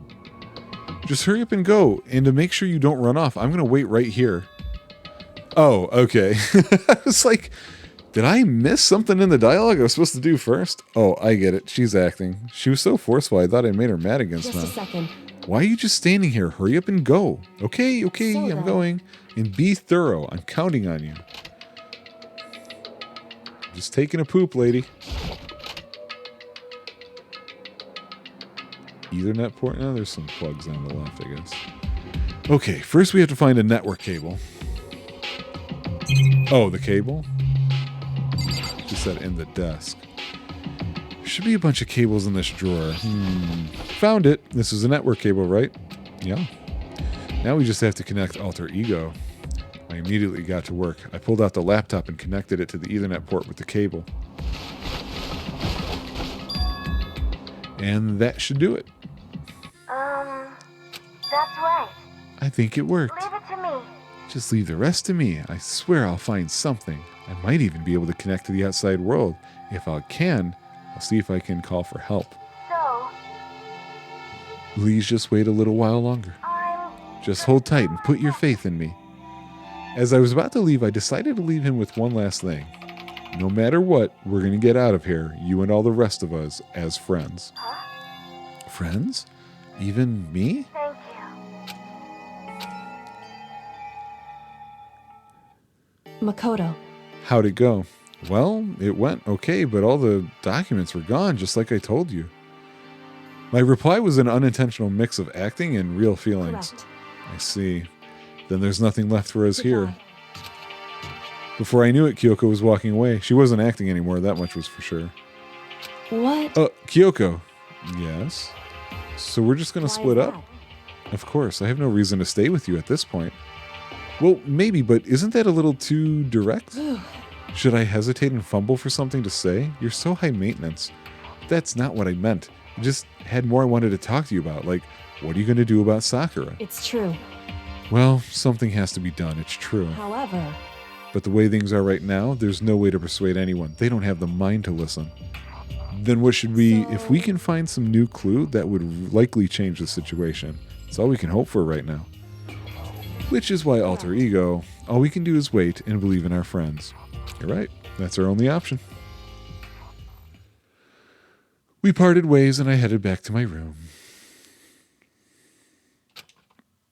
Just hurry up and go. And to make sure you don't run off, I'm going to wait right here. Oh, okay. I was like, did I miss something in the dialogue I was supposed to do first? Oh, I get it. She's acting. She was so forceful, I thought I made her mad against Just a me. second. Why are you just standing here? Hurry up and go. Okay, So I'm then- going. And be thorough. I'm counting on you. Just taking a poop, lady. Ethernet port? No, there's some plugs on the left, I guess. Okay, first we have to find a network cable. Oh, the cable? She said in the desk. Should be a bunch of cables in this drawer. Found it. This is a network cable, right? Yeah. Now we just have to connect Alter Ego. I immediately got to work. I pulled out the laptop and connected it to the Ethernet port with the cable. And that should do it. That's right. I think it worked. Leave it to me. Just leave the rest to me. I swear I'll find something. I might even be able to connect to the outside world. If I can, I'll see if I can call for help. So, Please just wait a little while longer. Just hold tight and put your faith in me. As I was about to leave, I decided to leave him with one last thing. No matter what, we're going to get out of here, you and all the rest of us, as friends. Friends? Even me? Thank you. Makoto, How'd it go? Well, it went okay, but all the documents were gone, just like I told you. My reply was an unintentional mix of acting and real feelings. correct. I see. Then there's nothing left for us here. Goodbye. Before I knew it, Kyoko was walking away. She wasn't acting anymore, that much was for sure. What? Kyoko. Yes? So we're just gonna Why is split up? that? Of course, I have no reason to stay with you at this point. Well, maybe, but isn't that a little too direct? Should I hesitate and fumble for something to say? You're so high maintenance. That's not what I meant. I just had more I wanted to talk to you about, like, what are you going to do about Sakura? It's true. Well, something has to be done, it's true. However, But the way things are right now, there's no way to persuade anyone. They don't have the mind to listen. then what should we... If we can find some new clue, that would likely change the situation. That's all we can hope for right now. Which is why alter ego, all we can do is wait and believe in our friends. You're right. That's our only option. We parted ways and I headed back to my room.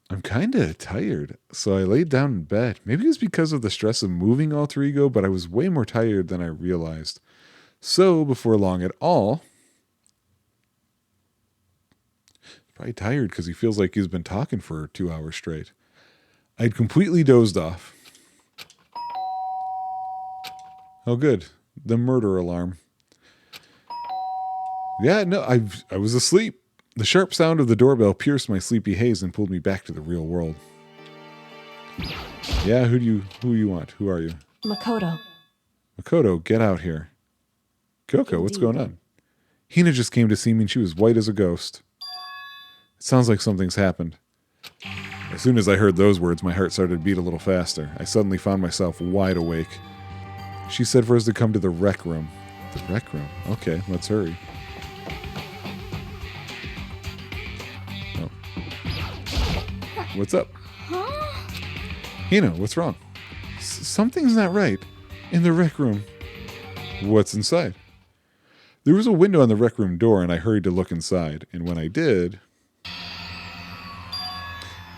I'm kind of tired, so I laid down in bed. Maybe it was because of the stress of moving alter ego, but I was way more tired than I realized. So, before long at all, probably tired because he feels like he's been talking for 2 hours straight. I'd completely dozed off. Oh, good. The murder alarm. Yeah, no, I was asleep. The sharp sound of the doorbell pierced my sleepy haze and pulled me back to the real world. Yeah, who you want? Who are you? Makoto. Makoto, get out here. Kyoko, what's going on? Hina just came to see me and she was white as a ghost. It sounds like something's happened. As soon as I heard those words, my heart started to beat a little faster. I suddenly found myself wide awake. She said for us to come to the rec room. The rec room? Okay, let's hurry. Oh. What's up? Huh? Hina, what's wrong? Something's not right. In the rec room. What's inside? There was a window on the rec room door, and I hurried to look inside. And when I did...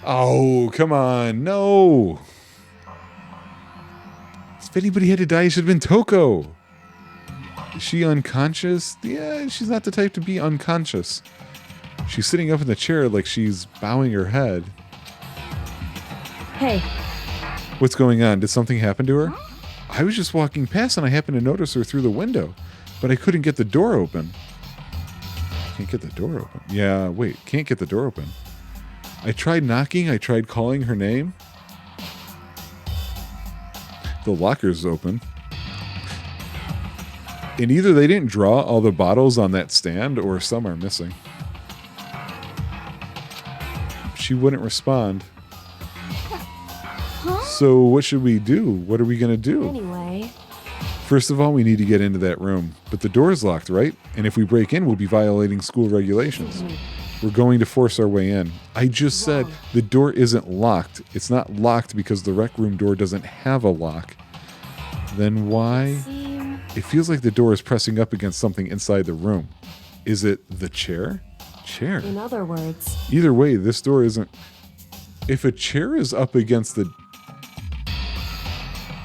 Oh, come on. No. If anybody had to die, it should have been Toko. Is she unconscious? Yeah, she's not the type to be unconscious. She's sitting up in the chair like she's bowing her head. Hey. What's going on? Did something happen to her? I was just walking past and I happened to notice her through the window, but I couldn't get the door open. Can't get the door open. Yeah, wait, can't get the door open. I tried knocking, I tried calling her name. The locker's open. And either they didn't draw all the bottles on that stand or some are missing. She wouldn't respond. So what should we do? What are we going to do? Anyway. First of all, we need to get into that room. But the door's locked, right? And if we break in, we'll be violating school regulations. We're going to force our way in. I just said the door isn't locked. It's not locked because the rec room door doesn't have a lock. Then why? It feels like the door is pressing up against something inside the room. Is it the chair? Chair. In other words. Either way, this door isn't... If a chair is up against the...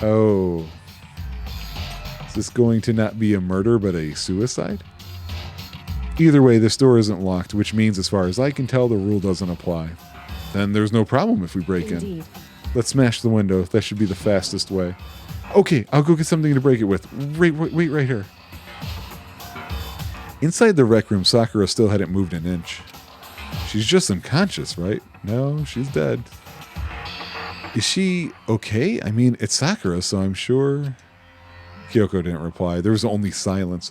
Oh. Is this going to not be a murder but a suicide? Either way, this door isn't locked, which means as far as I can tell, the rule doesn't apply. Then there's no problem if we break in. Let's smash the window. That should be the fastest way. Okay, I'll go get something to break it with. Wait right here. Inside the rec room, Sakura still hadn't moved an inch. She's just unconscious, right? No, she's dead. Is she okay? I mean, it's Sakura, so I'm sure... Kyoko didn't reply. There was only silence.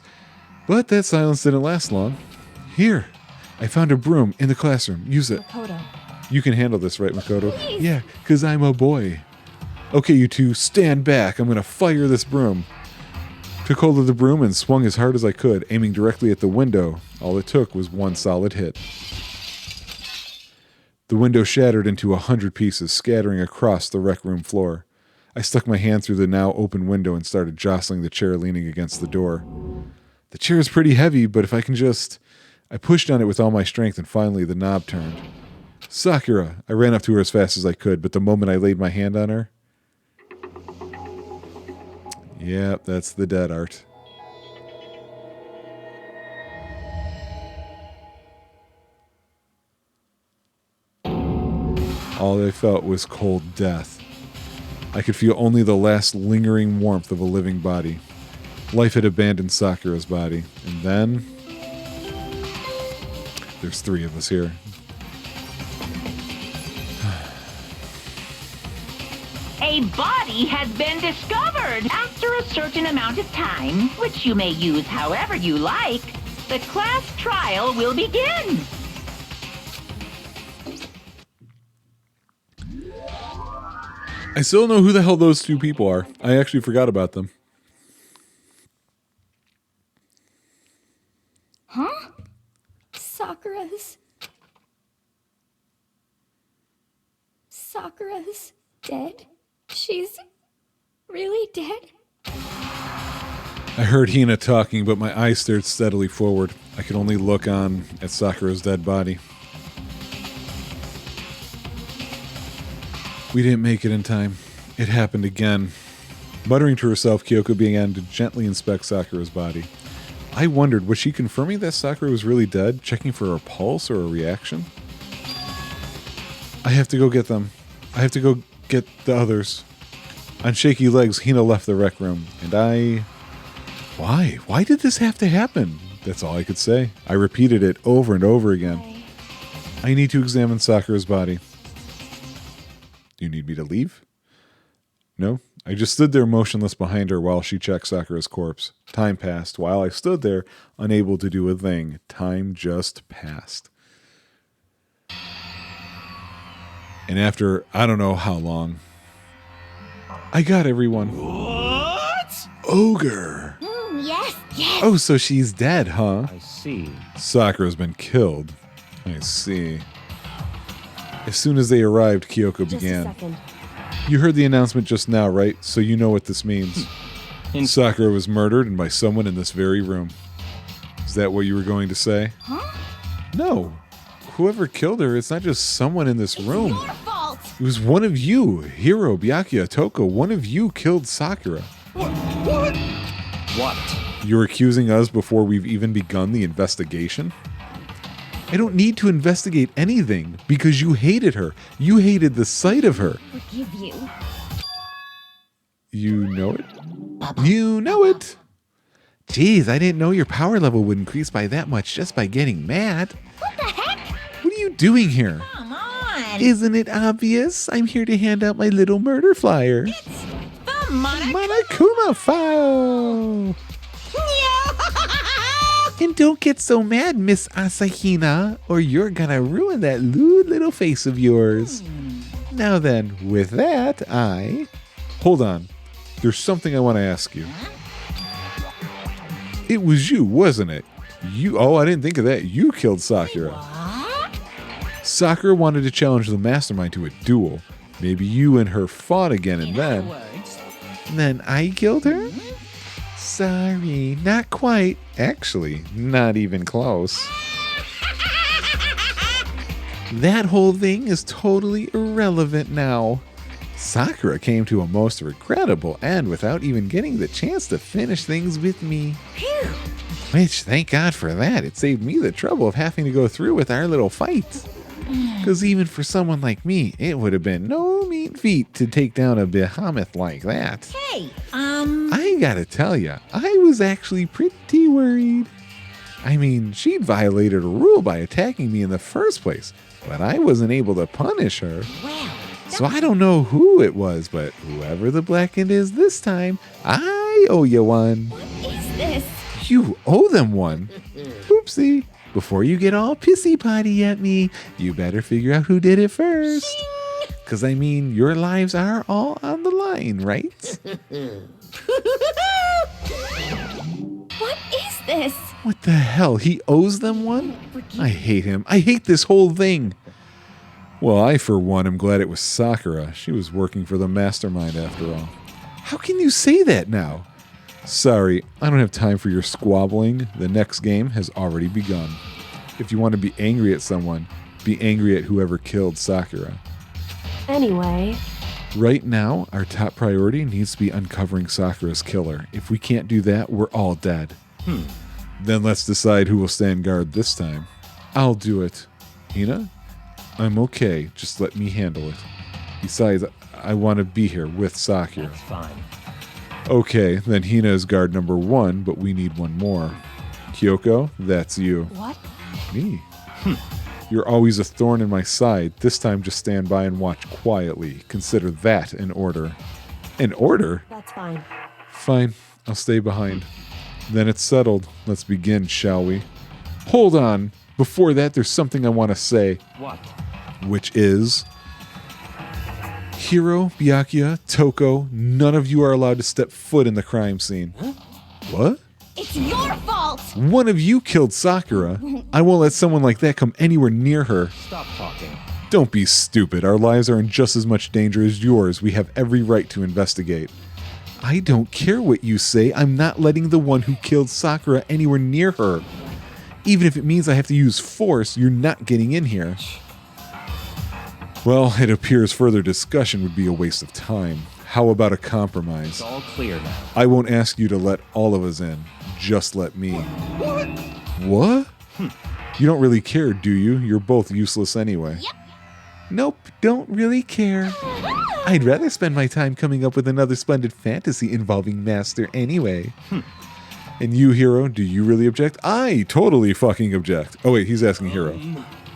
But that silence didn't last long. Here, I found a broom in the classroom. Use it. Makoto. You can handle this, right, Makoto? Please. Yeah, because I'm a boy. Okay, you two, stand back. I'm going to fire this broom. Took hold of the broom and swung as hard as I could, aiming directly at the window. All it took was one solid hit. The window shattered into 100 pieces, scattering across the rec room floor. I stuck my hand through the now open window and started jostling the chair leaning against the door. The chair is pretty heavy, but if I can just... I pushed on it with all my strength and finally the knob turned. Sakura! I ran up to her as fast as I could, but the moment I laid my hand on her... Yep, that's the dead art. All I felt was cold death. I could feel only the last lingering warmth of a living body. Life had abandoned Sakura's body. And then... There's 3 of us here. A body has been discovered. After a certain amount of time, which you may use however you like, the class trial will begin. I still don't know who the hell those 2 people are. I actually forgot about them. Sakura's dead? She's really dead? I heard Hina talking, but my eyes stared steadily forward. I could only look on at Sakura's dead body. We didn't make it in time. It happened again. Muttering to herself, Kyoko began to gently inspect Sakura's body. I wondered, was she confirming that Sakura was really dead, checking for a pulse or a reaction? I have to go get them. I have to go get the others. On shaky legs, Hina left the rec room, and I... Why? Why did this have to happen? That's all I could say. I repeated it over and over again. I need to examine Sakura's body. Do you need me to leave? No? I just stood there motionless behind her while she checked Sakura's corpse. Time passed. While I stood there, unable to do a thing, time just passed. And after, I don't know how long, I got everyone. What? Ogre. Yes, yes. Oh, so she's dead, huh? I see. Sakura's been killed. I see. As soon as they arrived, Kyoko Just began. a second. You heard the announcement just now, right? So you know what this means. Sakura was murdered and by someone in this very room. Is that what you were going to say? Huh? No. Whoever killed her, it's not just someone in this room. Your fault. It was one of you. Hiro, Byakuya, Toko. One of you killed Sakura. What? You're accusing us before we've even begun the investigation? I don't need to investigate anything because you hated her. You hated the sight of her. Forgive you. You know it? You know it. Jeez, I didn't know your power level would increase by that much just by getting mad. What the heck? What are you doing here? Come on. Isn't it obvious? I'm here to hand out my little murder flyer. The Monarch. Monokuma file. And don't get so mad, Miss Asahina, or you're gonna ruin that lewd little face of yours. Now then, with that, Hold on. There's something I want to ask you. It was you, wasn't it? I didn't think of that. You killed Sakura. Sakura wanted to challenge the mastermind to a duel. Maybe you and her fought again, and then I killed her? Sorry, not quite. Actually, not even close. That whole thing is totally irrelevant now. Sakura came to a most regrettable end without even getting the chance to finish things with me. Which, thank God for that, it saved me the trouble of having to go through with our little fight. Because even for someone like me, it would have been no mean feat to take down a behemoth like that. Hey, I gotta tell ya, I was actually pretty worried. I mean, she'd violated a rule by attacking me in the first place, but I wasn't able to punish her. well, So I don't know who it was, but whoever the Blackened is this time, I owe you one. What is this? You owe them one. Oopsie. Before you get all pissy potty at me, you better figure out who did it first. Because, I mean, your lives are all on the line, right? What is this? What the hell? He owes them one? I hate him. I hate this whole thing. Well, I, for one, am glad it was Sakura. She was working for the mastermind after all. How can you say that now? Sorry, I don't have time for your squabbling. The next game has already begun. If you want to be angry at someone, be angry at whoever killed Sakura. Anyway, Right now, our top priority needs to be uncovering Sakura's killer. If we can't do that, we're all dead. Then let's decide who will stand guard this time. I'll do it. Hina? I'm okay. Just let me handle it. Besides, I want to be here with Sakura. That's fine. Okay, then Hina is guard number 1, but we need one more. Kyoko, that's you. what? Me. You're always a thorn in my side. This time just stand by and watch quietly. Consider that an order. An order? That's fine. Fine, I'll stay behind. Then it's settled. Let's begin, shall we? Hold on. Before that, there's something I want to say. What? Which is... Hiro, Byakuya, Toko, none of you are allowed to step foot in the crime scene. What? It's your fault! One of you killed Sakura. I won't let someone like that come anywhere near her. Stop talking. Don't be stupid. Our lives are in just as much danger as yours. We have every right to investigate. I don't care what you say. I'm not letting the one who killed Sakura anywhere near her. Even if it means I have to use force, you're not getting in here. Well, it appears further discussion would be a waste of time. How about a compromise? It's all clear now. I won't ask you to let all of us in. Just let me. What? You don't really care, do you? You're both useless anyway. Yep. Nope, don't really care. I'd rather spend my time coming up with another splendid fantasy involving Master anyway. And you, Hero, do you really object? I totally fucking object. Oh wait, he's asking Hero.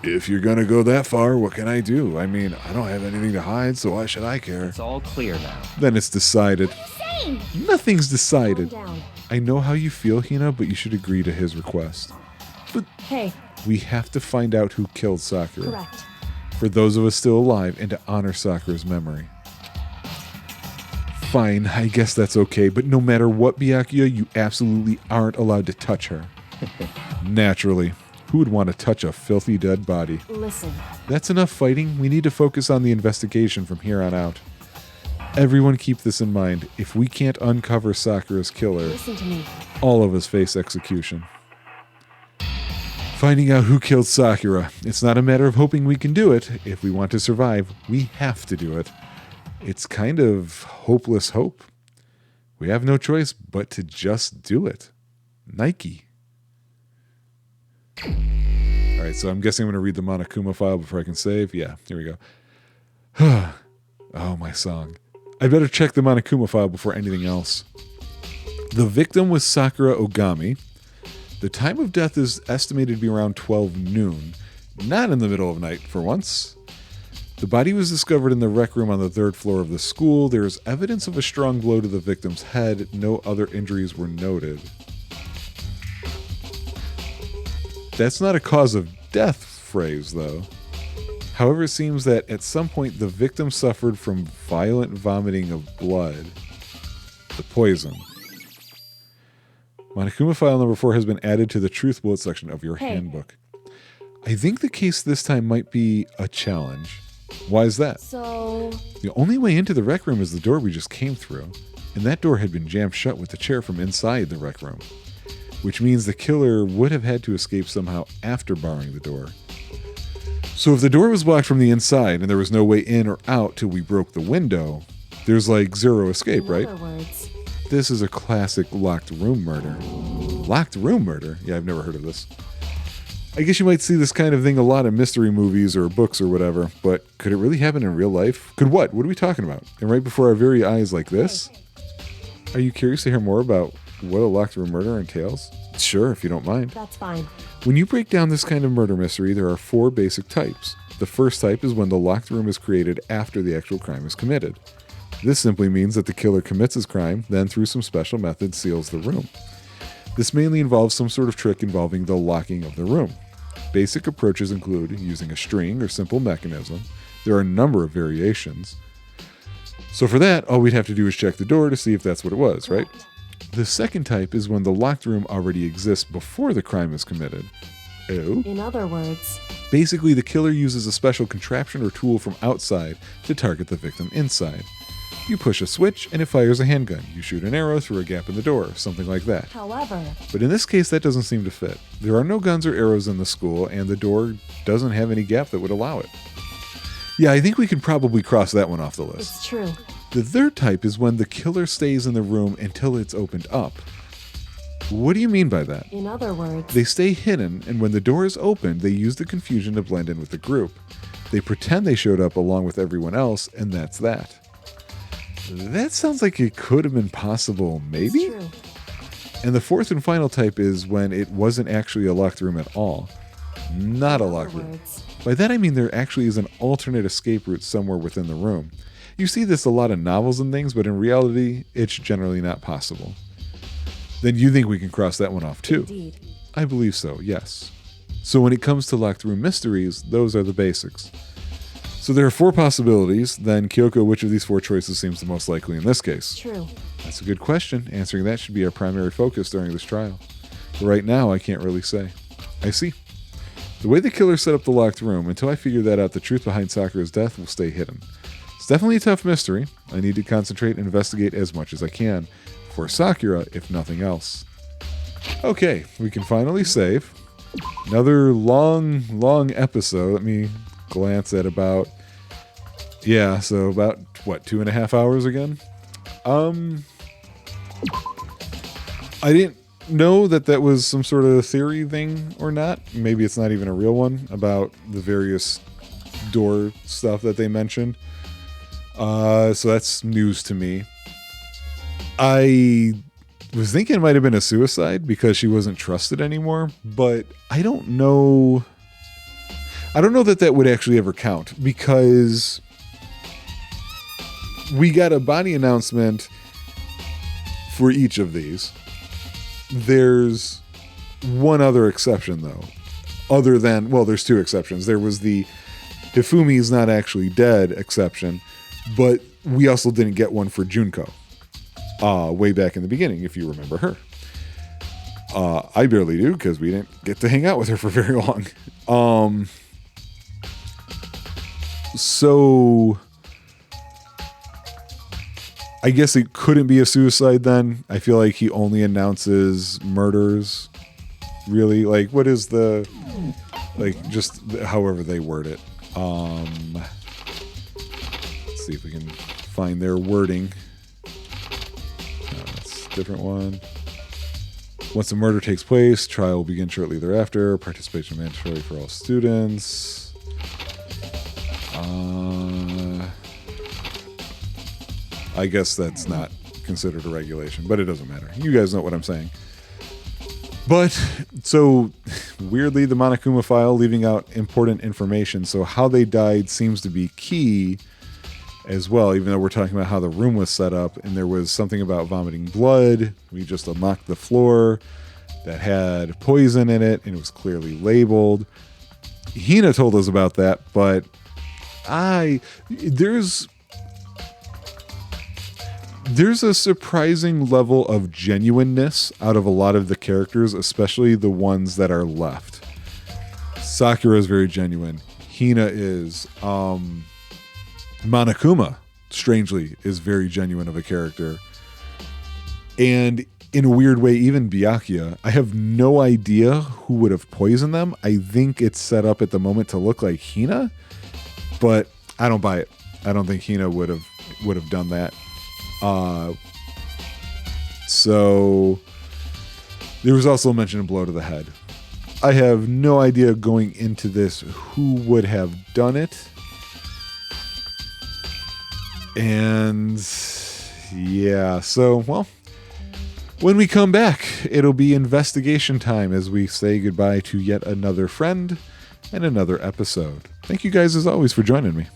If you're gonna go that far, what can I do? I mean, I don't have anything to hide, so why should I care? It's all clear now. Then it's decided. Insane! Nothing's decided. Calm down. I know how you feel, Hina, but you should agree to his request. But Hey, we have to find out who killed Sakura. correct. For those of us still alive and to honor Sakura's memory. Fine, I guess that's okay, but no matter what, Byakuya, you absolutely aren't allowed to touch her. Naturally. Who would want to touch a filthy dead body? Listen, That's enough fighting. We need to focus on the investigation from here on out. Everyone keep this in mind. If we can't uncover Sakura's killer, listen to me. all of us face execution. Finding out who killed Sakura. It's not a matter of hoping we can do it. If we want to survive, we have to do it. It's kind of hopeless hope. We have no choice but to just do it. Nike. All right, so I'm guessing I'm going to read the Monokuma file before I can save. Yeah, here we go. Oh, my song. I better check the Monokuma file before anything else. The victim was Sakura Ogami. The time of death is estimated to be around 12 noon. Not in the middle of night, for once. The body was discovered in the rec room on the 3rd floor of the school. There is evidence of a strong blow to the victim's head. No other injuries were noted. That's not a cause of death phrase, though. However, it seems that at some point the victim suffered from violent vomiting of blood. The poison. Monokuma file number 4 has been added to the truth bullet section of your handbook. I think the case this time might be a challenge. Why is that? So, The only way into the rec room is the door we just came through, and that door had been jammed shut with the chair from inside the rec room, which means the killer would have had to escape somehow after barring the door. So if the door was blocked from the inside and there was no way in or out till we broke the window, there's like zero escape, in right? other words, This is a classic locked room murder. Locked room murder? Yeah, I've never heard of this. I guess you might see this kind of thing a lot in mystery movies or books or whatever, but could it really happen in real life? Could what? What are we talking about? And right before our very eyes like this? Are you curious to hear more about what a locked room murder entails? Sure, if you don't mind. that's fine. When you break down this kind of murder mystery, there are 4 basic types. The first type is when the locked room is created after the actual crime is committed. This simply means that the killer commits his crime, then through some special method seals the room. This mainly involves some sort of trick involving the locking of the room. Basic approaches include using a string or simple mechanism. There are a number of variations. So for that, all we'd have to do is check the door to see if that's what it was, right? The second type is when the locked room already exists before the crime is committed. Oh? In other words, Basically, the killer uses a special contraption or tool from outside to target the victim inside. You push a switch and it fires a handgun. You shoot an arrow through a gap in the door, something like that. however, But in this case, that doesn't seem to fit. There are no guns or arrows in the school, and the door doesn't have any gap that would allow it. Yeah, I think we can probably cross that one off the list. it's true. The third type is when the killer stays in the room until it's opened up. What do you mean by that? In other words, They stay hidden, and when the door is opened, they use the confusion to blend in with the group. They pretend they showed up along with everyone else, and that's that. That sounds like it could have been possible, maybe? it's true. And the fourth and final type is when it wasn't actually a locked room at all. Not a In locked other room. words, By that I mean there actually is an alternate escape route somewhere within the room. You see this a lot in novels and things, but in reality, it's generally not possible. Then you think we can cross that one off too? indeed. I believe so, yes. So when it comes to locked room mysteries, those are the basics. So there are 4 possibilities, then Kyoko, which of these 4 choices seems the most likely in this case? True. That's a good question. Answering that should be our primary focus during this trial. But right now, I can't really say. I see. The way the killer set up the locked room, until I figure that out, the truth behind Sakura's death will stay hidden. It's definitely a tough mystery. I need to concentrate and investigate as much as I can. For Sakura, if nothing else. Okay, we can finally save. Another long episode. Let me glance at about... Yeah, so about, what, 2.5 hours again? I didn't know that was some sort of theory thing or not. Maybe it's not even a real one about the various door stuff that they mentioned. So that's news to me. I was thinking it might have been a suicide because she wasn't trusted anymore, but I don't know. I don't know that would actually ever count because we got a body announcement for each of these. There's one other exception, though. Other than, well, there's two exceptions. There was the Hifumi's not actually dead exception, but we also didn't get one for Junko. Way back in the beginning, if you remember her. I barely do, because we didn't get to hang out with her for very long. So... I guess it couldn't be a suicide then. I feel like he only announces murders. Really? Like, what is the... Like, just however they word it. Let's see if we can find their wording. That's a different one. Once a murder takes place, trial will begin shortly thereafter. Participation mandatory for all students. I guess that's not considered a regulation, but it doesn't matter. You guys know what I'm saying. But, so, weirdly, the Monokuma file leaving out important information. So how they died seems to be key as well, even though we're talking about how the room was set up. And there was something about vomiting blood. We just unlocked the floor that had poison in it, and it was clearly labeled. Hina told us about that, but There's a surprising level of genuineness out of a lot of the characters, especially the ones that are left. Sakura is very genuine. Hina is. Monokuma, strangely, is very genuine of a character. And in a weird way, even Byakuya, I have no idea who would have poisoned them. I think it's set up at the moment to look like Hina, but I don't buy it. I don't think Hina would have done that. So there was also mention of blow to the head. I have no idea going into this who would have done it. And yeah, so, well, when we come back, it'll be investigation time as we say goodbye to yet another friend and another episode. Thank you guys as always for joining me.